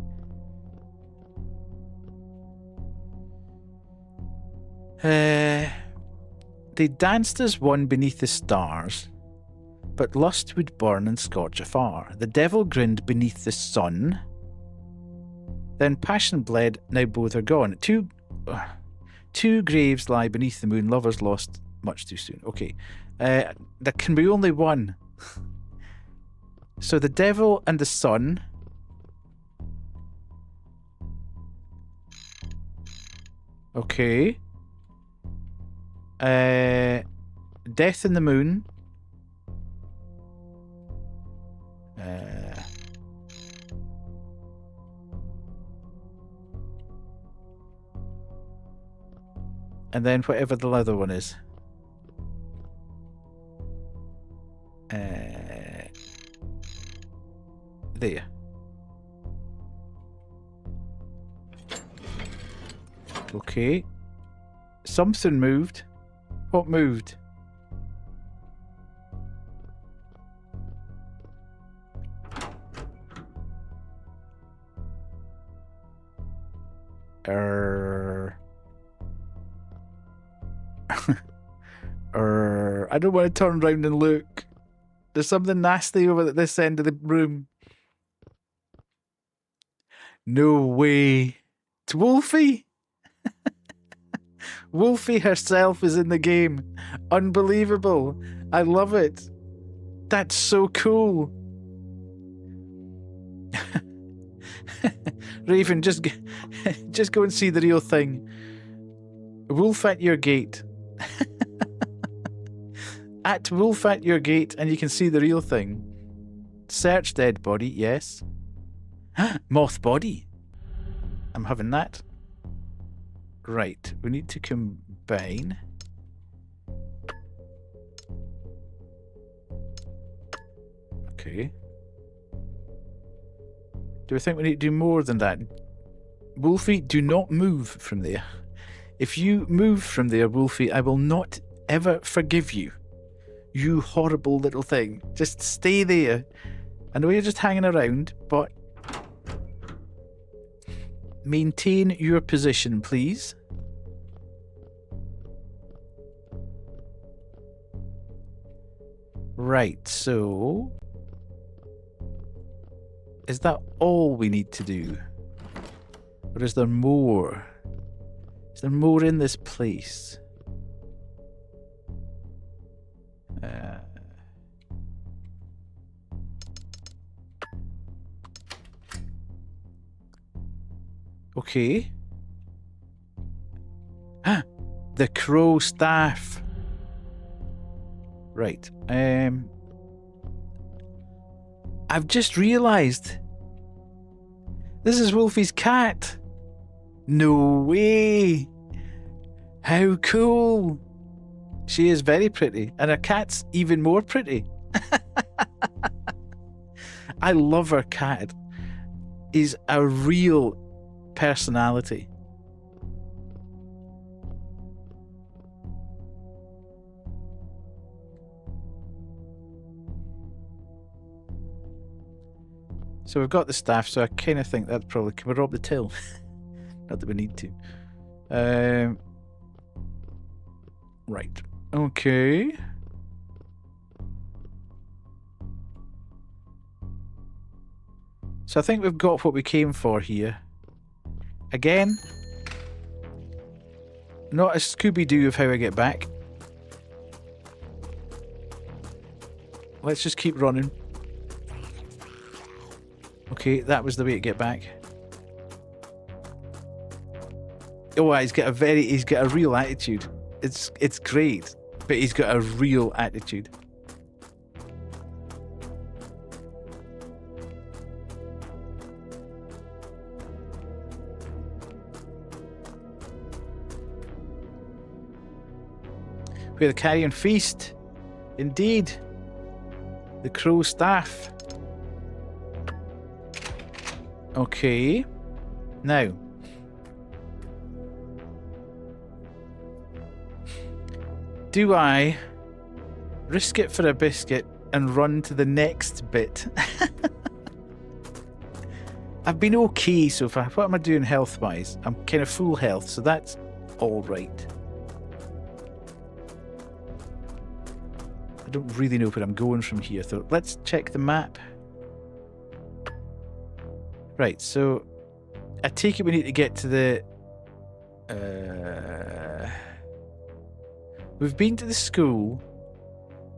They danced as one beneath the stars, but lust would burn and scorch afar. The devil grinned beneath the sun, then passion bled, now both are gone. Two graves lie beneath the moon, lovers lost much too soon. Okay, there can be only one. So the devil and the sun. Okay. Death and the moon. And then whatever the other one is. There. Okay. Something moved. What moved? I don't want to turn around and look. There's something nasty over at this end of the room. No way. It's Wolfie. Wolfie herself is in the game. Unbelievable. I love it. That's so cool. Raven, just go and see the real thing. Wolf at your gate. At Wolf at your gate, and you can see the real thing. Search dead body, yes. Moth body. I'm having that. Right, we need to combine. Okay. Do I think we need to do more than that? Wolfie, do not move from there. If you move from there, Wolfie, I will not ever forgive you. You horrible little thing. Just stay there. I know you're just hanging around, but maintain your position, please. Right, so... Is that all we need to do? Or is there more? Is there more in this place? Okay. The crow staff. Right. I've just realised. This is Wolfie's cat. No way. How cool. She is very pretty. And her cat's even more pretty. I love her cat. He's a real personality. So we've got the staff, so I kind of think that probably... Can we rob the till? Not that we need to. Right. Okay. So I think we've got what we came for here. Again, not a Scooby-Doo of how I get back. Let's just keep running. Okay, that was the way to get back. Oh, he's got a real attitude. It's great, but he's got a real attitude. We're the carrion feast. Indeed. The crow staff. Okay. Now. Do I risk it for a biscuit and run to the next bit? I've been okay so far. What am I doing health-wise? I'm kind of full health, so that's all right. I don't really know where I'm going from here, so let's check the map. Right, so I take it we need to get to the... We've been to the school.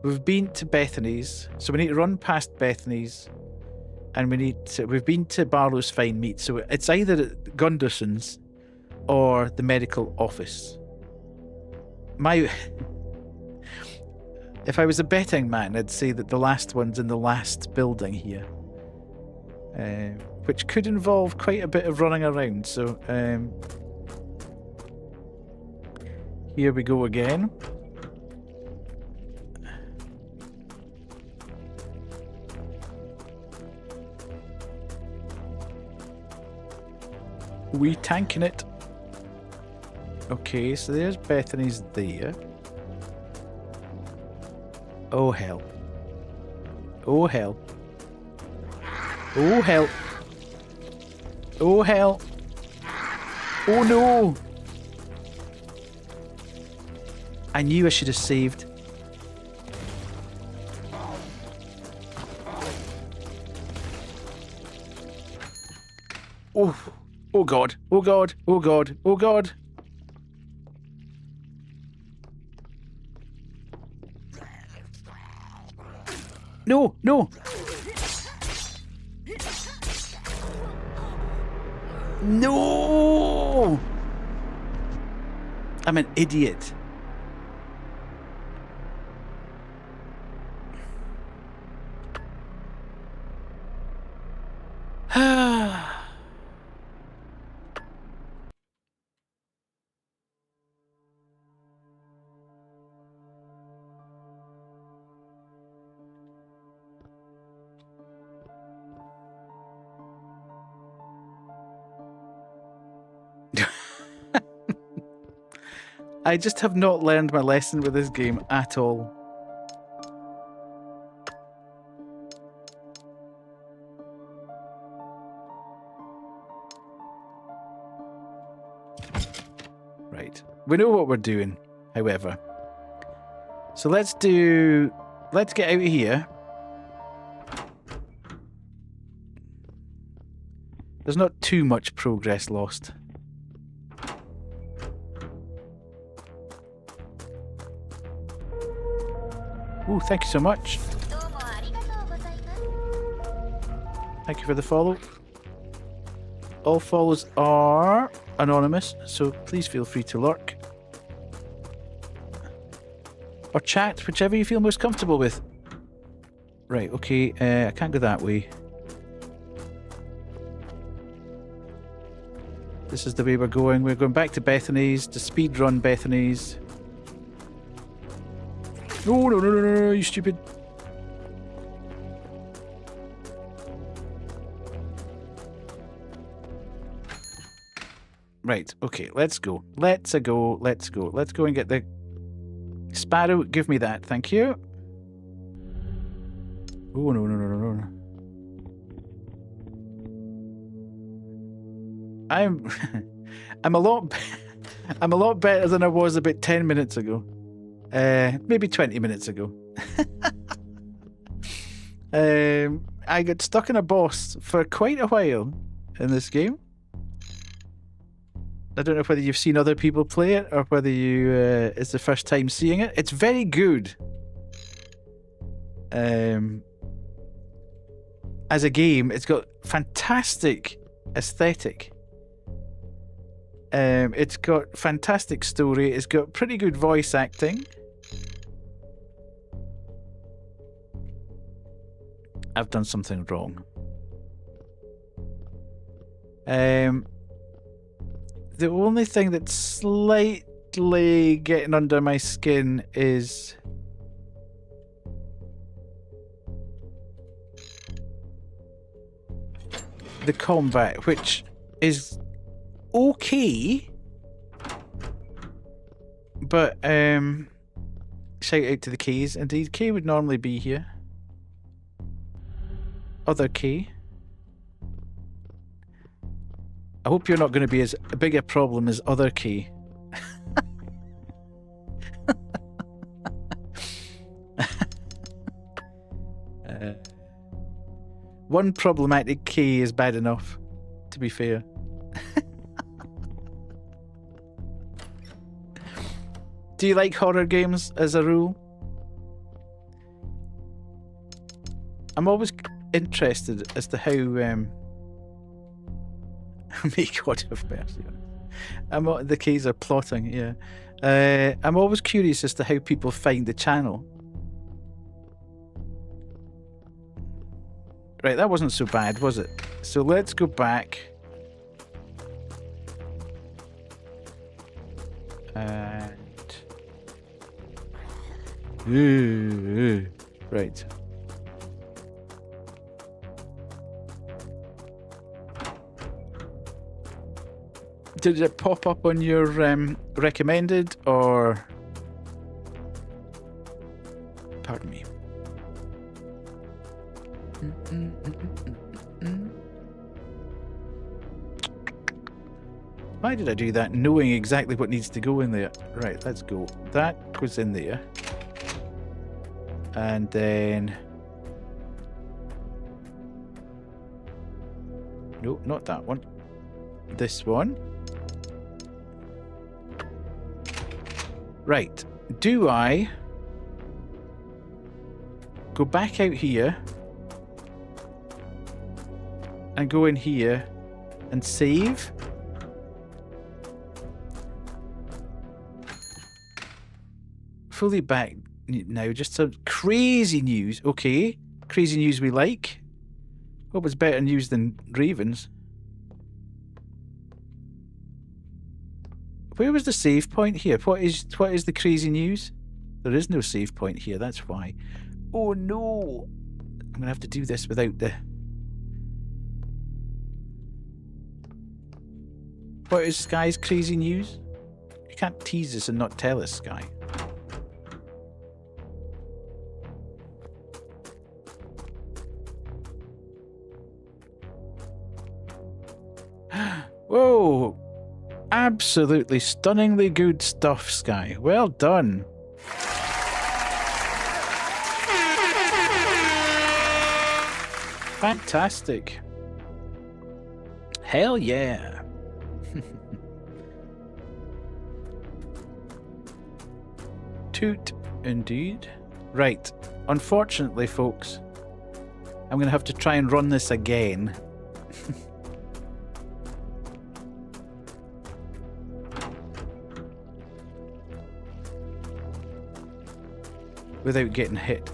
We've been to Bethany's. So we need to run past Bethany's. And we've been to Barlow's Fine Meat. So it's either at Gunderson's or the medical office. If I was a betting man, I'd say that the last one's in the last building here. Which could involve quite a bit of running around. So here we go again. We tanking it. Okay, so there's Bethany's there. Oh hell. Oh hell. Oh hell. Oh hell. Oh no. I knew I should have saved. Oh. Oh god. Oh god. Oh god. Oh god. No, no. No. I'm an idiot. I just have not learned my lesson with this game at all. Right. We know what we're doing, however. So let's do let's get out of here. There's not too much progress lost. Oh, thank you so much. Thank you for the follow. All follows are anonymous, so please feel free to lurk. Or chat, whichever you feel most comfortable with. Right, okay, I can't go that way. This is the way we're going. We're going back to Bethany's, to speedrun Bethany's. No, no, no, no, no, you stupid. Right, okay, let's go. Let's go, let's go. Let's go and get the Sparrow. Give me that, thank you. Oh, no, no, no, no, no. I'm a lot better than I was about 10 minutes ago. Maybe 20 minutes ago. I got stuck in a boss for quite a while in this game. I don't know whether you've seen other people play it or whether you it's the first time seeing it. It's very good. As a game, it's got fantastic aesthetic. It's got fantastic story. It's got pretty good voice acting. I've done something wrong. The only thing that's slightly getting under my skin is the combat, which is okay, but shout out to the Ks. Indeed, K would normally be here. Other K. I hope you're not going to be as big a problem as other K. One problematic K is bad enough, to be fair. Do you like horror games as a rule? I'm always interested as to how may God have mercy on us. The K's are plotting, yeah. I'm always curious as to how people find the channel. Right, that wasn't so bad, was it? So let's go back. And... right. Did it pop up on your recommended or... Pardon me. Why did I do that knowing exactly what needs to go in there? Right, let's go. That goes in there. And then... No, not that one. This one. Right. Do I go back out here and go in here and save? Fully back now. Just some crazy news. Okay. Crazy news we like. Hope it's better news than Ravens. Where was the save point here? What is the crazy news? There is no save point here, that's why. Oh no! I'm gonna have to do this without the... What is Sky's crazy news? You can't tease us and not tell us, Sky. Whoa! Absolutely stunningly good stuff, Sky. Well done. Fantastic. Hell yeah. Toot, indeed. Right. Unfortunately, folks, I'm going to have to try and run this again. Without getting hit.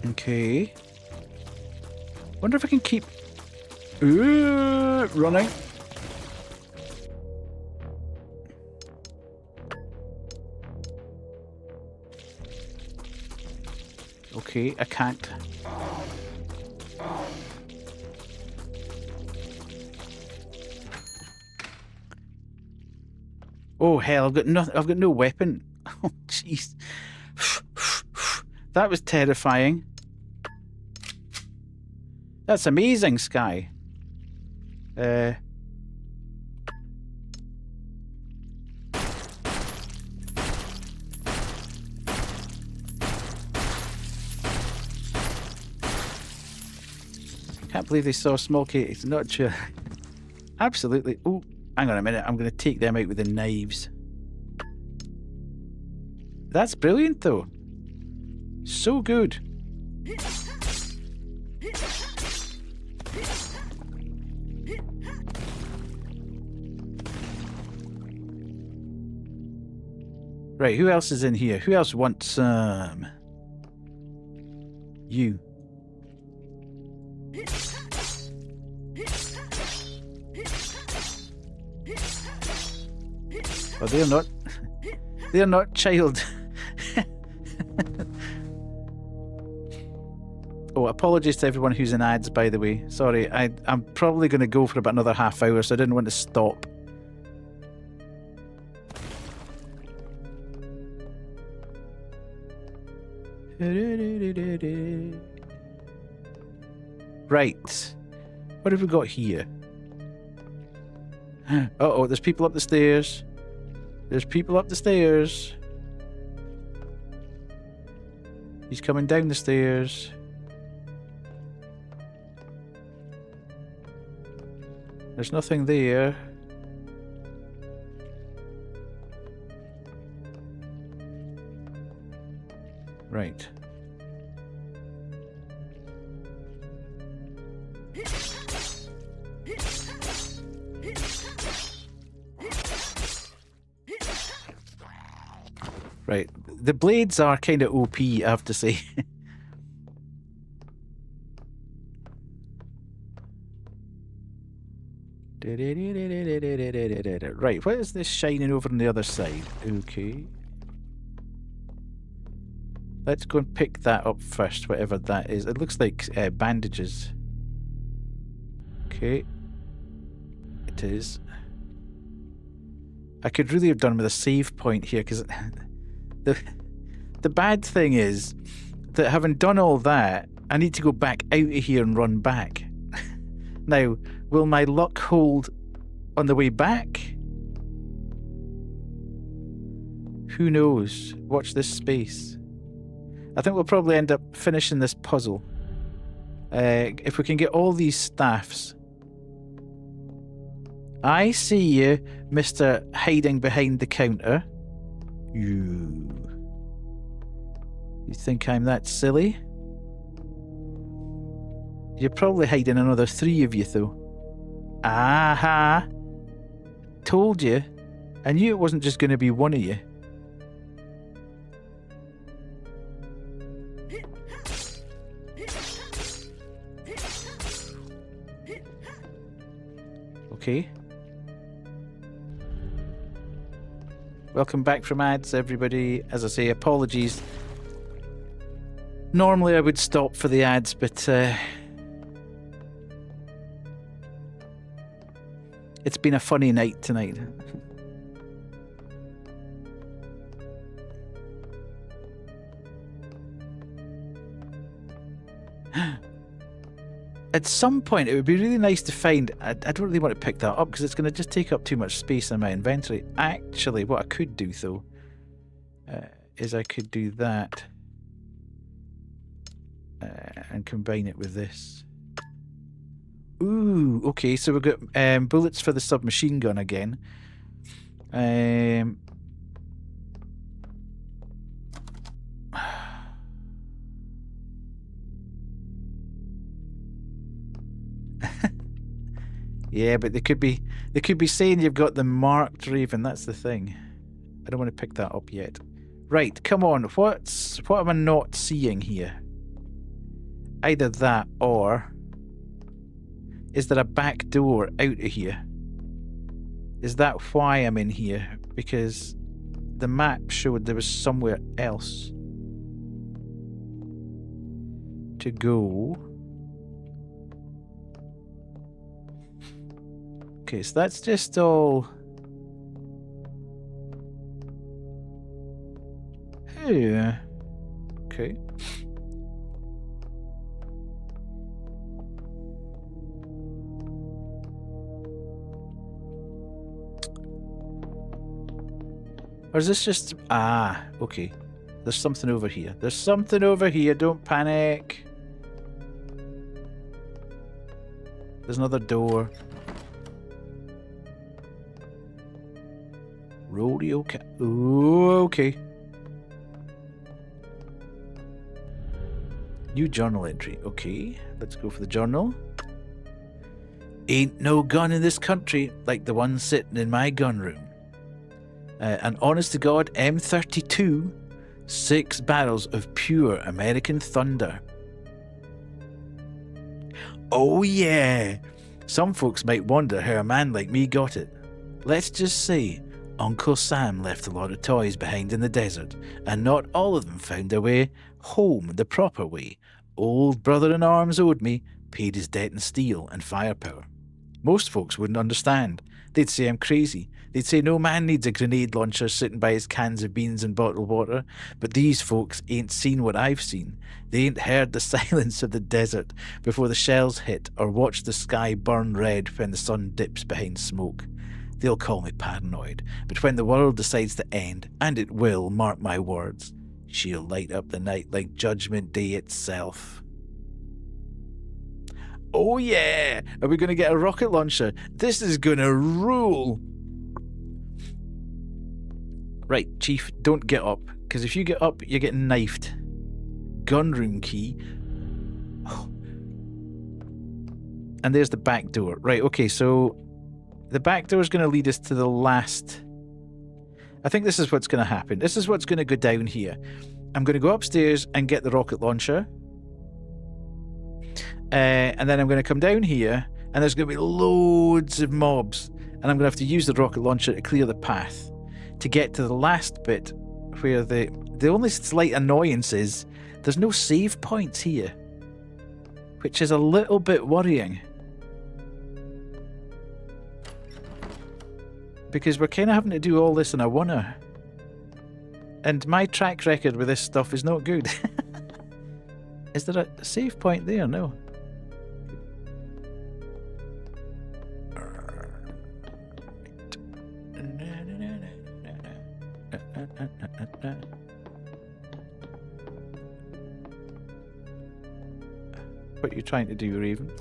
Okay. Wonder if I can keep running. Okay, I can't. Oh hell, I've got nothing. I've got no weapon. Oh jeez. That was terrifying. That's amazing, Sky. Can't believe they saw Smokey. It's not true. Absolutely. Oh, hang on a minute. I'm going to take them out with the knives. That's brilliant, though. So good. Right, who else is in here? Who else wants some? You. Oh, they're not. They're not child. Oh, apologies to everyone who's in ads, by the way. Sorry, I'm probably going to go for about another half hour, so I didn't want to stop. Right. What have we got here? Uh-oh, there's people up the stairs. There's people up the stairs. He's coming down the stairs. There's nothing there. Right. Right. The blades are kind of OP, I have to say. Right, what is this shining over on the other side? Okay. Let's go and pick that up first, whatever that is. It looks like bandages. Okay. It is. I could really have done with a save point here, because the bad thing is that having done all that, I need to go back out of here and run back. Now, will my luck hold on the way back? Who knows? Watch this space. I think we'll probably end up finishing this puzzle. If we can get all these staffs. I see you, Mr. Hiding behind the counter. You think I'm that silly? You're probably hiding another 3 of you, though. Aha! Told you. I knew it wasn't just going to be one of you. Okay. Welcome back from ads, everybody. As I say, apologies. Normally I would stop for the ads, but it's been a funny night tonight. At some point, it would be really nice to find... I don't really want to pick that up because it's going to just take up too much space in my inventory. Actually, what I could do, though, is I could do that and combine it with this. Ooh, okay, so we've got bullets for the submachine gun again. Yeah, but they could be saying you've got them marked, Raven. That's the thing. I don't want to pick that up yet. Right, come on. What am I not seeing here? Either that or is there a back door out of here? Is that why I'm in here? Because the map showed there was somewhere else to go. Okay, so that's just all... Yeah. Okay. Or is this just... Ah, okay. There's something over here. There's something over here. Don't panic. There's another door. Rodeo cat. Ooh, okay. New journal entry. Okay, let's go for the journal. Ain't no gun in this country like the one sitting in my gun room. An honest to God M32, 6 barrels of pure American thunder. Oh yeah! Some folks might wonder how a man like me got it. Let's just say Uncle Sam left a lot of toys behind in the desert, and not all of them found their way home the proper way. Old brother-in-arms owed me, paid his debt in steel and firepower. Most folks wouldn't understand. They'd say I'm crazy. They'd say no man needs a grenade launcher sitting by his cans of beans and bottled water. But these folks ain't seen what I've seen. They ain't heard the silence of the desert before the shells hit, or watched the sky burn red when the sun dips behind smoke. They'll call me paranoid, but when the world decides to end, and it will, mark my words, she'll light up the night like Judgment Day itself. Oh yeah! Are we going to get a rocket launcher? This is going to rule! Right, Chief, don't get up, because if you get up, you're getting knifed. Gunroom key. Oh. And there's the back door. Right, okay, so the back door is going to lead us to the last... I think this is what's going to happen. This is what's going to go down here. I'm going to go upstairs and get the rocket launcher. And then I'm going to come down here, and there's going to be loads of mobs. And I'm going to have to use the rocket launcher to clear the path to get to the last bit where the only slight annoyance is there's no save points here, which is a little bit worrying. Because we're kind of having to do all this in a oneer. And my track record with this stuff is not good. Is there a save point there? No. What are you trying to do, Raven?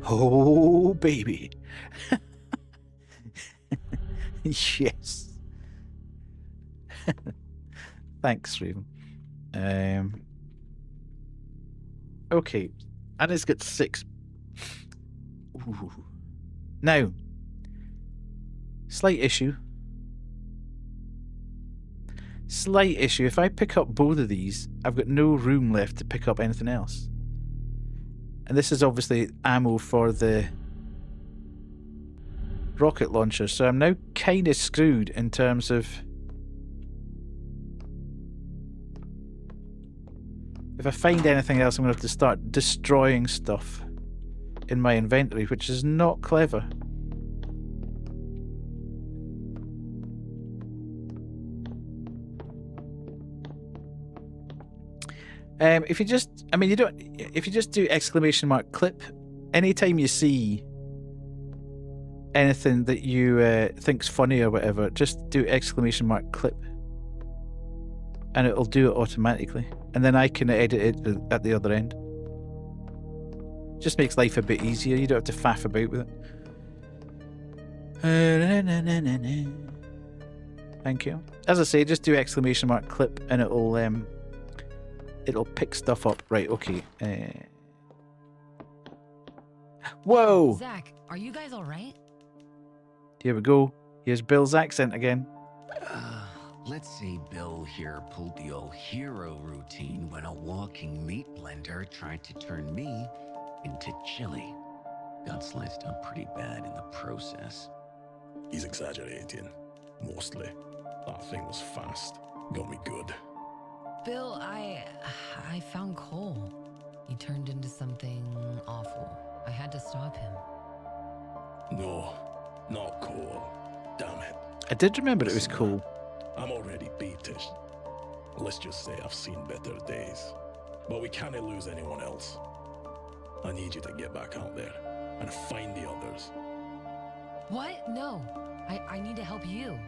Oh, baby. Yes. Thanks, Raven. Okay. And it's got 6. Ooh. Now, slight issue. Slight issue. If I pick up both of these, I've got no room left to pick up anything else. And this is obviously ammo for the rocket launcher, so I'm now kind of screwed in terms of... If I find anything else, I'm going to have to start destroying stuff in my inventory, which is not clever. If you just, I mean, you don't. If you just do exclamation mark clip, anytime you see anything that you think's funny or whatever, just do exclamation mark clip, and it'll do it automatically. And then I can edit it at the other end. Just makes life a bit easier. You don't have to faff about with it. Thank you. As I say, just do exclamation mark clip, and it'll pick stuff up. Right, okay. Whoa! Zach, are you guys alright? Here we go. Here's Bill's accent again. Let's say Bill here pulled the old hero routine when a walking meat blender tried to turn me into chili. Got sliced up pretty bad in the process. He's exaggerating. Mostly. That thing was fast. Got me good. Bill, I found Cole. He turned into something awful. I had to stop him. No, not cool. Damn it. I did remember it was cool. I'm already beatish. Let's just say I've seen better days. But we can't lose anyone else. I need you to get back out there and find the others. What? No. I need to help you.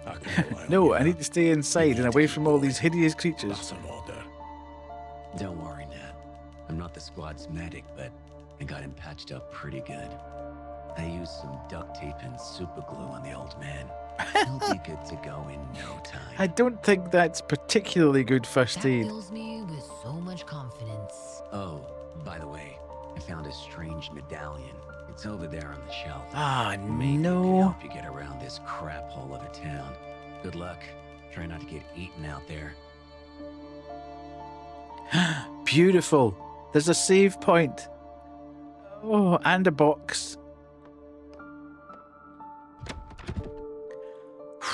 I can rely on No, you I now. need to stay inside and away from all these hideous creatures. That's an order. Don't worry, Nat. I'm not the squad's medic, but I got him patched up pretty good. I used some duct tape and super glue on the old man. He'll be good to go in no time. I don't think that's particularly good first That aid. fills me with so much confidence. Oh, by the way, I found a strange medallion. It's over there on the shelf. Ah, Maybe it no. can help you get around this crap hole of a town. Good luck. Try not to get eaten out there. Beautiful. There's a save point. Oh, and a box.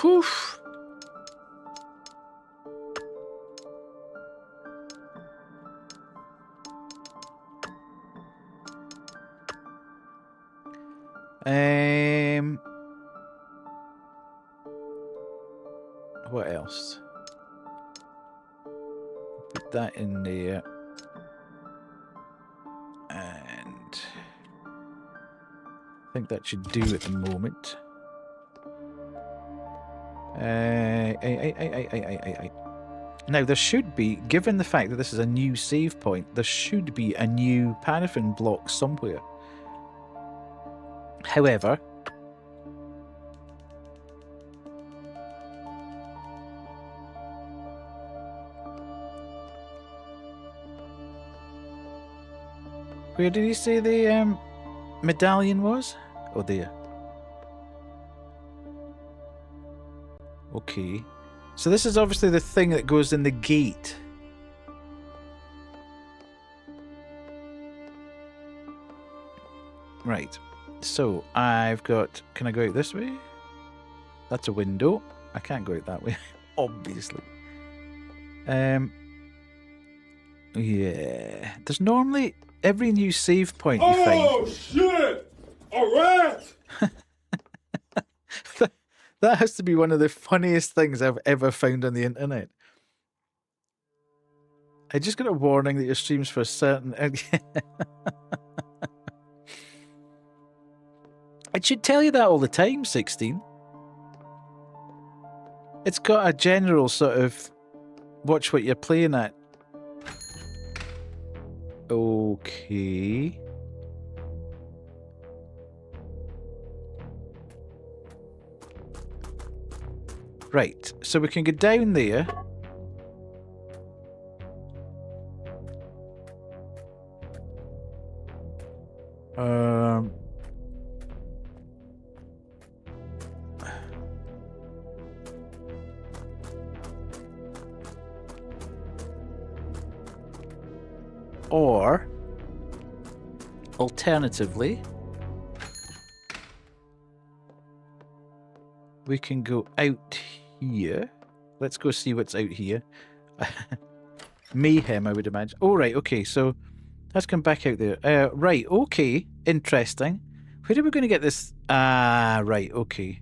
Whew. What else? Put that in there. And I think that should do at the moment. Now there should be, given the fact that this is a new save point, there should be a new paraffin block somewhere. However, where did he say the medallion was? Oh, there. Okay. So this is obviously the thing that goes in the gate. Right. So I've got... Can I go out this way? That's a window. I can't go out that way, obviously. Yeah. There's normally... Every new save point you find... Oh, shit! A rat! That has to be one of the funniest things I've ever found on the internet. I just got a warning that your stream's for certain... It should tell you that all the time, 16. It's got a general sort of... Watch what you're playing at. Okay. Right, so we can go down there. Or alternatively, we can go out here. Let's go see what's out here. Mayhem, I would imagine. Oh, right, okay, so let's come back out there. Right, okay, interesting. Where are we going to get this? Ah, right, okay.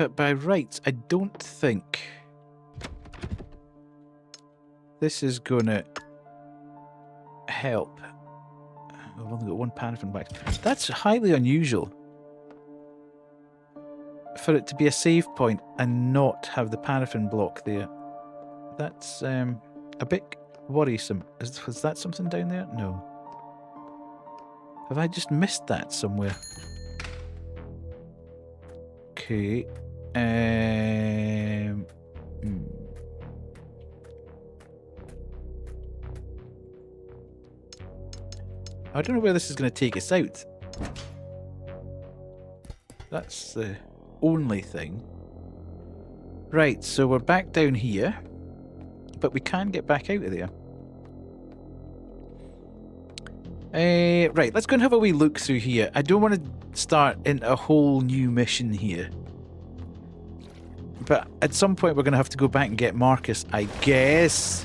but by rights, I don't think this is gonna help. I've only got one paraffin wax. That's highly unusual for it to be a save point and not have the paraffin block there. That's a bit worrisome. Was that something down there? No. Have I just missed that somewhere? Okay. I don't know where this is going to take us out. That's the only thing. Right, so we're back down here, but we can get back out of there. Right, let's go and have a wee look through here. I don't want to start in a whole new mission here. But at some point we're going to have to go back and get Marcus, I guess.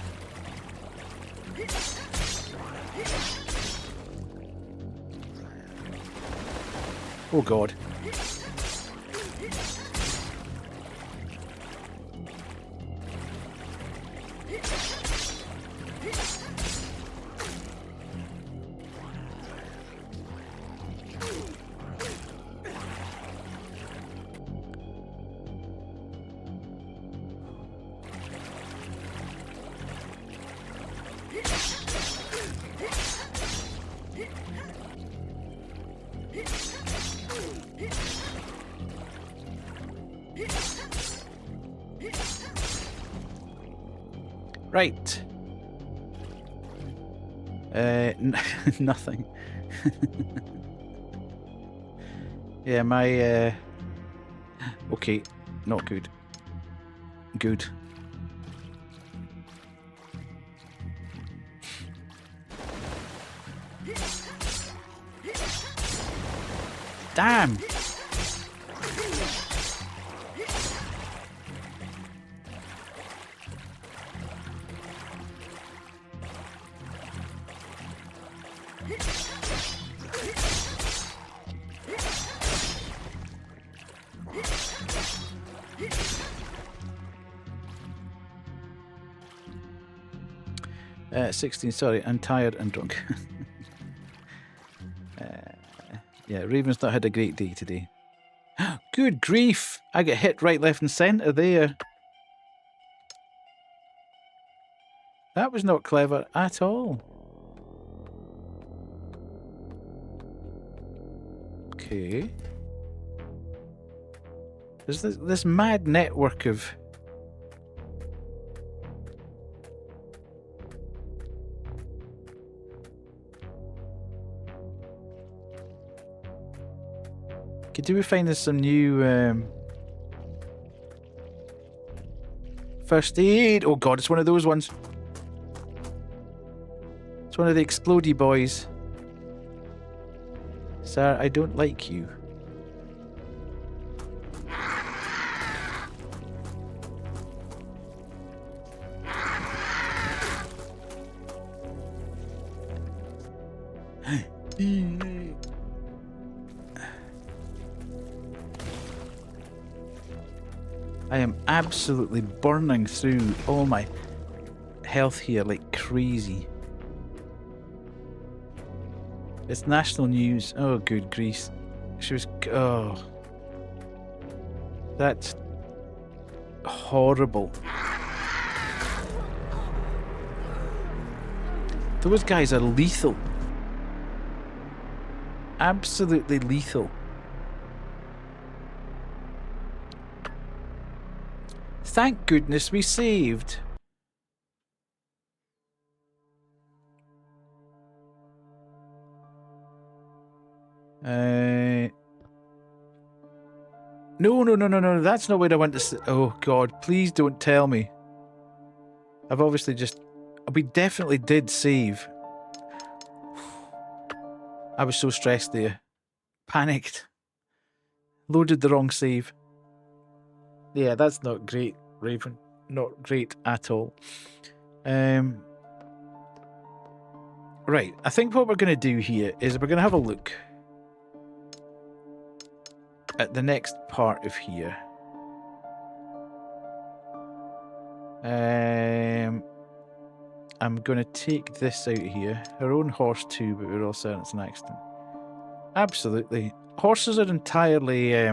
Oh god. Right. Nothing. Yeah, my okay, not good. Good. Damn. Uh, 16, sorry, I'm tired and drunk. Yeah, Raven's not had a great day today. Good grief! I get hit right, left and centre there. That was not clever at all. Okay. There's this mad network of... Do we find there's some new first aid? Oh god, it's one of those ones. It's one of the explodey boys. Sir, I don't like you. I am absolutely burning through all my health here like crazy. It's national news. Oh, good grief. She was... Oh. That's horrible. Those guys are lethal. Absolutely lethal. Thank goodness we saved. No, that's not where I want to... Oh god, please don't tell me. I've obviously just... We definitely did save. I was so stressed there. Panicked. Loaded the wrong save. Yeah, that's not great, Raven. Not great at all. Right, I think what we're going to do here is we're going to have a look at the next part of here. I'm going to take this out here. Her own horse too, but we're all certain it's an accident. Absolutely. Horses are entirely... I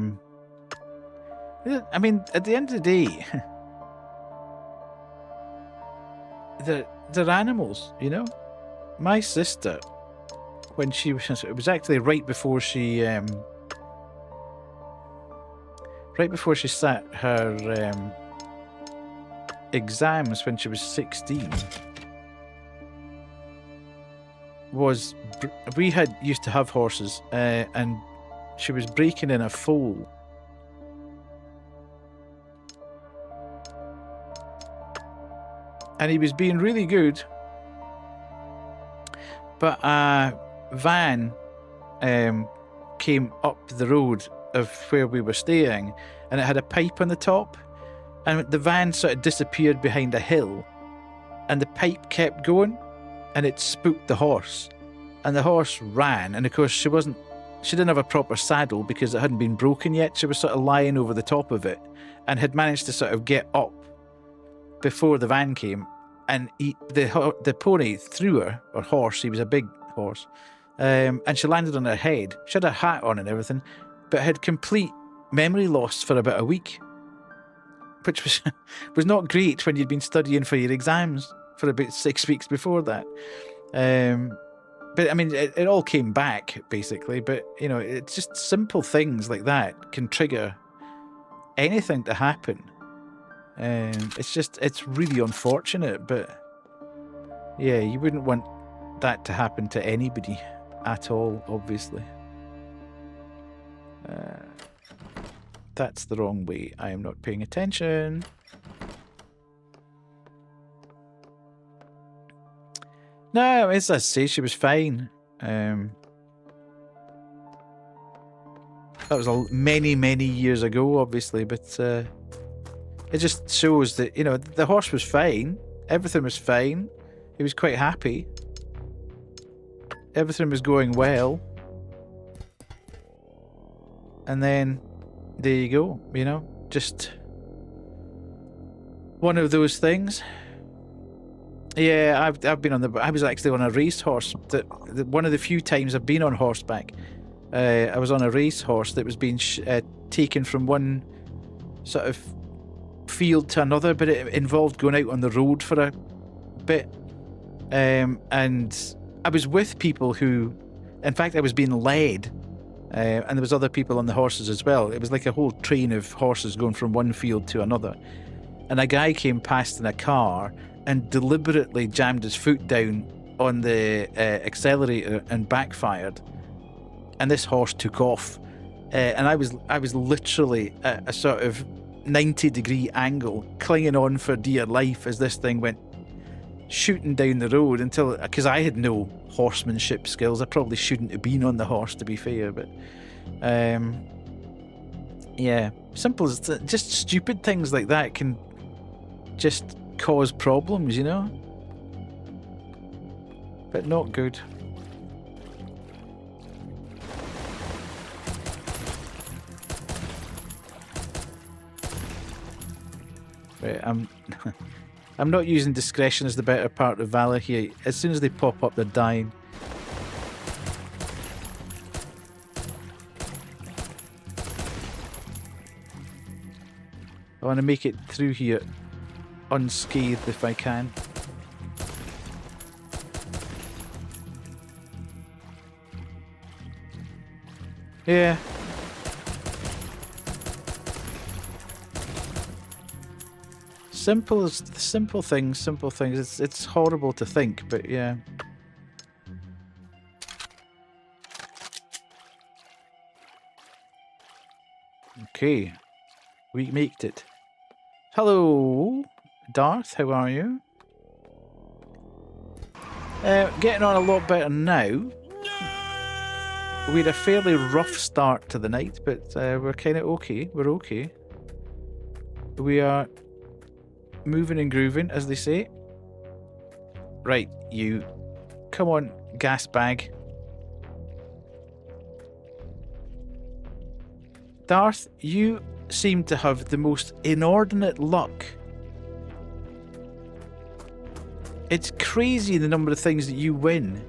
mean, at the end of the day, they're animals, you know? My sister, when she was... It was actually right before she sat her exams when she was 16, we had used to have horses, and she was breaking in a foal. And he was being really good, but a van came up the road of where we were staying, and it had a pipe on the top, and the van sort of disappeared behind a hill, and the pipe kept going, and it spooked the horse, and the horse ran. And of course she didn't have a proper saddle because it hadn't been broken yet. She was sort of lying over the top of it and had managed to sort of get up before the van came, and the pony threw her, or horse, he was a big horse, and she landed on her head. She had a hat on and everything, but had complete memory loss for about a week, which was not great when you'd been studying for your exams for about 6 weeks before that. But I mean, it all came back basically. But you know, it's just simple things like that can trigger anything to happen. It's really unfortunate, but yeah, you wouldn't want that to happen to anybody at all, obviously. That's the wrong way. I am not paying attention. No, as I say, she was fine. That was many, many years ago, obviously, but it just shows that, you know, the horse was fine. Everything was fine. He was quite happy. Everything was going well. And then, there you go, you know, just one of those things. Yeah, I've been on I was actually on a racehorse. One of the few times I've been on horseback. I was on a racehorse that was being taken from one sort of field to another, but it involved going out on the road for a bit. And I was with people who, in fact, I was being led, and there was other people on the horses as well. It was like a whole train of horses going from one field to another. And a guy came past in a car and deliberately jammed his foot down on the accelerator and backfired, and this horse took off, and I was literally at a sort of 90-degree angle, clinging on for dear life as this thing went shooting down the road, until, because I had no horsemanship skills, I probably shouldn't have been on the horse, to be fair, but yeah, simple as just stupid things like that can just cause problems, you know, but not good. Right, I'm not using discretion as the better part of valor here. As soon as they pop up, they're dying. I want to make it through here unscathed if I can. Yeah. Simple things. It's horrible to think, but yeah. Okay. We made it. Hello, Darth, how are you? Getting on a lot better now. We had a fairly rough start to the night, but we're kind of okay. We're okay. We are moving and grooving, as they say. Right, you. Come on, gas bag. Darth, you seem to have the most inordinate luck It's crazy the number of things that you win.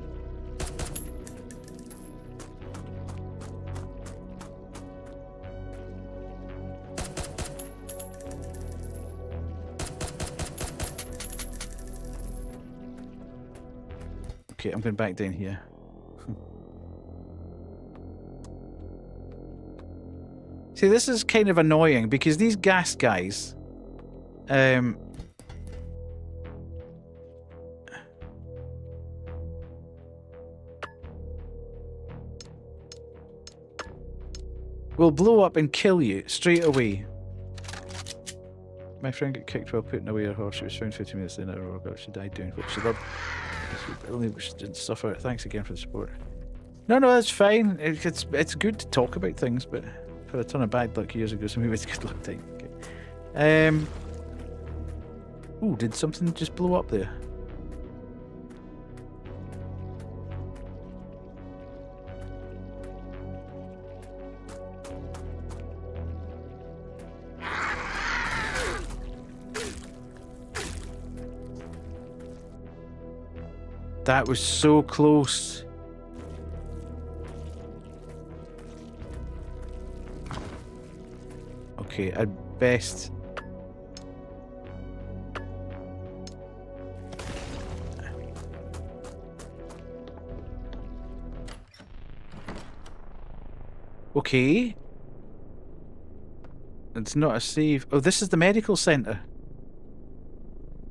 Okay, I'm going back down here. See, this is kind of annoying because these gas guys, will blow up and kill you straight away. My friend got kicked while putting away her horse. She was found 50 minutes in a row ago. She died doing what she loved. Only she didn't suffer. Thanks again for the support. No, that's fine. It's good to talk about things, but for a ton of bad luck years ago, so maybe it's good luck time. Okay. Ooh, did something just blow up there? That was so close. Okay, at best. Okay. It's not a save. Oh, this is the medical center.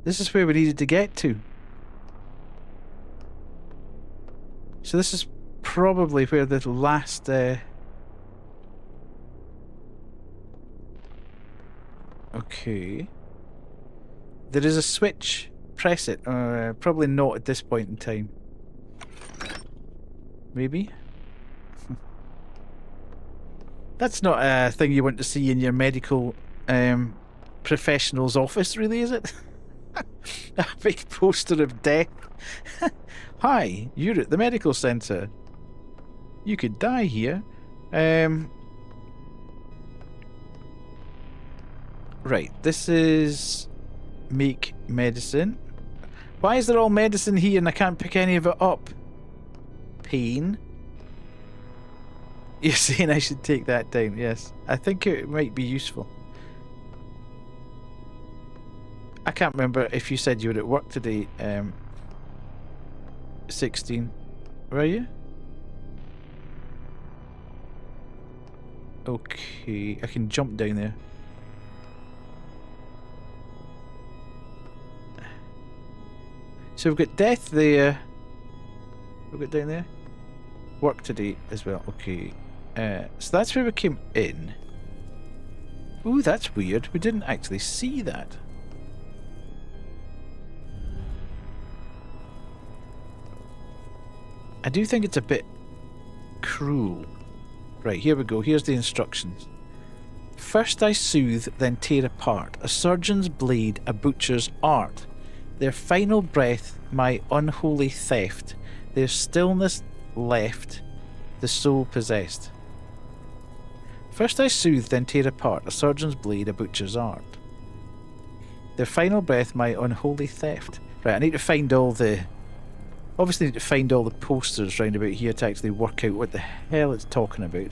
This is where we needed to get to. So this is probably where the last okay. There is a switch. Press it. Probably not at this point in time. Maybe? That's not a thing you want to see in your medical professional's office, really, is it? A big poster of death. Hi, you're at the medical centre. You could die here. Right, this is make medicine. Why is there all medicine here and I can't pick any of it up? Pain. You're saying I should take that down, yes. I think it might be useful. I can't remember if you said you were at work today, 16. Were you? Okay, I can jump down there. So we've got death there. We've got down there. Work today as well. Okay. So that's where we came in. Ooh, that's weird. We didn't actually see that. I do think it's a bit cruel. Right, here we go. Here's the instructions. First I soothe, then tear apart. A surgeon's blade, a butcher's art. Their final breath, my unholy theft. Their stillness left, the soul possessed. First I soothe, then tear apart. A surgeon's blade, a butcher's art. Their final breath, my unholy theft. Right, I need to find all the... Obviously need to find all the posters round about here to actually work out what the hell it's talking about.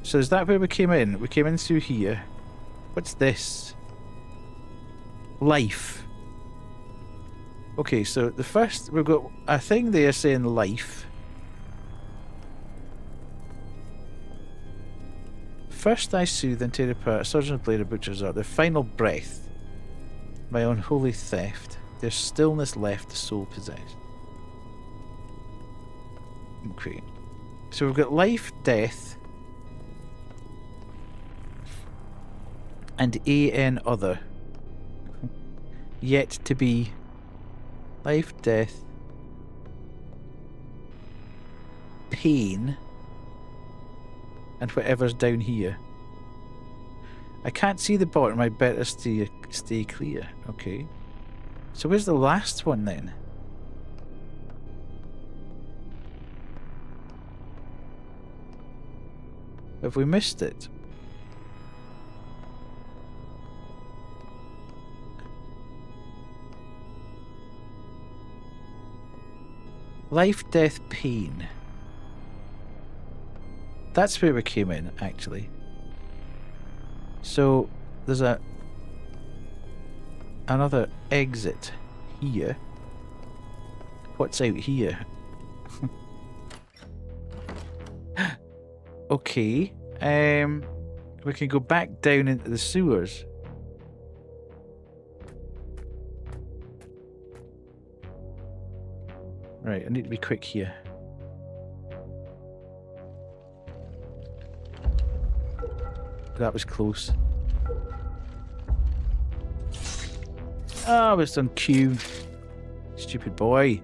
So is that where we came in? We came in through here. What's this? Life. Okay, so the first, we've got a thing there saying life. First I soothe and tear apart, a surgeon's blade, a butcher's art. Their final breath, my unholy theft. There's stillness left, the soul possessed. Okay. So we've got life, death, and AN other. Yet to be. Life, death, pain, and whatever's down here. I can't see the bottom, I better stay clear. Okay. So where's the last one then? Have we missed it? Life, death, pain. That's where we came in, actually. So there's another exit here. What's out here? Okay. We can go back down into the sewers. Right, I need to be quick here. That was close. Oh, I was on cue. Stupid boy.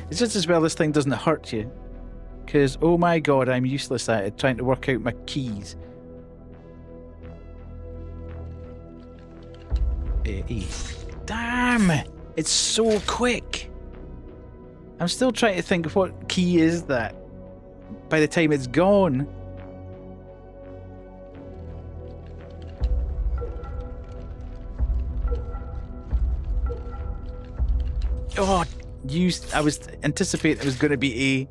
It's just as well this thing doesn't hurt you. Because, oh my god, I'm useless at it, trying to work out my keys. Damn! It's so quick! I'm still trying to think of what key is that by the time it's gone. Oh, I was anticipating it was going to be a...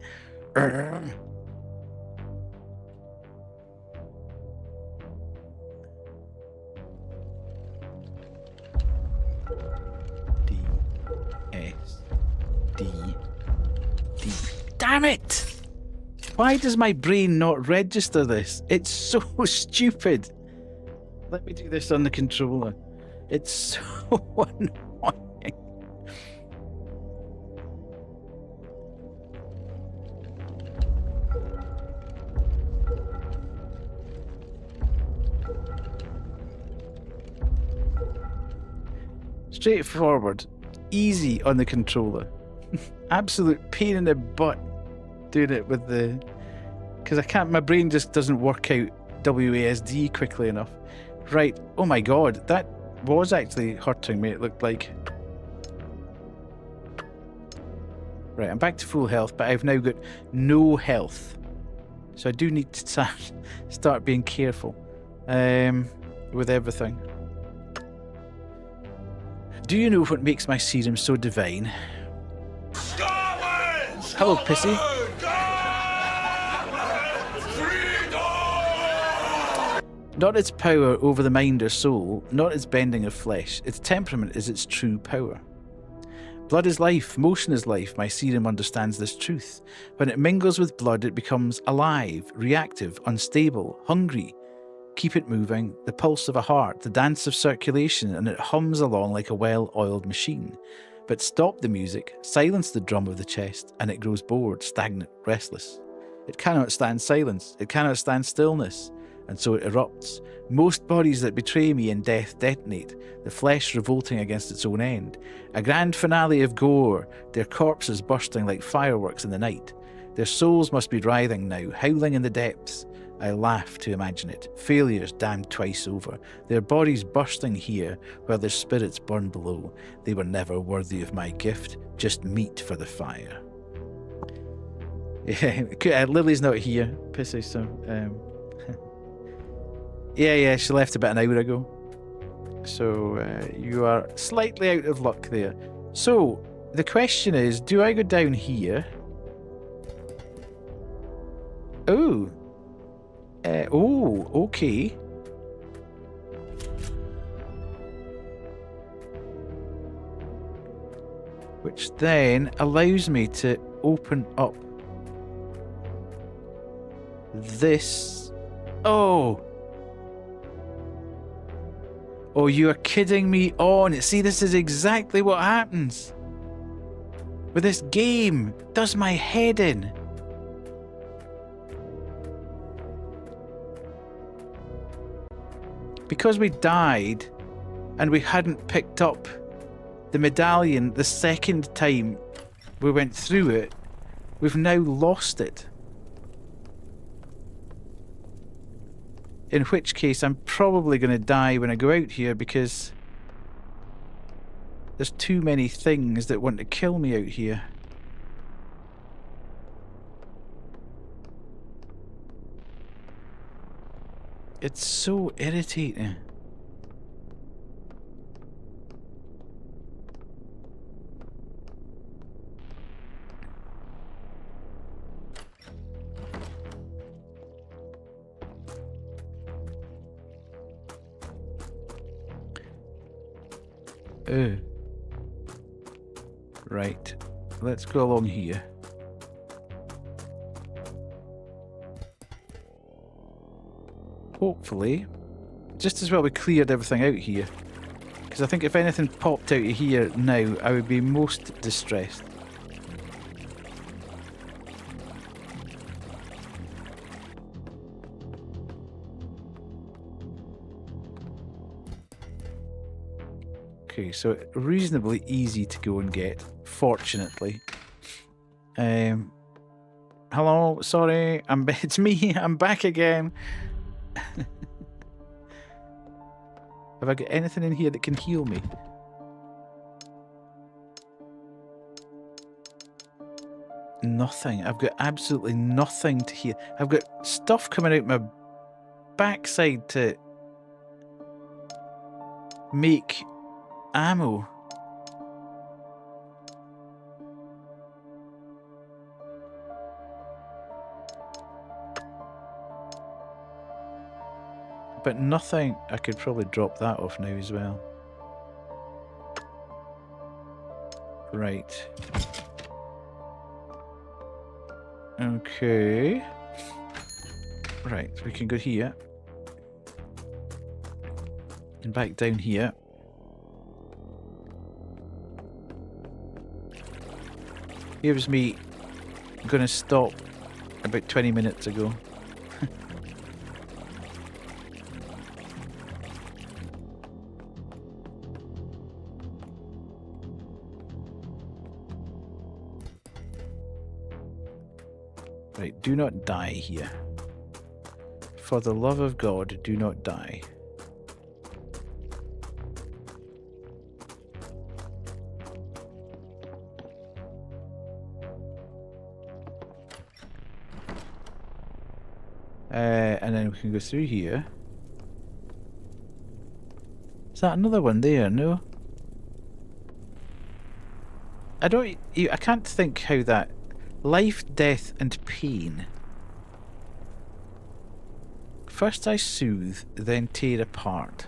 D, S, D, D. Damn it! Why does my brain not register this? It's so stupid. Let me do this on the controller. It's so annoying. Straightforward, easy on the controller. Absolute pain in the butt doing it with the... Because I can't, my brain just doesn't work out WASD quickly enough. Right, oh my god, that was actually hurting me, it looked like. Right, I'm back to full health, but I've now got no health. So I do need to start being careful with everything. Do you know what makes my serum so divine? Scotland! Hello, Pissy. Not its power over the mind or soul, not its bending of flesh. Its temperament is its true power. Blood is life, motion is life. My serum understands this truth. When it mingles with blood, it becomes alive, reactive, unstable, hungry. Keep it moving, the pulse of a heart, the dance of circulation, and it hums along like a well-oiled machine. But stop the music, silence the drum of the chest, and it grows bored, stagnant, restless. It cannot stand silence, it cannot stand stillness, and so it erupts. Most bodies that betray me in death detonate, the flesh revolting against its own end. A grand finale of gore, their corpses bursting like fireworks in the night. Their souls must be writhing now, howling in the depths. I laugh to imagine it. Failures damned twice over. Their bodies bursting here, while their spirits burn below. They were never worthy of my gift, just meat for the fire. Yeah, Lily's not here, Pissy, so... yeah, she left about an hour ago. So, you are slightly out of luck there. So, the question is, do I go down here? Oh. Oh, okay. Which then allows me to open up this. Oh. Oh, you are kidding me on. See, this is exactly what happens with this game. It does my head in. Because we died and we hadn't picked up the medallion the second time we went through it, we've now lost it. In which case I'm probably going to die when I go out here because there's too many things that want to kill me out here. It's so irritating. Right, let's go along here. Hopefully, just as well we cleared everything out here. Because I think if anything popped out of here now, I would be most distressed. Okay, so reasonably easy to go and get, fortunately. Hello, sorry, it's me, I'm back again. Have I got anything in here that can heal me? Nothing. I've got absolutely nothing to heal. I've got stuff coming out my backside to make ammo. But nothing. I could probably drop that off now as well. Right. Okay. Right, we can go here. And back down here. Here's me gonna stop about 20 minutes ago. Right, do not die here. For the love of God, do not die. And then we can go through here. Is that another one there? No? I can't think how that... Life, death, and pain. First I soothe, then tear apart.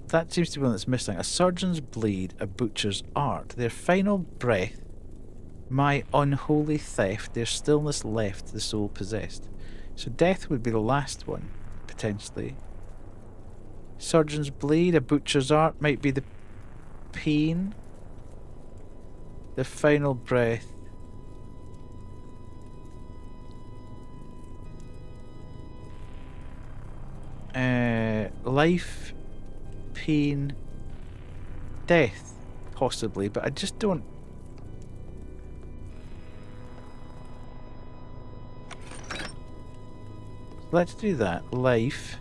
That seems to be one that's missing. A surgeon's blade, a butcher's art. Their final breath, my unholy theft, their stillness left, the soul possessed. So death would be the last one, potentially. Surgeon's blade, a butcher's art might be the pain. The final breath. Life, pain, death, possibly, but I just don't... Let's do that. Life.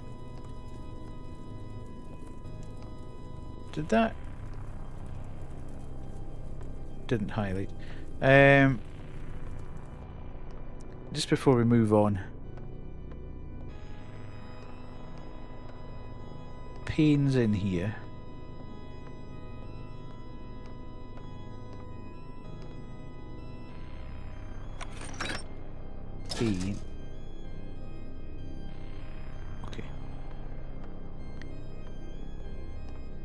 Did that... Didn't highlight. Just before we move on. Pain's in here. Pain. Okay.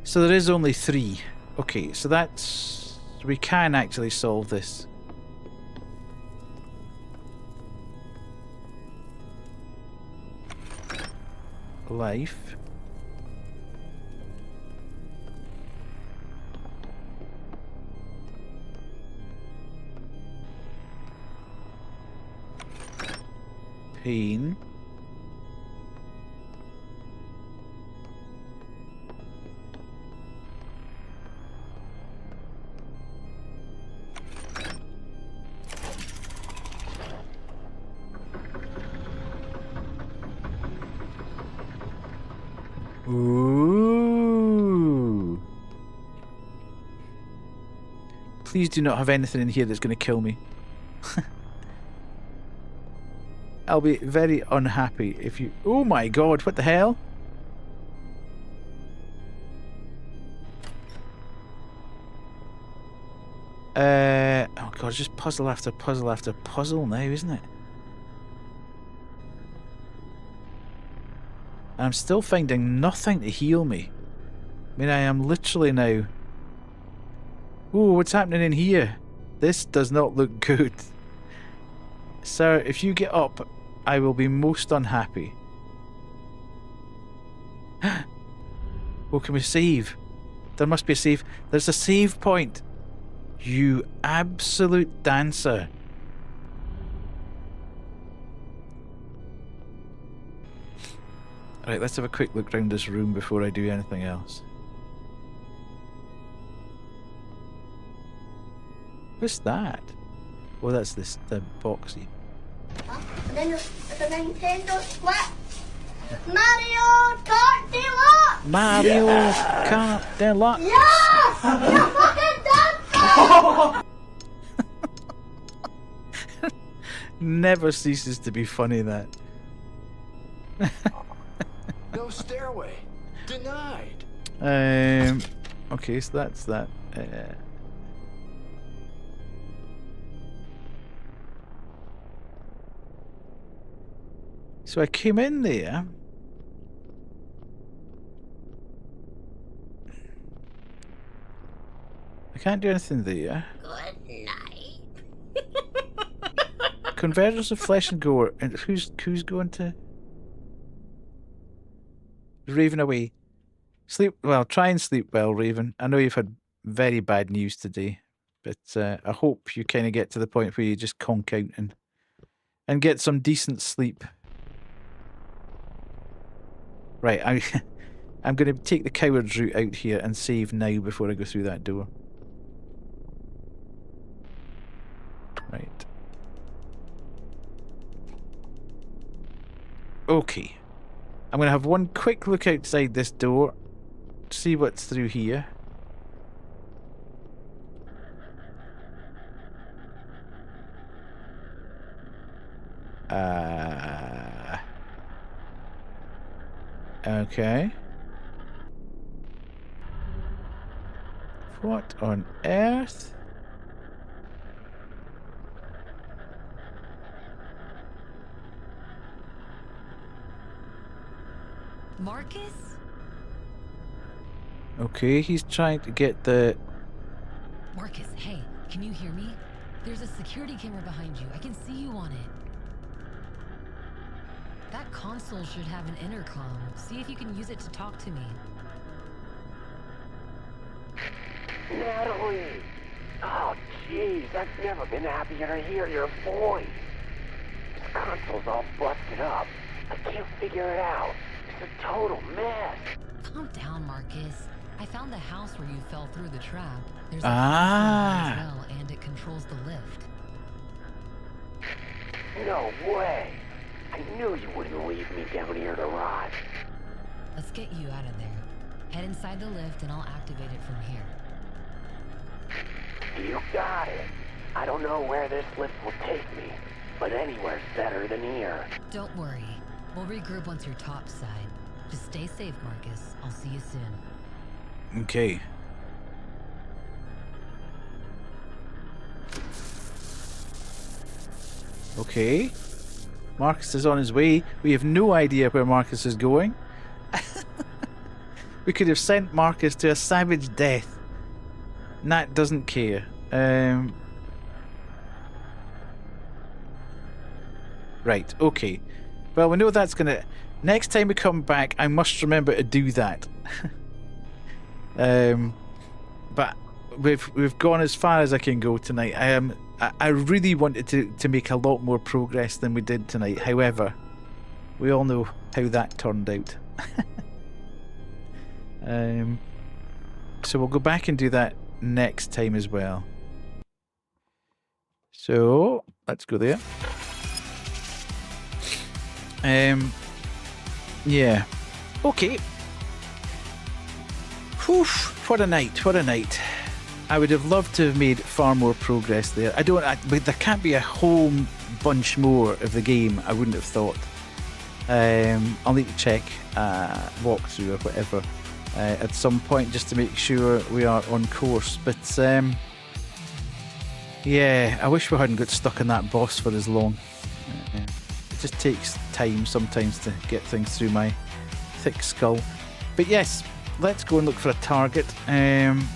So there is only 3. Okay, so that's... We can actually solve this. Life. Pain. Ooh. Please do not have anything in here that's going to kill me. I'll be very unhappy if you... Oh my god, what the hell? Oh god, it's just puzzle after puzzle after puzzle now, isn't it? I'm still finding nothing to heal me. I mean, I am literally now... Ooh, what's happening in here? This does not look good. Sir, if you get up, I will be most unhappy. Oh, can we save? There must be a save. There's a save point. You absolute dancer. Right, let's have a quick look around this room before I do anything else. What's that? Oh, that's this, the boxy. The Nintendo Switch. Mario Kart Deluxe. Mario Kart Deluxe. Yes! You fucking dancer! Never ceases to be funny, that. No stairway. Denied. Okay, so that's that. So I came in there. I can't do anything there. Good night. Convergence of flesh and gore. And who's going to? Raven away. Sleep well. Try and sleep well, Raven. I know you've had very bad news today, but I hope you kind of get to the point where you just conk out and get some decent sleep. Right, I'm going to take the coward's route out here and save now before I go through that door. Right. Okay. I'm going to have one quick look outside this door, see what's through here. Okay. What on earth? Marcus? Okay, he's trying to get the... Marcus, hey, can you hear me? There's a security camera behind you. I can see you on it. That console should have an intercom. See if you can use it to talk to me. Natalie! Oh, jeez, I've never been happier to hear your voice. This console's all busted up. I can't figure it out. It's a total mess. Calm down, Marcus. I found the house where you fell through the trap. There's a Ah. console as well, and it controls the lift. No way. I knew you wouldn't leave me down here to rot. Let's get you out of there. Head inside the lift and I'll activate it from here. You got it. I don't know where this lift will take me, but anywhere's better than here. Don't worry. We'll regroup once you're topside. Just stay safe, Marcus. I'll see you soon. Okay. Okay. Marcus is on his way. We have no idea where Marcus is going. We could have sent Marcus to a savage death. Nat doesn't care. Right, okay. Well, we know that's gonna... Next time we come back, I must remember to do that. But we've gone as far as I can go tonight. I really wanted to make a lot more progress than we did tonight. However, we all know how that turned out. So we'll go back and do that next time as well. So let's go there. Yeah. Okay. Whew, what a night, what a night. I would have loved to have made far more progress there. But there can't be a whole bunch more of the game, I wouldn't have thought. I'll need to check walkthrough or whatever at some point just to make sure we are on course. But yeah, I wish we hadn't got stuck in that boss for as long. It just takes time sometimes to get things through my thick skull. But yes, let's go and look for a target. And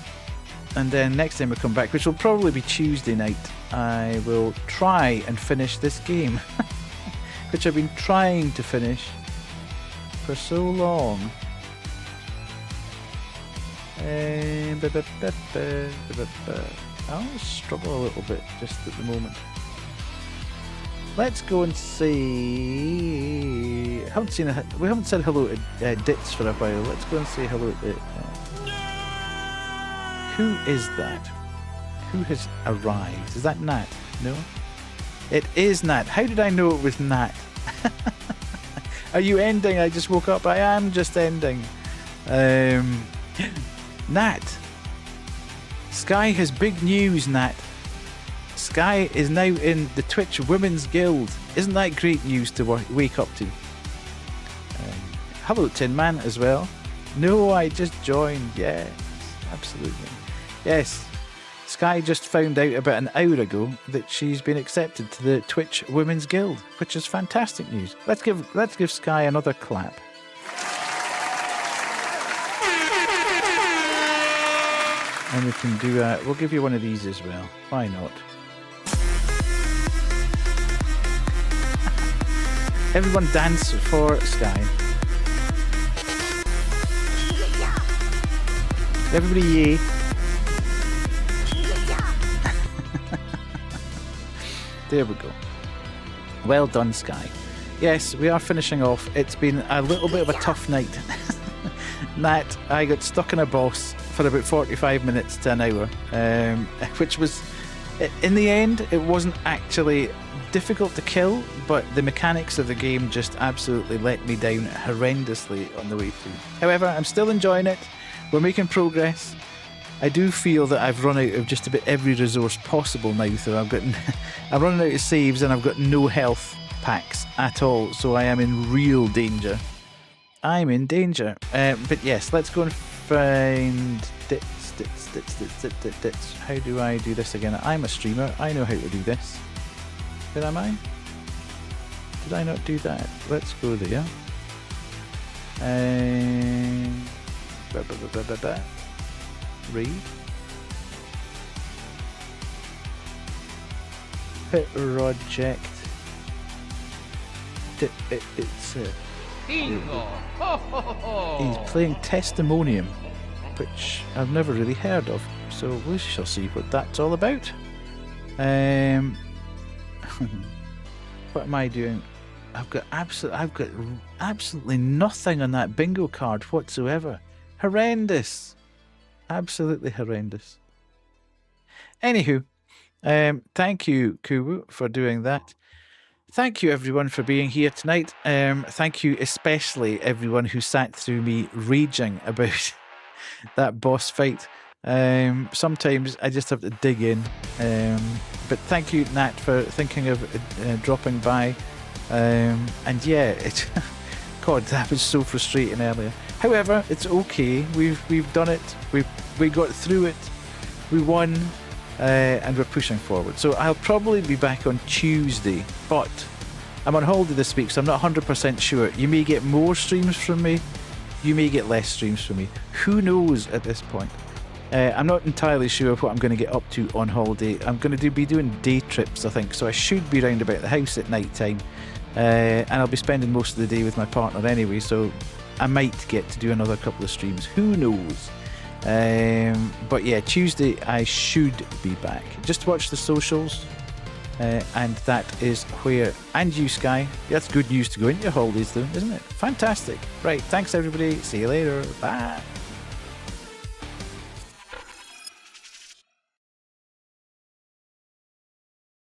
then next time we come back, which will probably be Tuesday night, I will try and finish this game, which I've been trying to finish for so long. I'll struggle a little bit just at the moment. Let's go and see. We haven't said hello to Ditz for a while. Let's go and say hello to. Who is that? Who has arrived? Is that Nat? No? It is Nat. How did I know it was Nat? Are you ending? I just woke up. I am just ending. Nat. Sky has big news, Nat. Sky is now in the Twitch Women's Guild. Isn't that great news to wake up to? Hello, Tin Man, as well. No, I just joined. Yes, absolutely. Yes, Sky just found out about an hour ago that she's been accepted to the Twitch Women's Guild, which is fantastic news. Let's give Sky another clap. And we can do we'll give you one of these as well. Why not? Everyone dance for Sky. Everybody yay. There we go. Well done, Sky. Yes, we are finishing off. It's been a little bit of a tough night. Nat, I got stuck in a boss for about 45 minutes to an hour, which was, in the end, it wasn't actually difficult to kill, but the mechanics of the game just absolutely let me down horrendously on the way through. However, I'm still enjoying it. We're making progress. I do feel that I've run out of just about every resource possible now, so I'm running out of saves and I've got no health packs at all, so I am in real danger. I'm in danger. But yes, let's go and find Ditz. How do I do this again? I'm a streamer. I know how to do this. Where am I? Did I not do that? Let's go there. Read. Project. It's he's playing Testimonium, which I've never really heard of, so we shall see what that's all about. What am I doing? I've got absolutely nothing on that bingo card whatsoever. Horrendous. Absolutely horrendous. Anywho, thank you, Kuwu, for doing that. Thank you, everyone, for being here tonight. Thank you especially everyone who sat through me raging about that boss fight. Sometimes I just have to dig in. But thank you, Nat, for thinking of dropping by. And yeah, God, that was so frustrating earlier. However, it's okay. We've done it. We got through it. We won. And we're pushing forward. So I'll probably be back on Tuesday, but I'm on holiday this week, so I'm not 100% sure. You may get more streams from me. You may get less streams from me. Who knows at this point? I'm not entirely sure what I'm going to get up to on holiday. I'm going to be doing day trips, I think, so I should be round about the house at night time. And I'll be spending most of the day with my partner anyway, so I might get to do another couple of streams. Who knows? But yeah, Tuesday I should be back. Just watch the socials, and that is where. And you, Sky. That's good news to go into your holidays, though, isn't it? Fantastic. Right, thanks everybody. See you later. Bye.